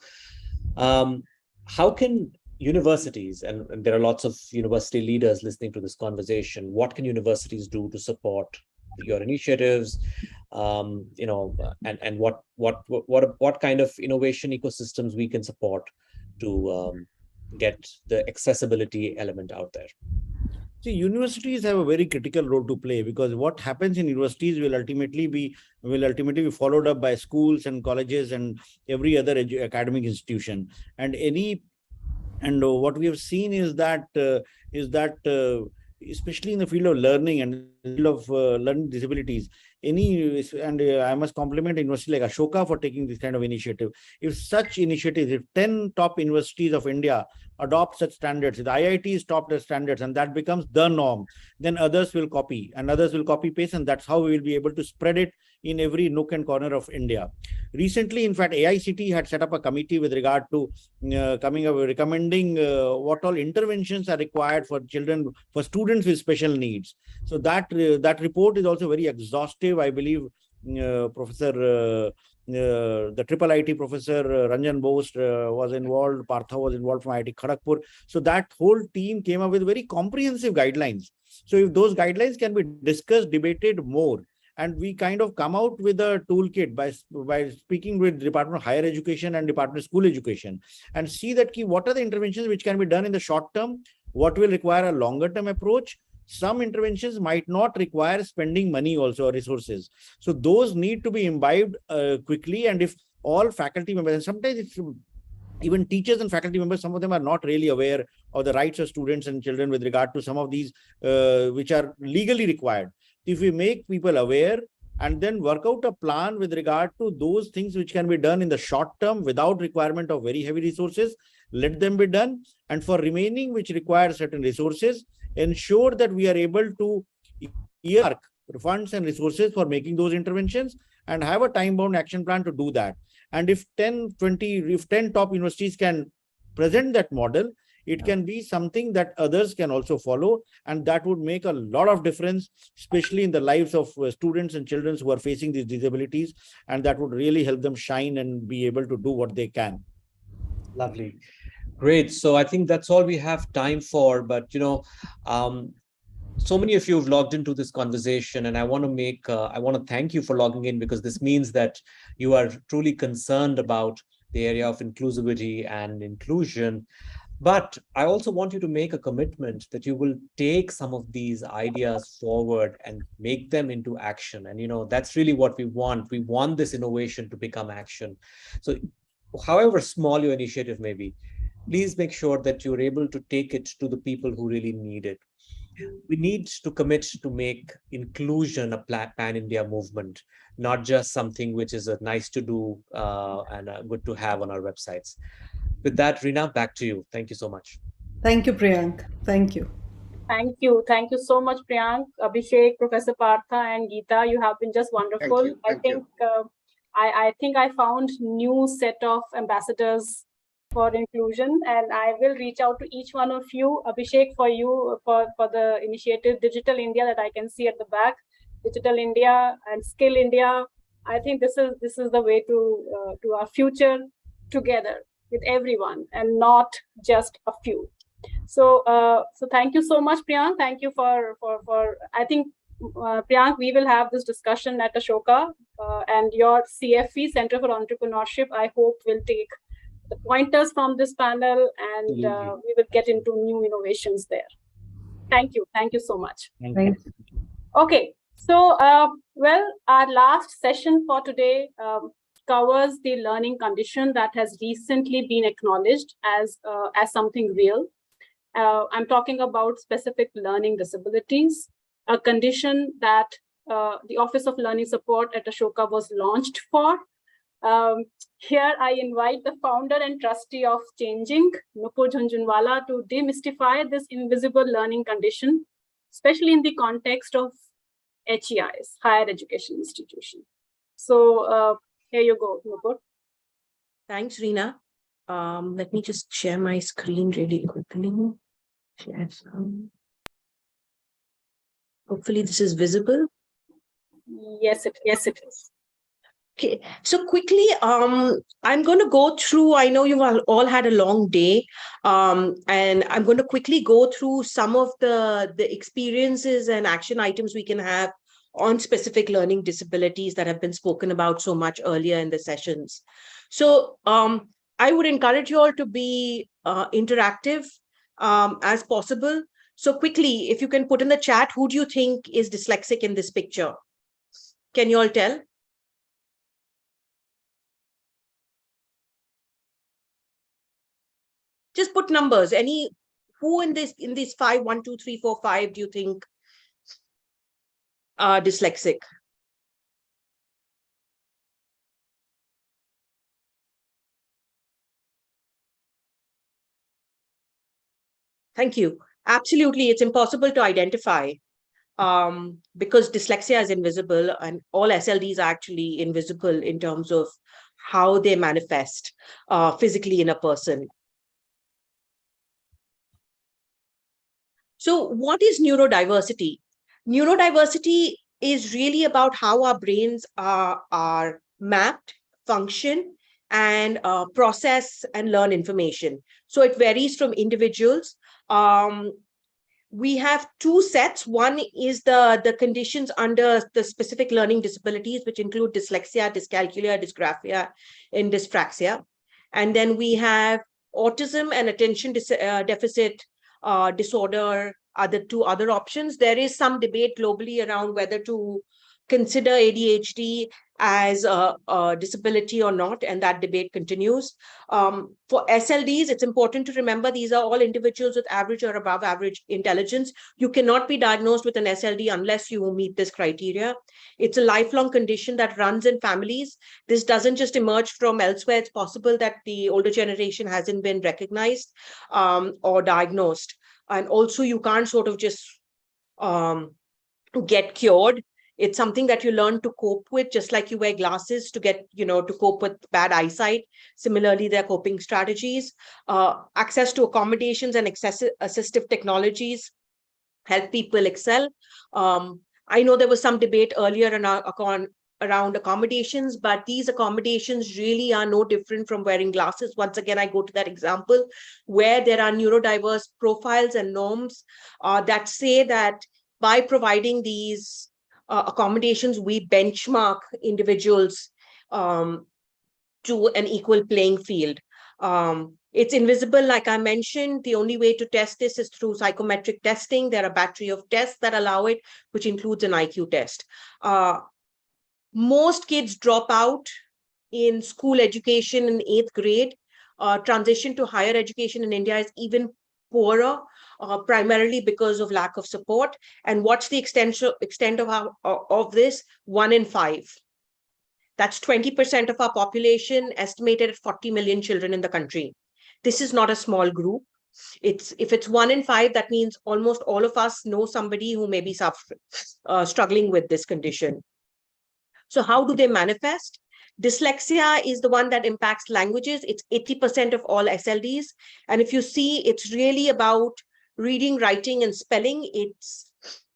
How can universities, and there are lots of university leaders listening to this conversation, what can universities do to support your initiatives? And what kind of innovation ecosystems we can support to get the accessibility element out there? See, universities have a very critical role to play, because what happens in universities will ultimately be followed up by schools and colleges and every other academic institution. And what we have seen is that especially in the field of learning and field of learning disabilities, I must compliment a university like Ashoka for taking this kind of initiative. If such initiatives, if 10 top universities of India adopt such standards, if the IITs adopt the standards, and that becomes the norm, then others will copy, and others will copy paste, and that's how we will be able to spread it in every nook and corner of India. Recently, in fact, AICT had set up a committee with regard to recommending what all interventions are required for students with special needs. So that report is also very exhaustive. I believe the triple IT professor Ranjan Bose was involved, Partha was involved from IIT Kharagpur. So that whole team came up with very comprehensive guidelines. So if those guidelines can be discussed, debated more, and we kind of come out with a toolkit by speaking with Department of Higher Education and Department of School Education, and see that what are the interventions which can be done in the short term, what will require a longer term approach. Some interventions might not require spending money also, or resources. So those need to be imbibed quickly. And if all faculty members, and sometimes it's even teachers and faculty members, some of them are not really aware of the rights of students and children with regard to some of these which are legally required. If we make people aware and then work out a plan with regard to those things which can be done in the short term without requirement of very heavy resources, let them be done. And for remaining which require certain resources, ensure that we are able to earmark funds and resources for making those interventions, and have a time-bound action plan to do that. And if 10 top universities can present that model, it can be something that others can also follow, and that would make a lot of difference, especially in the lives of students and children who are facing these disabilities, and that would really help them shine and be able to do what they can. Lovely. Great. So I think that's all we have time for, but so many of you have logged into this conversation, and I want to thank you for logging in, because this means that you are truly concerned about the area of inclusivity and inclusion. But I also want you to make a commitment that you will take some of these ideas forward and make them into action. And that's really what we want. We want this innovation to become action. So however small your initiative may be, please make sure that you're able to take it to the people who really need it. We need to commit to make inclusion a pan-India movement, not just something which is a nice to do and good to have on our websites. With that, Reena, back to you. Thank you so much. Thank you, Priyank. Thank you. Thank you. Thank you so much, Priyank, Abhishek, Professor Partha, and Geeta. You have been just wonderful. I think I found new set of ambassadors for inclusion, and I will reach out to each one of you. Abhishek, for you, for the initiative Digital India that I can see at the back, Digital India and Skill India. I think this is the way to our future together with everyone, and not just a few. So thank you so much, Priyank. Thank you for I think Priyank, we will have this discussion at Ashoka, and your CFE, Center for Entrepreneurship, I hope will take the pointers from this panel, and we will get into new innovations there. Thank you. Thank you so much. Thank you. Okay, so well, our last session for today covers the learning condition that has recently been acknowledged as something real. I'm talking about specific learning disabilities, a condition that the Office of Learning Support at Ashoka was launched for. Here I invite the founder and trustee of Changing, Nupur Jhunjhunwala, to demystify this invisible learning condition, especially in the context of HEIs, higher education institution. So here you go, Nupur. Thanks, Reena. Let me just share my screen really quickly. Share some. Hopefully this is visible. Yes, it is. Okay, so quickly, I'm going to go through, I know you've all had a long day, and I'm going to quickly go through some of the experiences and action items we can have on specific learning disabilities that have been spoken about so much earlier in the sessions. So I would encourage you all to be interactive as possible. So quickly, if you can put in the chat, who do you think is dyslexic in this picture? Can you all tell? Just put numbers. Who in these 5, 1, 2, 3, 4, 5 do you think are dyslexic? Thank you. Absolutely, it's impossible to identify because dyslexia is invisible and all SLDs are actually invisible in terms of how they manifest physically in a person. So what is neurodiversity? Neurodiversity is really about how our brains are mapped, function, and process and learn information. So it varies from individuals. We have two sets. One is the conditions under the specific learning disabilities, which include dyslexia, dyscalculia, dysgraphia, and dyspraxia. And then we have autism and attention deficit disorder are the two other options. There is some debate globally around whether to consider ADHD as a disability or not, and that debate continues. For SLDs, it's important to remember these are all individuals with average or above average intelligence. You cannot be diagnosed with an SLD unless you meet this criteria. It's a lifelong condition that runs in families. This doesn't just emerge from elsewhere. It's possible that the older generation hasn't been recognized or diagnosed. And also you can't sort of just get cured. It's something that you learn to cope with, just like you wear glasses to get, to cope with bad eyesight. Similarly, there are coping strategies. Access to accommodations and assistive technologies help people excel. I know there was some debate earlier around accommodations, but these accommodations really are no different from wearing glasses. Once again, I go to that example where there are neurodiverse profiles and norms that say that by providing these accommodations, we benchmark individuals to an equal playing field. It's invisible, like I mentioned. The only way to test this is through psychometric testing. There are a battery of tests that allow it, which includes an IQ test. Most kids drop out in school education in 8th grade. Transition to higher education in India is even poorer, primarily because of lack of support. And what's the extent of this? 1 in 5. That's 20% of our population, estimated at 40 million children in the country. This is not a small group. If it's 1 in 5, that means almost all of us know somebody who may be struggling with this condition. So how do they manifest? Dyslexia is the one that impacts languages. It's 80% of all SLDs. And if you see, it's really about reading, writing, and spelling.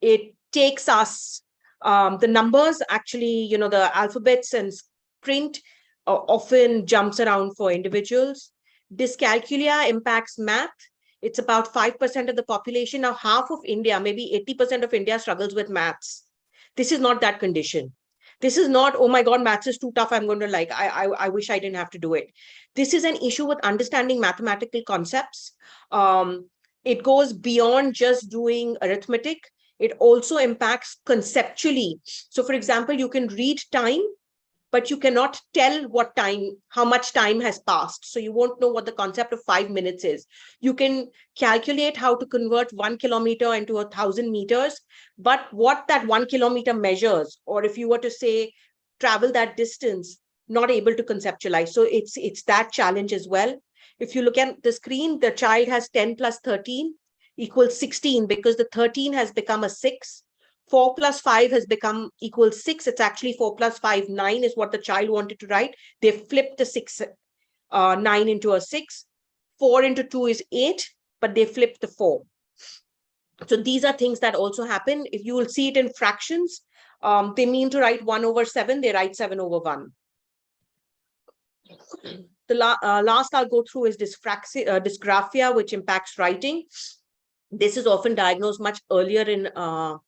It takes us, the numbers actually, the alphabets and print often jumps around for individuals. Dyscalculia impacts math. It's about 5% of the population. Now, half of India, maybe 80% of India struggles with maths. This is not that condition. This is not, oh my God, maths is too tough. I'm going to I wish I didn't have to do it. This is an issue with understanding mathematical concepts. It goes beyond just doing arithmetic. It also impacts conceptually. So for example, you can read time, but you cannot tell how much time has passed. So you won't know what the concept of 5 minutes is. You can calculate how to convert 1 kilometer into 1,000 meters, but what that 1 kilometer measures, or if you were to say, travel that distance, not able to conceptualize. So it's that challenge as well. If you look at the screen, the child has 10 plus 13 equals 16 because the 13 has become a 6. 4 plus 5 has become equals 6. It's actually 4 plus 5, 9 is what the child wanted to write. They flipped the 6. 9 into a 6. 4 into 2 is 8, but they flip the 4. So these are things that also happen. If you will see it in fractions, they mean to write 1 over 7, they write 7 over 1. The last I'll go through is dysgraphia, which impacts writing. This is often diagnosed much earlier in a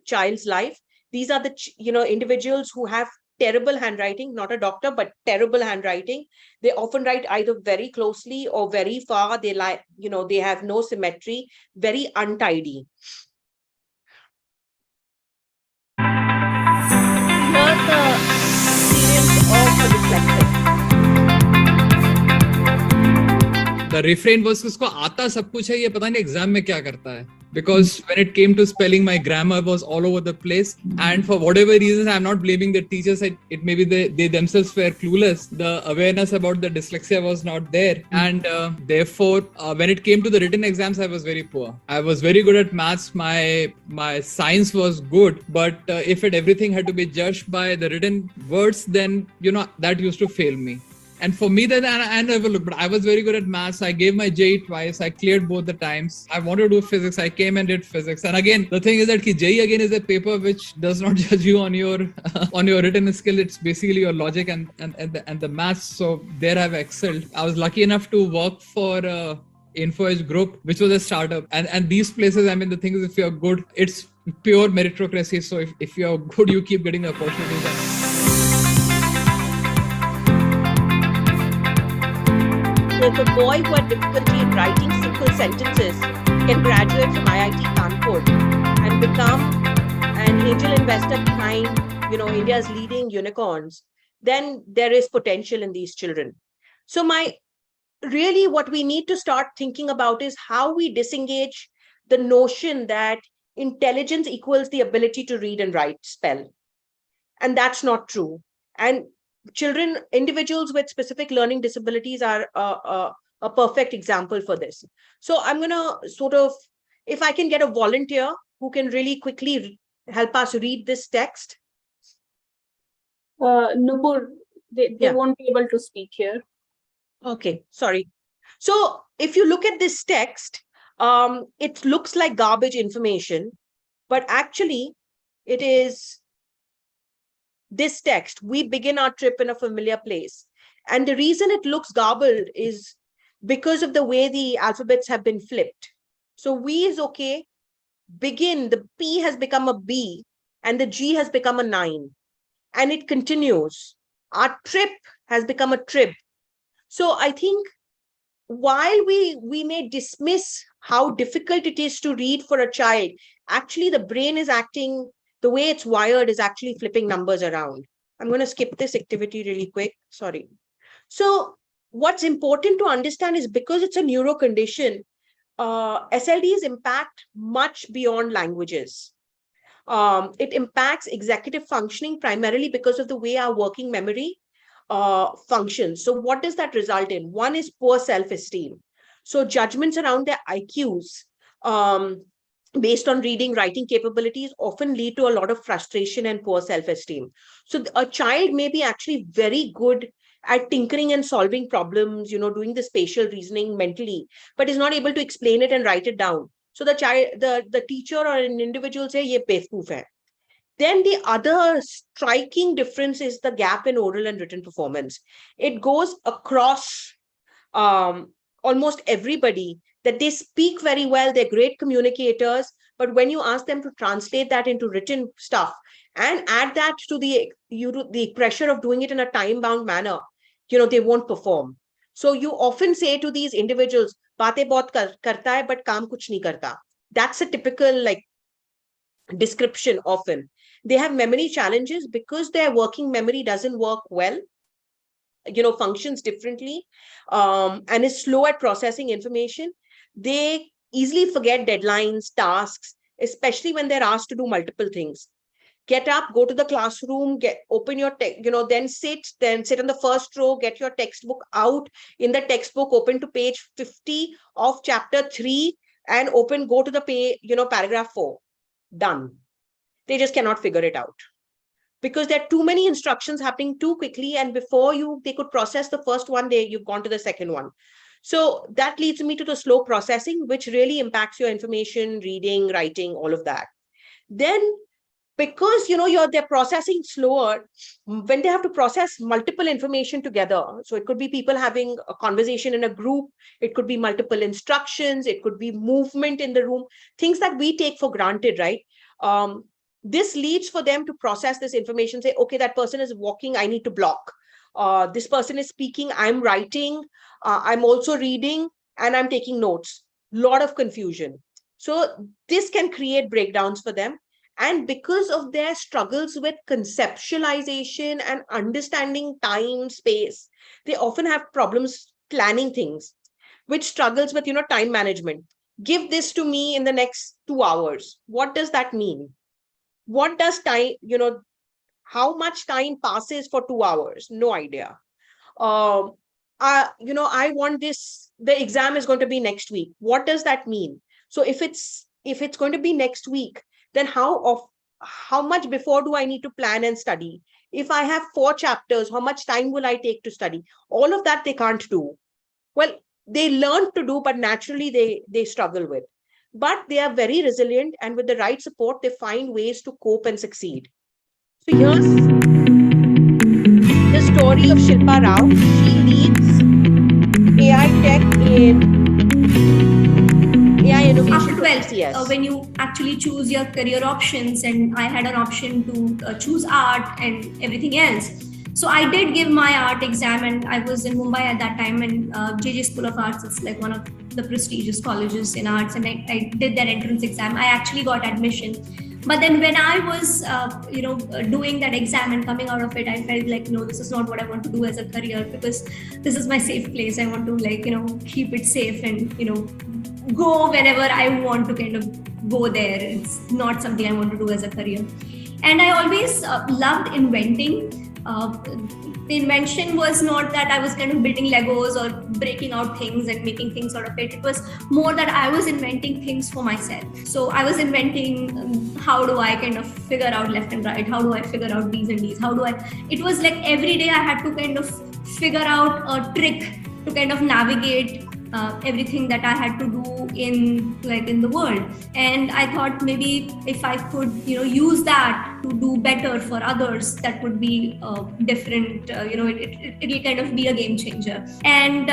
child's life. These are the individuals who have terrible handwriting, not a doctor, but terrible handwriting. They often write either very closely or very far. They they have no symmetry, very untidy. Here's the experience of a dyslexic. The refrain was उसको आता सब कुछ है, ये पता नहीं exam में क्या करता है. Because when it came to spelling, my grammar was all over the place, and for whatever reasons, I'm not blaming the teachers. It maybe they themselves were clueless. The awareness about the dyslexia was not there, and therefore, when it came to the written exams, I was very poor. I was very good at maths. My science was good, but if everything had to be judged by the written words, then that used to fail me. And for me, then I never looked, but I was very good at maths. I gave my JEE twice. I cleared both the times. I wanted to do physics. I came and did physics. And again, the thing is that JEE again is a paper which does not judge you on your on your written skill. It's basically your logic and the maths. So there I've excelled. I was lucky enough to work for Info Edge Group, which was a startup. And these places, I mean, the thing is, if you're good, it's pure meritocracy. So if you're good, you keep getting opportunities. So if a boy who had difficulty in writing simple sentences can graduate from IIT Kanpur and become an angel investor behind, India's leading unicorns, then there is potential in these children. So what we need to start thinking about is how we disengage the notion that intelligence equals the ability to read and write, spell. And that's not true. And individuals with specific learning disabilities are a perfect example for this. So I'm going to if I can get a volunteer who can really quickly help us read this text. Nupur, they won't be able to speak here. Okay, sorry. So if you look at this text, it looks like garbage information, but actually it is this text. We begin our trip in a familiar place. And the reason it looks garbled is because of the way the alphabets have been flipped. So we is okay. Begin, the P has become a B and the G has become a 9. And it continues. Our trip has become a trip. So I think while we may dismiss how difficult it is to read for a child, actually the brain is acting, the way it's wired is actually flipping numbers around. I'm going to skip this activity really quick. Sorry. So what's important to understand is because it's a neuro condition, SLDs impact much beyond languages. It impacts executive functioning primarily because of the way our working memory functions. So what does that result in? One is poor self-esteem. So judgments around their IQs based on reading, writing capabilities often lead to a lot of frustration and poor self-esteem. So a child may be actually very good at tinkering and solving problems, doing the spatial reasoning mentally, but is not able to explain it and write it down. So the teacher or an individual say, ye bevkoof hai. Then the other striking difference is the gap in oral and written performance. It goes across almost everybody, that they speak very well, they're great communicators, but when you ask them to translate that into written stuff and add that to the pressure of doing it in a time-bound manner, they won't perform. So you often say to these individuals, "Baatein bahut karta hai, but kaam kuch nahi karta." That's a typical description often. They have memory challenges because their working memory doesn't work well, functions differently, and is slow at processing information. They easily forget deadlines, tasks, especially when they're asked to do multiple things. Get up, go to the classroom, open your then sit on the first row, get your textbook out. In the textbook, open to page 50 of chapter 3 and go to the paragraph 4. Done. They just cannot figure it out. because there are too many instructions happening too quickly, and before they could process the first one, you've gone to the second one. So that leads me to the slow processing, which really impacts your information, reading, writing, all of that. Then, because they're processing slower, when they have to process multiple information together. So it could be people having a conversation in a group, it could be multiple instructions, it could be movement in the room, things that we take for granted, right? This leads for them to process this information, say, okay, that person is walking, I need to block. This person is speaking, I'm writing, I'm also reading, and I'm taking notes. Lot of confusion. So this can create breakdowns for them. And because of their struggles with conceptualization and understanding time, space, they often have problems planning things, which struggles with, time management. Give this to me in the next 2 hours. What does that mean? What does time, how much time passes for 2 hours? No idea. I want this, the exam is going to be next week. What does that mean? So if it's going to be next week, then how much before do I need to plan and study? If I have 4 chapters, how much time will I take to study? All of that they can't do. Well, they learn to do, but naturally they struggle with. But they are very resilient, and with the right support, they find ways to cope and succeed. So here's the story of Shilpa Rao. She leads AI tech in AI innovation. After 12th, when you actually choose your career options, and I had an option to choose art and everything else. So I did give my art exam, and I was in Mumbai at that time, and JJ School of Arts is like one of the prestigious colleges in arts, and I did that entrance exam. I actually got admission. But then when I was, doing that exam and coming out of it, I felt like, no, this is not what I want to do as a career, because this is my safe place. I want to keep it safe and, go whenever I want to kind of go there. It's not something I want to do as a career. And I always loved inventing. The invention was not that I was kind of building Legos or breaking out things and making things out of it. It was more that I was inventing things for myself. So I was inventing how do I kind of figure out left and right? How do I figure out D's and D's? It was like every day I had to kind of figure out a trick to kind of navigate everything that I had to do in the world. And I thought maybe if I could use that to do better for others, that would be different. It'll kind of be a game changer. And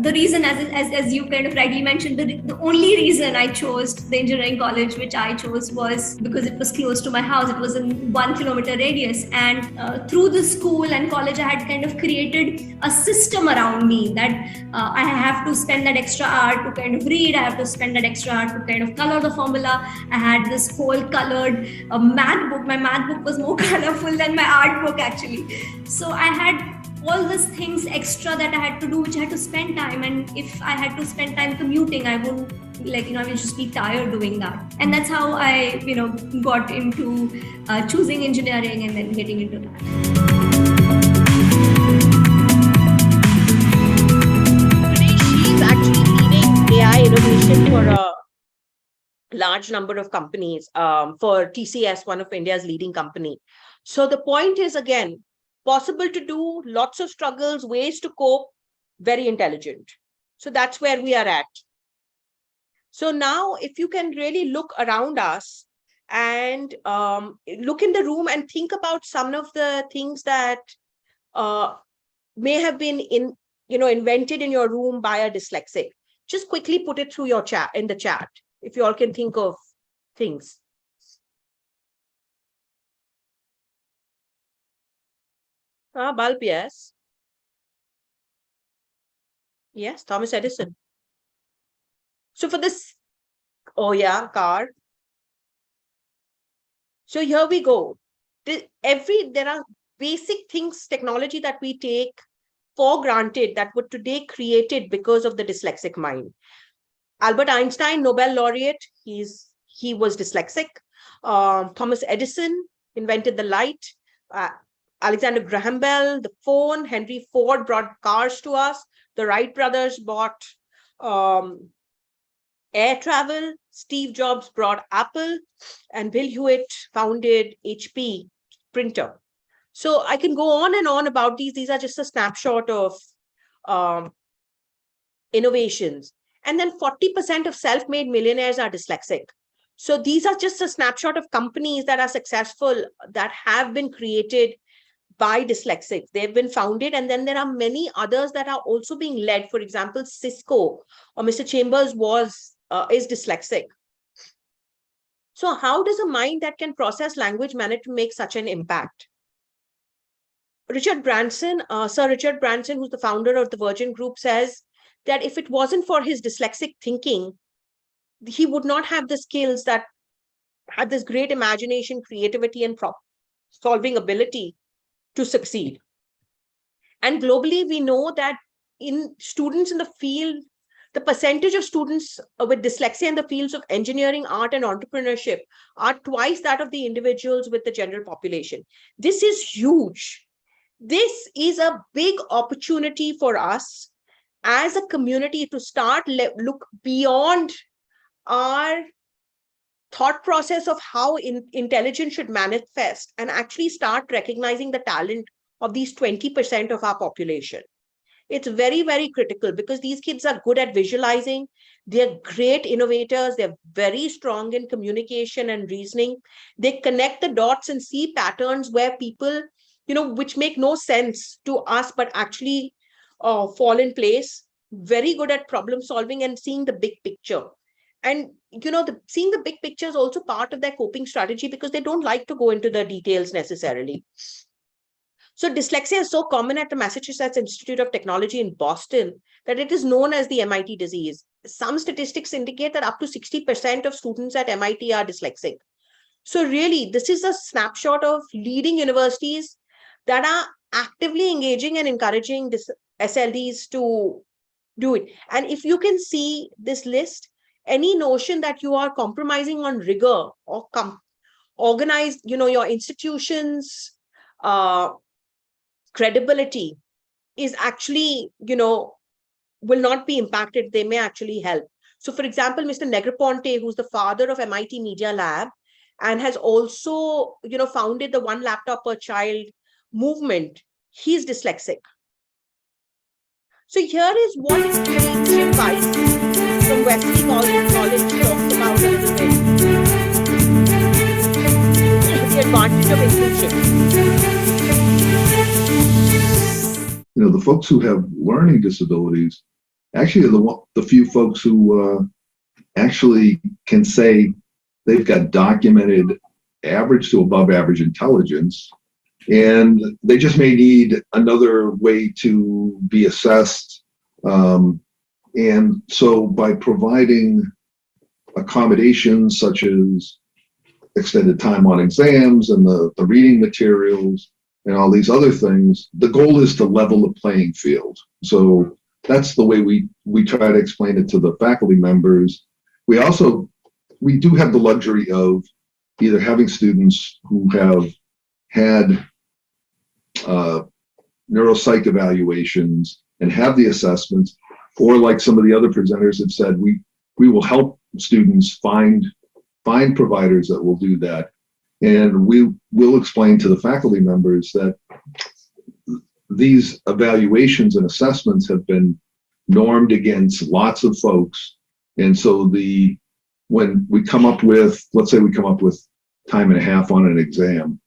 the reason, as you kind of rightly mentioned, the only reason I chose the engineering college which I chose was because it was close to my house. It was in 1 kilometer radius, and through the school and college I had kind of created a system around me that I have to spend that extra hour to kind of read, I have to spend that extra hour to kind of color the formula. I had this whole colored math book. My math book was more colorful than my art book actually. So I had all these things extra that I had to do, which I had to spend time. And if I had to spend time commuting, I wouldn't I would just be tired doing that. And that's how I, got into choosing engineering and then getting into that. AI innovation for a large number of companies, for TCS, one of India's leading company. So the point is, again, possible to do, lots of struggles, ways to cope, very intelligent. So that's where we are at. So now if you can really look around us and look in the room and think about some of the things that may have been invented in your room by a dyslexic. Just quickly put it through your chat, in the chat, if you all can think of things. Bulb, yes. Yes, Thomas Edison. So for this, oh yeah, car. So here we go. There are basic things, technology that we take for granted that were today created because of the dyslexic mind. Albert Einstein, Nobel laureate, he was dyslexic. Thomas Edison invented the light. Alexander Graham Bell, the phone. Henry Ford brought cars to us. The Wright brothers bought air travel. Steve Jobs brought Apple, and Bill Hewitt founded HP printer. So I can go on and on about these. These are just a snapshot of innovations. And then 40% of self-made millionaires are dyslexic. So these are just a snapshot of companies that are successful, that have been created by dyslexics. They've been founded, and then there are many others that are also being led. For example, Cisco or Mr. Chambers is dyslexic. So how does a mind that can process language manage to make such an impact? Sir Richard Branson, who's the founder of the Virgin Group, says that if it wasn't for his dyslexic thinking, he would not have the skills that had this great imagination, creativity, and problem-solving ability to succeed. And globally, we know that in students in the field, the percentage of students with dyslexia in the fields of engineering, art, and entrepreneurship are twice that of the individuals with the general population. This is huge. This is a big opportunity for us as a community to start look beyond our thought process of how intelligence should manifest and actually start recognizing the talent of these 20% of our population. It's very, very critical because these kids are good at visualizing. They're great innovators. They're very strong in communication and reasoning. They connect the dots and see patterns where people, which make no sense to us, but actually fall in place. Very good at problem solving and seeing the big picture. And, seeing the big picture is also part of their coping strategy because they don't like to go into the details necessarily. So dyslexia is so common at the Massachusetts Institute of Technology in Boston that it is known as the MIT disease. Some statistics indicate that up to 60% of students at MIT are dyslexic. So really, this is a snapshot of leading universities that are actively engaging and encouraging SLDs to do it. And if you can see this list, any notion that you are compromising on rigor or organize, your institution's credibility is actually, will not be impacted. They may actually help. So for example, Mr. Negroponte, who's the father of MIT Media Lab and has also, founded the One Laptop Per Child movement, he's dyslexic. So here is what Jim Weiss from Wesley College talks about a little bit. The advantage of inclusion. The folks who have learning disabilities actually are the few folks who actually can say they've got documented average to above average intelligence, and they just may need another way to be assessed. And so by providing accommodations such as extended time on exams and the reading materials and all these other things, the goal is to level the playing field. So that's the way we try to explain it to the faculty members. We do have the luxury of either having students who have had neuropsych evaluations and have the assessments, or like some of the other presenters have said, we will help students find providers that will do that. And we will explain to the faculty members that these evaluations and assessments have been normed against lots of folks. And so when we come up with, let's say we come up with time and a half on an exam,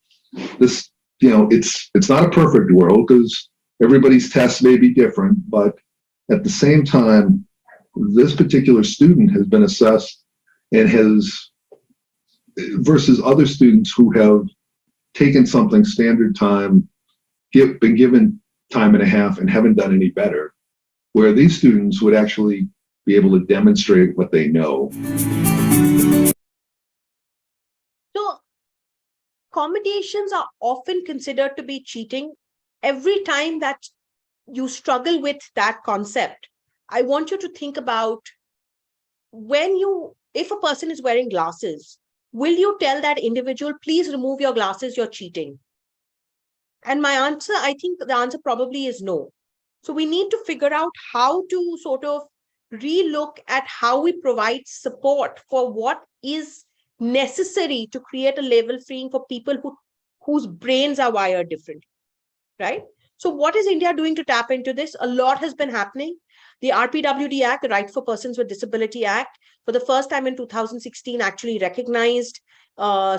this, it's not a perfect world because everybody's tests may be different, but at the same time, this particular student has been assessed and has, versus other students who have taken something standard time, been given time and a half and haven't done any better, where these students would actually be able to demonstrate what they know. So accommodations are often considered to be cheating. Every time that you struggle with that concept, I want you to think about if a person is wearing glasses, will you tell that individual, please remove your glasses, you're cheating? And my answer, I think the answer probably is no. So we need to figure out how to sort of relook at how we provide support for what is necessary to create a level field for people whose brains are wired differently, right? So what is India doing to tap into this? A lot has been happening. The RPWD Act, the Right for Persons with Disability Act, for the first time in 2016, actually recognized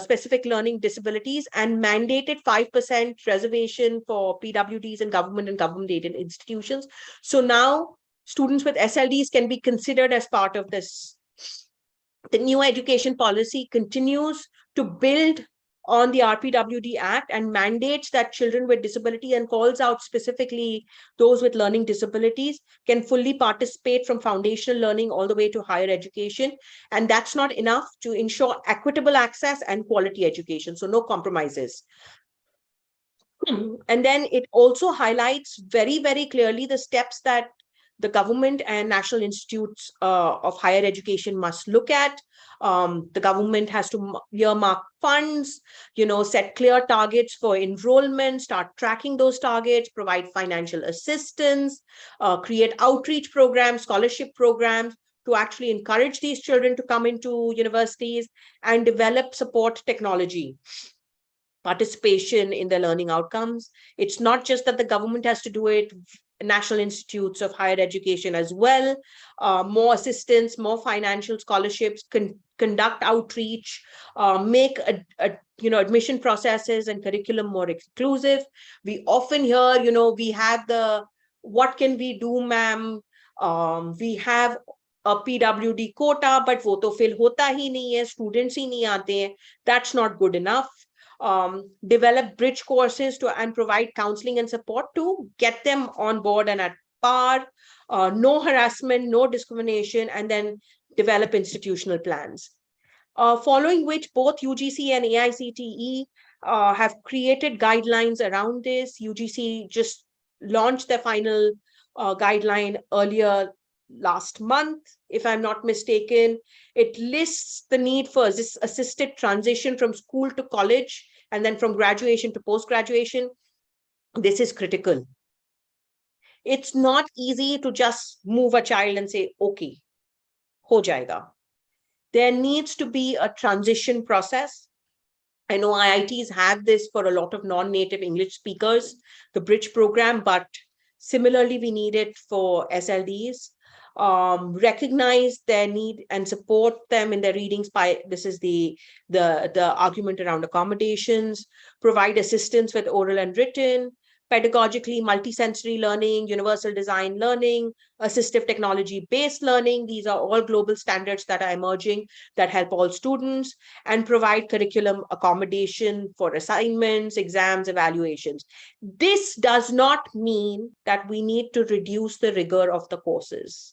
specific learning disabilities and mandated 5% reservation for PWDs in government and government-aided institutions. So now students with SLDs can be considered as part of this. The new education policy continues to build on the RPWD Act and mandates that children with disability, and calls out specifically those with learning disabilities, can fully participate from foundational learning all the way to higher education. And that's not enough to ensure equitable access and quality education. So no compromises. And then it also highlights very, very clearly the steps that the government and national institutes of higher education must look at. The government has to earmark funds, set clear targets for enrollment, start tracking those targets, provide financial assistance, create outreach programs, scholarship programs to actually encourage these children to come into universities, and develop support technology participation in their learning outcomes. It's not just that the government has to do it, national institutes of higher education as well, more assistance, more financial scholarships, conduct outreach, make admission processes and curriculum more inclusive. We often hear, we have the, what can we do, ma'am? We have a PWD quota, but wo to fill hota hi nahi hai, students hi nahi aate hain. That's not good enough. Develop bridge courses and provide counseling and support to get them on board and at par, no harassment, no discrimination, and then develop institutional plans. Following which both UGC and AICTE have created guidelines around this. UGC just launched their final guideline earlier last month, if I'm not mistaken. It lists the need for this assisted transition from school to college, and then from graduation to post-graduation. This is critical. It's not easy to just move a child and say, okay, ho jayega. There needs to be a transition process. I know IITs have this for a lot of non-native English speakers, the bridge program, but similarly, we need it for SLDs. Recognize their need and support them in their readings by, this is the argument around accommodations, provide assistance with oral and written, pedagogically multisensory learning, universal design learning, assistive technology-based learning. These are all global standards that are emerging that help all students, and provide curriculum accommodation for assignments, exams, evaluations. This does not mean that we need to reduce the rigor of the courses.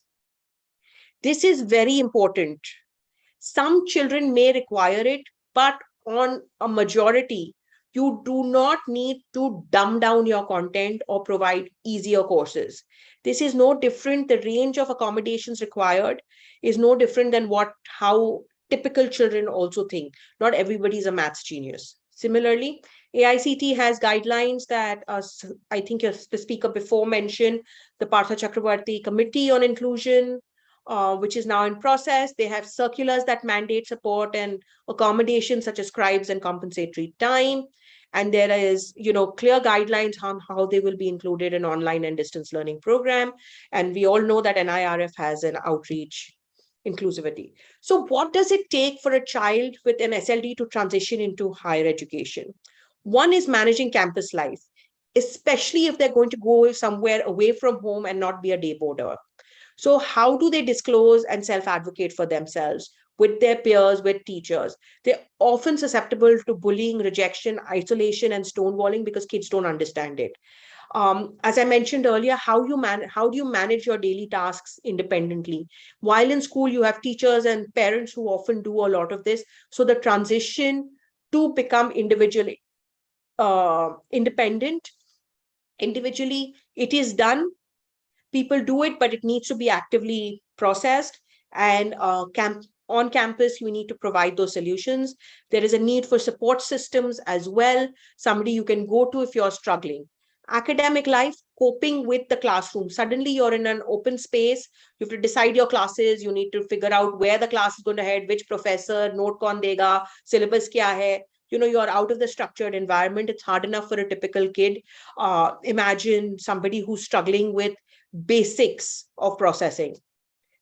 This is very important. Some children may require it, but on a majority, you do not need to dumb down your content or provide easier courses. This is no different. The range of accommodations required is no different than how typical children also think. Not everybody is a maths genius. Similarly, AICT has guidelines that I think the speaker before mentioned, the Partha Chakrabarti Committee on Inclusion, which is now in process. They have circulars that mandate support and accommodations such as scribes and compensatory time. And there is, clear guidelines on how they will be included in online and distance learning program. And we all know that NIRF has an outreach inclusivity. So what does it take for a child with an SLD to transition into higher education? One is managing campus life, especially if they're going to go somewhere away from home and not be a day boarder. So how do they disclose and self-advocate for themselves with their peers, with teachers? They're often susceptible to bullying, rejection, isolation, and stonewalling because kids don't understand it. As I mentioned earlier, how do you manage your daily tasks independently? While in school, you have teachers and parents who often do a lot of this. So the transition to become independent, individually, it is done. People do it, but it needs to be actively processed. And on campus, you need to provide those solutions. There is a need for support systems as well, somebody you can go to if you're struggling. Academic life, coping with the classroom. Suddenly you're in an open space. You have to decide your classes. You need to figure out where the class is going to head, which professor, note kaun dega, syllabus kya hai. you're out of the structured environment. It's hard enough for a typical kid. Imagine somebody who's struggling with basics of processing.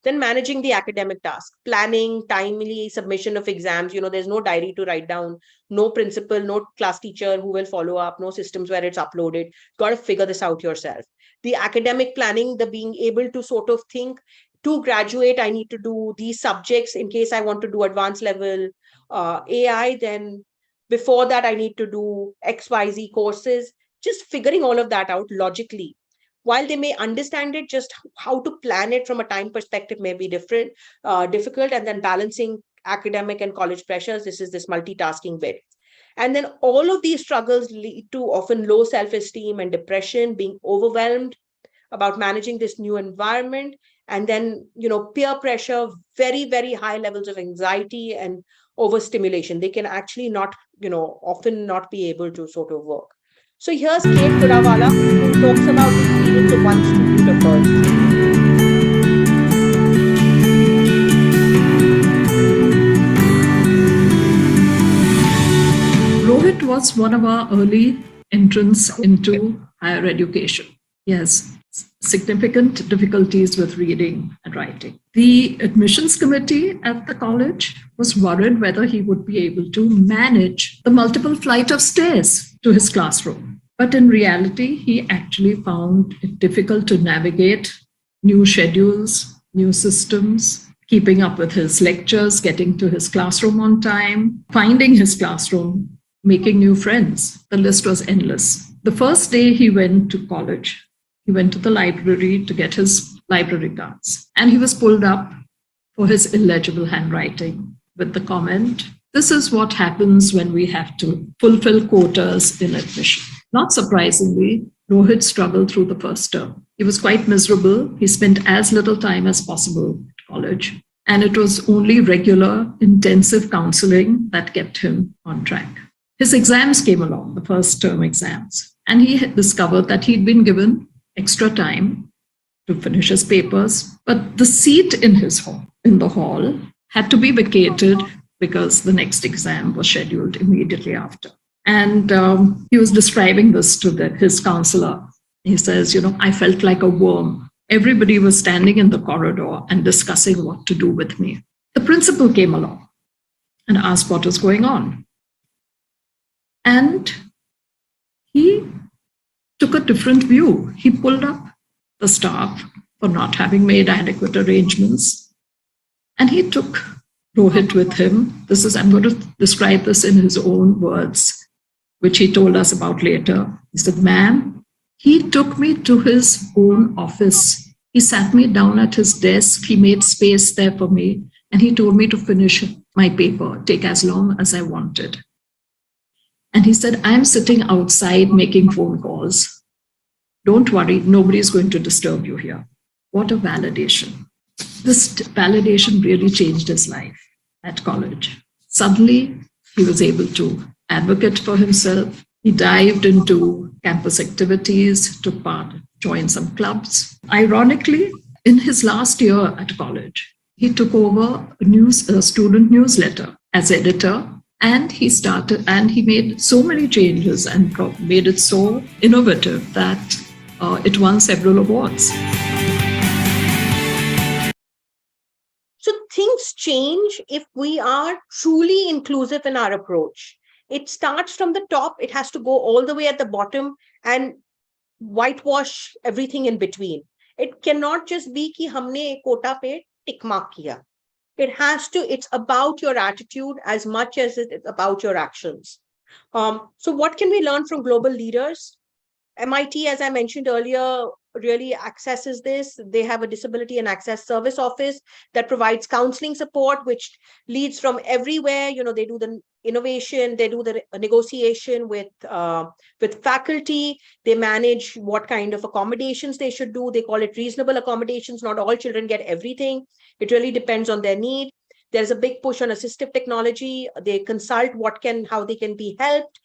Then managing the academic task, planning, timely submission of exams. There's no diary to write down, no principal, no class teacher who will follow up, no systems where it's uploaded. You've got to figure this out yourself. The academic planning, the being able to sort of think, to graduate, I need to do these subjects in case I want to do advanced level AI. Then before that, I need to do XYZ courses. Just figuring all of that out logically. While they may understand it, just how to plan it from a time perspective may be difficult, and then balancing academic and college pressures. This is this multitasking bit. And then all of these struggles lead to often low self-esteem and depression, being overwhelmed about managing this new environment. And then, peer pressure, very, very high levels of anxiety and overstimulation. They can actually not, often not be able to sort of work. So here's Kate Purawala, who talks about the experience of one student of hers. Rohit was one of our early entrants into higher education. Yes, significant difficulties with reading and writing. The admissions committee at the college was worried whether he would be able to manage the multiple flight of stairs to his classroom. But in reality, he actually found it difficult to navigate new schedules, new systems, keeping up with his lectures, getting to his classroom on time, finding his classroom, making new friends. The list was endless. The first day he went to college, he went to the library to get his library cards, and he was pulled up for his illegible handwriting with the comment, "This is what happens when we have to fulfill quotas in admission." Not surprisingly, Rohit struggled through the first term. He was quite miserable. He spent as little time as possible at college, and it was only regular, intensive counseling that kept him on track. His exams came along, the first term exams, and he had discovered that he'd been given extra time to finish his papers, but the seat in the hall had to be vacated because the next exam was scheduled immediately after. And he was describing this to his counselor. He says, I felt like a worm. Everybody was standing in the corridor and discussing what to do with me. The principal came along and asked what was going on. And he took a different view. He pulled up the staff for not having made adequate arrangements. And he took Rohit with him. I'm going to describe this in his own words, which he told us about later. He said, "Ma'am, he took me to his own office. He sat me down at his desk. He made space there for me. And he told me to finish my paper, take as long as I wanted. And he said, I'm sitting outside making phone calls. Don't worry, nobody's going to disturb you here." What a validation. This validation really changed his life at college. Suddenly, he was able to advocate for himself. He dived into campus activities, took part, joined some clubs. Ironically, in his last year at college, he took over a student newsletter as editor, and he made so many changes and made it so innovative that it won several awards. So things change if we are truly inclusive in our approach. It starts from the top, it has to go all the way at the bottom and whitewash everything in between. It cannot just be ki humne quota pe tick mark kiya. It's about your attitude as much as it's about your actions. So what can we learn from global leaders? MIT, as I mentioned earlier, really accesses this. They have a Disability and Access Service Office that provides counseling support, which leads from everywhere. They do the innovation, they do the negotiation with faculty, they manage what kind of accommodations they should do. They call it reasonable accommodations. Not all children get everything. It really depends on their need. There's a big push on assistive technology. They consult how they can be helped.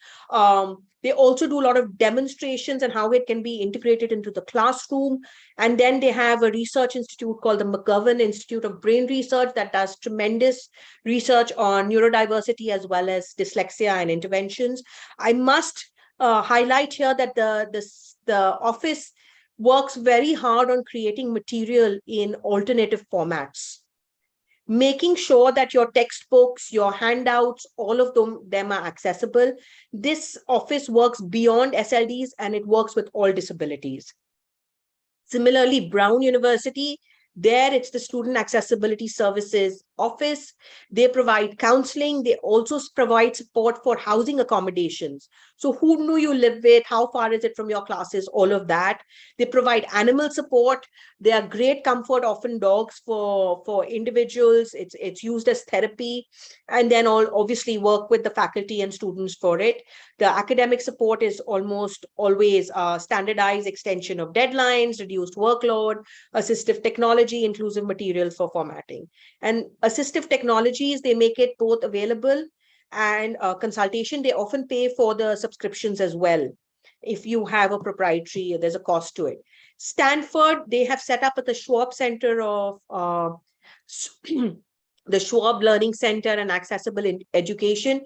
They also do a lot of demonstrations and how it can be integrated into the classroom. And then they have a research institute called the McGovern Institute of Brain Research that does tremendous research on neurodiversity as well as dyslexia and interventions. I must highlight here that the office works very hard on creating material in alternative formats, making sure that your textbooks, your handouts, all of them are accessible. This office works beyond SLDs and it works with all disabilities. Similarly, Brown University, there it's the Student Accessibility Services Office. They provide counseling. They also provide support for housing accommodations. So who do you live with? How far is it from your classes? All of that. They provide animal support. They are great comfort, often dogs for individuals. It's used as therapy. And then obviously work with the faculty and students for it. The academic support is almost always standardized extension of deadlines, reduced workload, assistive technology, inclusive materials for formatting. And assistive technologies, they make it both available and consultation. They often pay for the subscriptions as well. If you have a proprietary, there's a cost to it. Stanford, they have set up at the Schwab Center of the Schwab Learning Center and Accessible Education.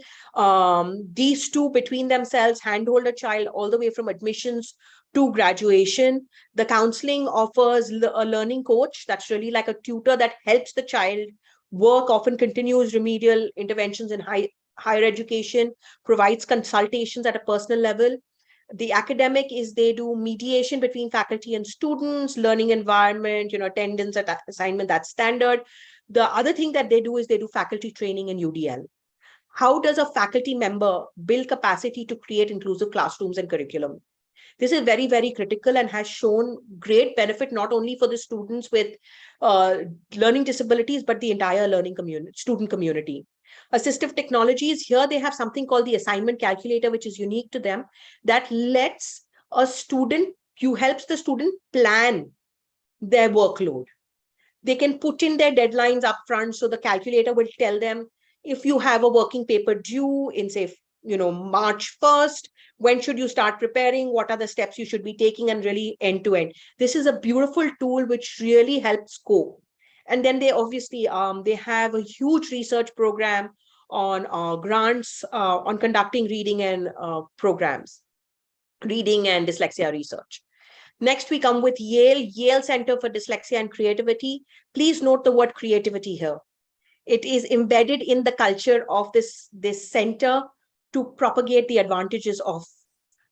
These two between themselves handhold a child all the way from admissions to graduation. The counseling offers a learning coach that's really like a tutor that helps the child work, often continues remedial interventions in higher education, provides consultations at a personal level. The academic is they do mediation between faculty and students, learning environment, attendance at assignment, that's standard. The other thing that they do is they do faculty training and UDL. How does a faculty member build capacity to create inclusive classrooms and curriculum? This is very, very critical and has shown great benefit, not only for the students with learning disabilities, but the entire learning community, student community. Assistive technologies, here they have something called the assignment calculator, which is unique to them, that lets a student, helps the student plan their workload. They can put in their deadlines up front, so the calculator will tell them if you have a working paper due in, say, March 1st, when should you start preparing? What are the steps you should be taking, and really end to end. This is a beautiful tool which really helps cope. And then they obviously, they have a huge research program on grants on conducting reading and programs, reading and dyslexia research. Next, we come with Yale Center for Dyslexia and Creativity. Please note the word creativity here. It is embedded in the culture of this center to propagate the advantages of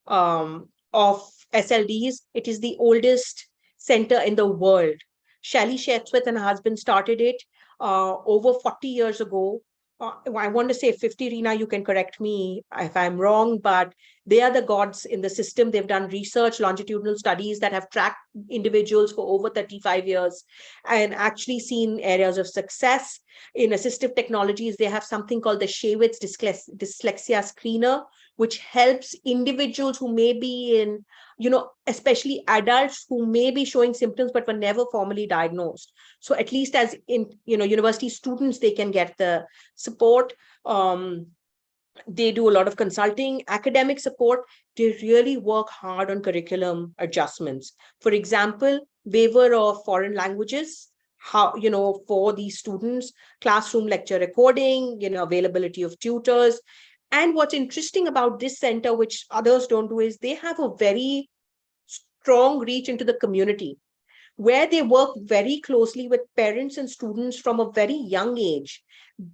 SLDs. It is the oldest center in the world. Shally Shetswith and her husband started it over 40 years ago. I want to say 50, Rina, you can correct me if I'm wrong, but they are the gods in the system. They've done research, longitudinal studies that have tracked individuals for over 35 years and actually seen areas of success. In assistive technologies, they have something called the Shaywitz Dyslexia Screener, which helps individuals who may be in, especially adults who may be showing symptoms but were never formally diagnosed. So at least as in, university students, they can get the support. They do a lot of consulting, academic support. They really work hard on curriculum adjustments. For example, waiver of foreign languages, for these students, classroom lecture recording, availability of tutors. And what's interesting about this center, which others don't do, is they have a very strong reach into the community, where they work very closely with parents and students from a very young age,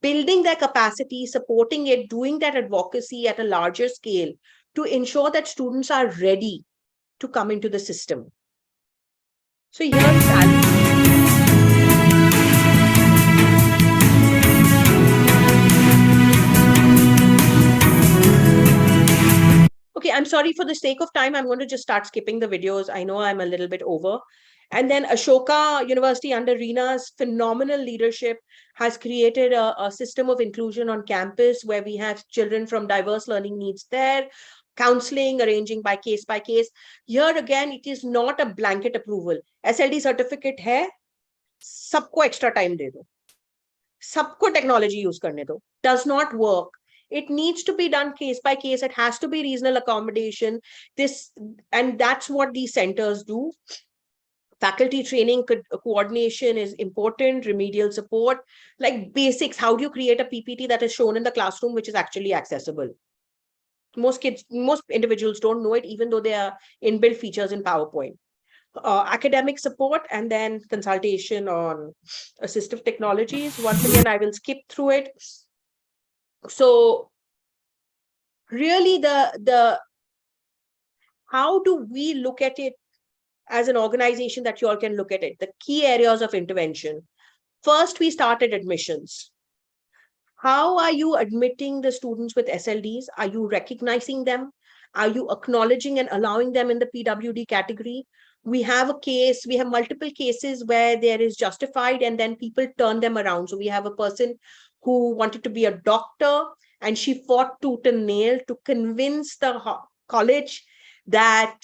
building their capacity, supporting it, doing that advocacy at a larger scale to ensure that students are ready to come into the system. So here's Okay, I'm sorry, for the sake of time, I'm going to just start skipping the videos. I know I'm a little bit over. And then Ashoka University, under Reena's phenomenal leadership, has created a system of inclusion on campus where we have children from diverse learning needs there, counseling, arranging by case. Here again, it is not a blanket approval. SLD certificate hai, sabko extra time de do. सबको technology use करने दो, does not work. It needs to be done case by case. It has to be regional accommodation. And that's what these centers do. Faculty training, coordination is important, remedial support, like basics. How do you create a PPT that is shown in the classroom, which is actually accessible? Most individuals don't know it, even though they are inbuilt features in PowerPoint. Academic support, and then consultation on assistive technologies. Once again, I will skip through it. So really how do we look at it as an organization that you all can look at it? The key areas of intervention. First, we started admissions. How are you admitting the students with SLDs? Are you recognizing them? Are you acknowledging and allowing them in the PWD category? We have a case, we have multiple cases where there is justified and then people turn them around. So we have a person who wanted to be a doctor and she fought tooth and nail to convince the college that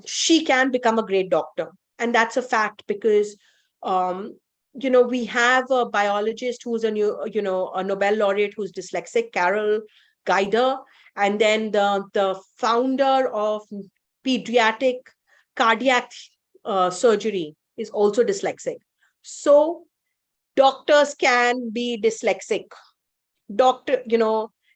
she can become a great doctor. And that's a fact because we have a biologist who's a Nobel laureate who's dyslexic, Carol Geider, and then the founder of pediatric cardiac surgery is also dyslexic. So doctors can be dyslexic.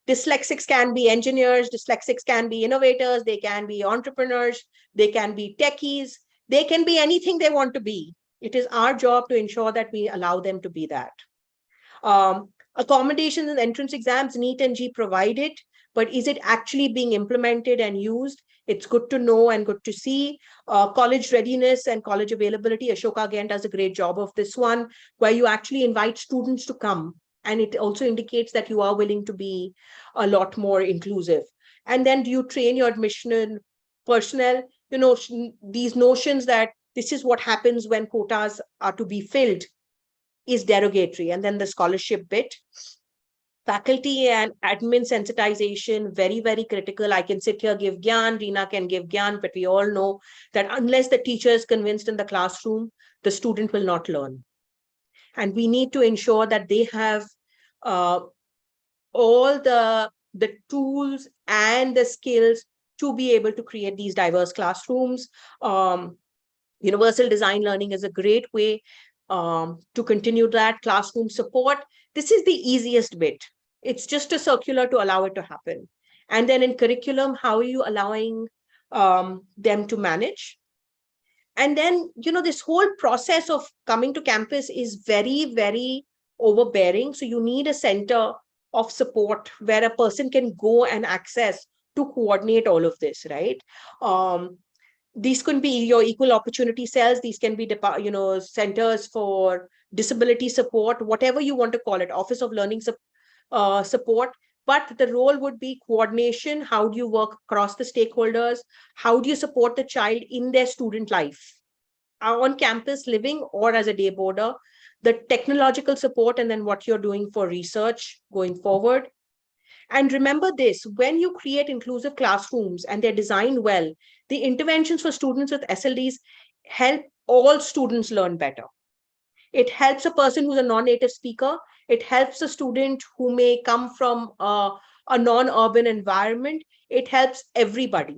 Dyslexics can be engineers, dyslexics can be innovators, they can be entrepreneurs, they can be techies, they can be anything they want to be. It is our job to ensure that we allow them to be that. Accommodations and entrance exams, NEET and G provide it, but is it actually being implemented and used? It's good to know and good to see. College readiness and college availability, Ashoka again does a great job of this one, where you actually invite students to come. And it also indicates that you are willing to be a lot more inclusive. And then do you train your admission personnel? These notions that this is what happens when quotas are to be filled is derogatory. And then the scholarship bit. Faculty and admin sensitization, very, very critical. I can sit here, give gyan, Reena can give gyan, but we all know that unless the teacher is convinced in the classroom, the student will not learn. And we need to ensure that they have all the tools and the skills to be able to create these diverse classrooms. Universal design learning is a great way to continue that. Classroom support, this is the easiest bit. It's just a circular to allow it to happen. And then in curriculum, how are you allowing them to manage? And then, this whole process of coming to campus is very, very overbearing. So you need a center of support where a person can go and access to coordinate all of this, right? These could be your equal opportunity cells. These can be, centers for disability support, whatever you want to call it, Office of Learning support. But the role would be coordination. How do you work across the stakeholders? How do you support the child in their student life, on campus living or as a day boarder? The technological support, and then what you're doing for research going forward. And remember this, when you create inclusive classrooms and they're designed well, the interventions for students with SLDs help all students learn better. It helps a person who's a non-native speaker. It helps a student who may come from a non-urban environment. It helps everybody.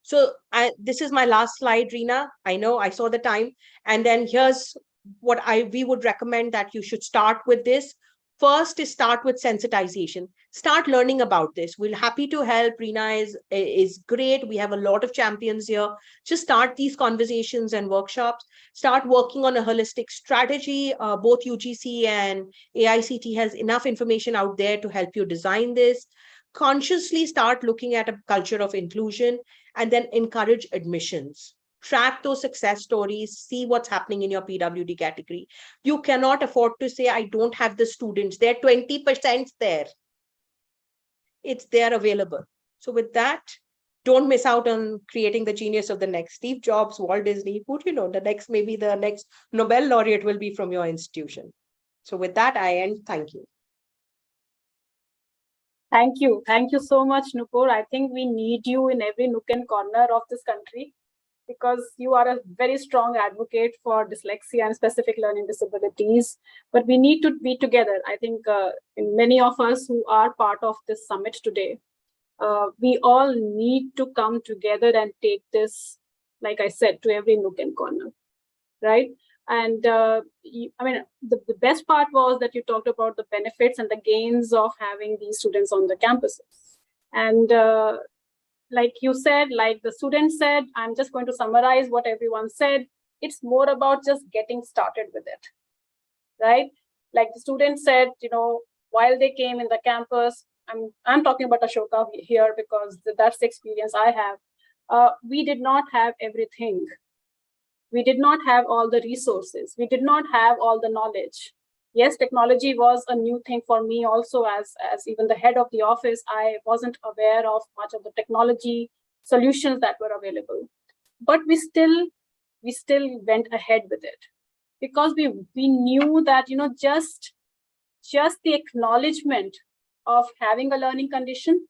So this is my last slide, Reena. I know I saw the time. And then here's what we would recommend that you should start with this. First is start with sensitization. Start learning about this. We're happy to help. Reena is great. We have a lot of champions here. Just start these conversations and workshops. Start working on a holistic strategy. Both UGC and AICT has enough information out there to help you design this. Consciously start looking at a culture of inclusion and then encourage admissions. Track those success stories, see what's happening in your PWD category. You cannot afford to say, I don't have the students. They're 20% there. It's there available. So with that, don't miss out on creating the genius of the next Steve Jobs, Walt Disney, who do you know, maybe the next Nobel laureate will be from your institution. So with that, I end. Thank you. Thank you. Thank you so much, Nupur. I think we need you in every nook and corner of this country. because you are a very strong advocate for dyslexia and specific learning disabilities. But we need to be together. I think many of us who are part of this summit today, we all need to come together and take this, like I said, to every nook and corner, right? And I mean, the best part was that you talked about the benefits and the gains of having these students on the campuses. And like you said, like the student said, I'm just going to summarize what everyone said. It's more about just getting started with it, right? Like the student said, you know, while they came in the campus, I'm talking about Ashoka here because that's the experience I have. We did not have everything. We did not have all the resources. We did not have all the knowledge. Yes, technology was a new thing for me also, as even the head of the office. I wasn't aware of much of the technology solutions that were available. But we still went ahead with it because we knew that, you know, just the acknowledgement of having a learning condition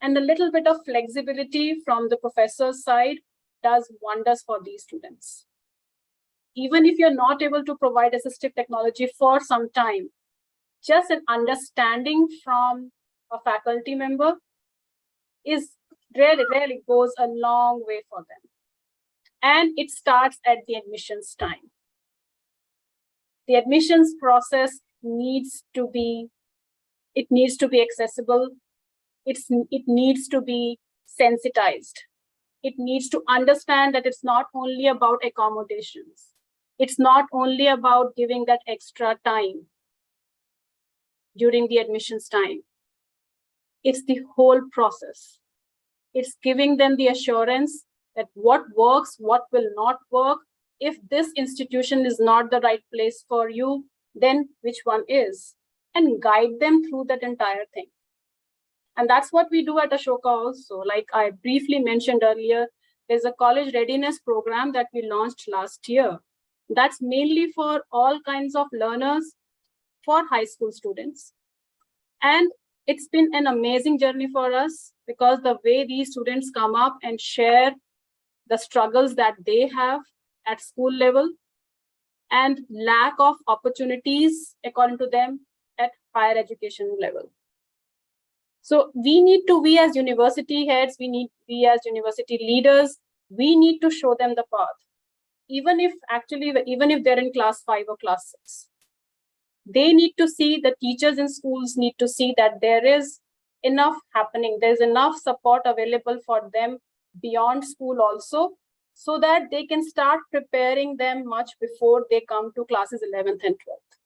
and a little bit of flexibility from the professor's side does wonders for these students. Even if you're not able to provide assistive technology for some time, just an understanding from a faculty member is really goes a long way for them. And it starts at the admissions time. The admissions process needs to be accessible. It needs to be sensitized. It needs to understand that it's not only about accommodations. It's not only about giving that extra time during the admissions time. It's the whole process. It's giving them the assurance that what works, what will not work. If this institution is not the right place for you, then which one is? And guide them through that entire thing. And that's what we do at Ashoka also. Like I briefly mentioned earlier, there's a college readiness program that we launched last year. That's mainly for all kinds of learners, for high school students. And it's been an amazing journey for us because the way these students come up and share the struggles that they have at school level and lack of opportunities, according to them, at higher education level. So we as university heads, we as university leaders, we need to show them the path. Even if they're in class 5 or class 6, they need to see, the teachers in schools need to see that there is enough happening. There's enough support available for them beyond school also, so that they can start preparing them much before they come to classes 11th and 12th.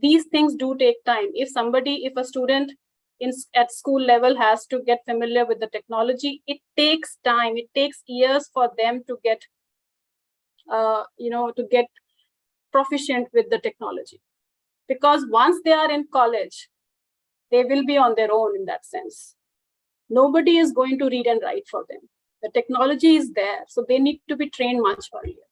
These things do take time. If a student at school level has to get familiar with the technology, it takes time. It takes years for them to get proficient with the technology. Because once they are in college, they will be on their own in that sense. Nobody is going to read and write for them. The technology is there, so they need to be trained much earlier.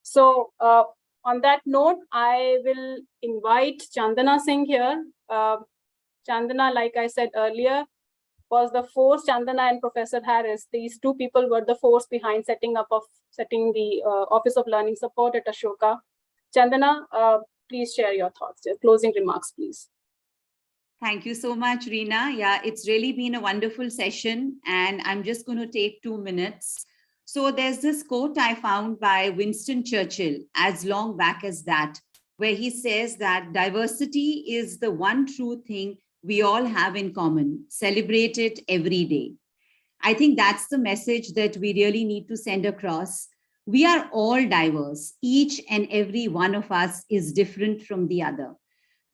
So on that note, I will invite Chandana Singh here. Chandana, like I said earlier, was the force. Chandana and Professor Harris, these two people were the force behind setting the Office of Learning Support at Ashoka. Chandana, please share your thoughts. Your closing remarks, please. Thank you so much, Reena. Yeah, it's really been a wonderful session, and I'm just going to take 2 minutes. So there's this quote I found by Winston Churchill as long back as that, where he says that diversity is the one true thing we all have in common. Celebrate it every day. I think that's the message that we really need to send across. We are all diverse. Each and every one of us is different from the other.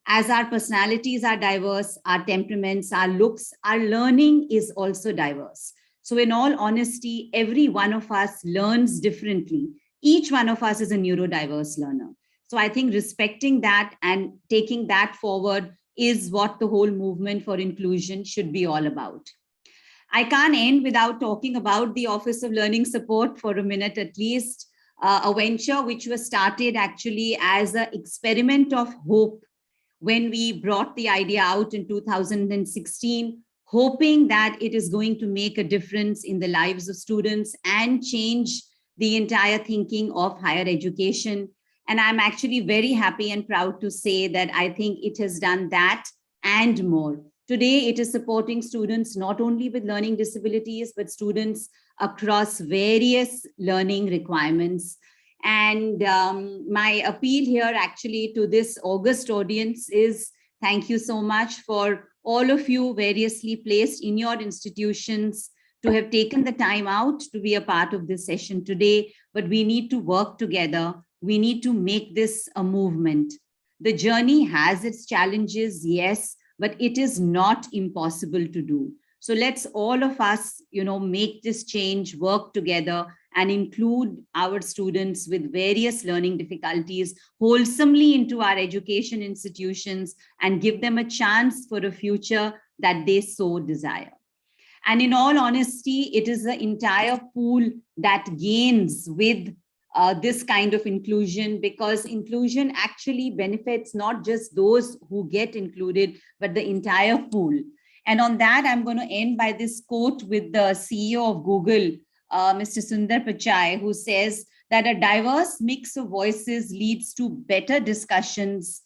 As our personalities are diverse, our temperaments, our looks, our learning is also diverse. So in all honesty, every one of us learns differently. Each one of us is a neurodiverse learner. So I think respecting that and taking that forward is what the whole movement for inclusion should be all about. I can't end without talking about the Office of Learning Support for a minute at least, a venture which was started actually as an experiment of hope when we brought the idea out in 2016. hoping that it is going to make a difference in the lives of students and change the entire thinking of higher education. And I'm actually very happy and proud to say that I think it has done that and more. Today, it is supporting students not only with learning disabilities, but students across various learning requirements. And my appeal here actually to this August audience is thank you so much for all of you variously placed in your institutions to have taken the time out to be a part of this session today. But we need to work together. We need to make this a movement. The journey has its challenges, yes, but it is not impossible to do. So let's all of us, make this change, work together, and include our students with various learning difficulties wholesomely into our education institutions and give them a chance for a future that they so desire. And in all honesty, it is the entire pool that gains with this kind of inclusion, because inclusion actually benefits not just those who get included, but the entire pool. And on that, I'm going to end by this quote with the CEO of Google, Mr. Sundar Pichai, who says that a diverse mix of voices leads to better discussions,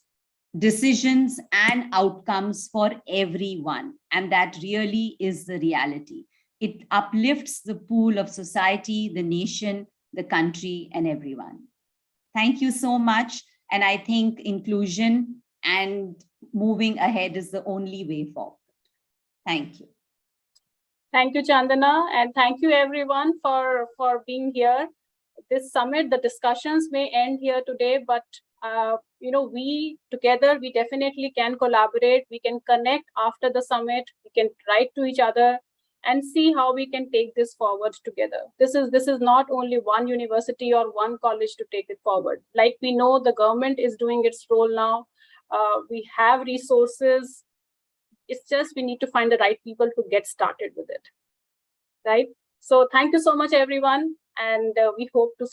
decisions, and outcomes for everyone. And that really is the reality. It uplifts the pool of society, the nation, the country, and everyone. Thank you so much. And I think inclusion and moving ahead is the only way forward. Thank you. Thank you, Chandana, and thank you everyone for being here. This summit, the discussions may end here today, but we together, we definitely can collaborate. We can connect after the summit. We can write to each other and see how we can take this forward together. This is not only one university or one college to take it forward. Like we know, the government is doing its role now. We have resources. It's just we need to find the right people to get started with it, right? So thank you so much, everyone, and we hope to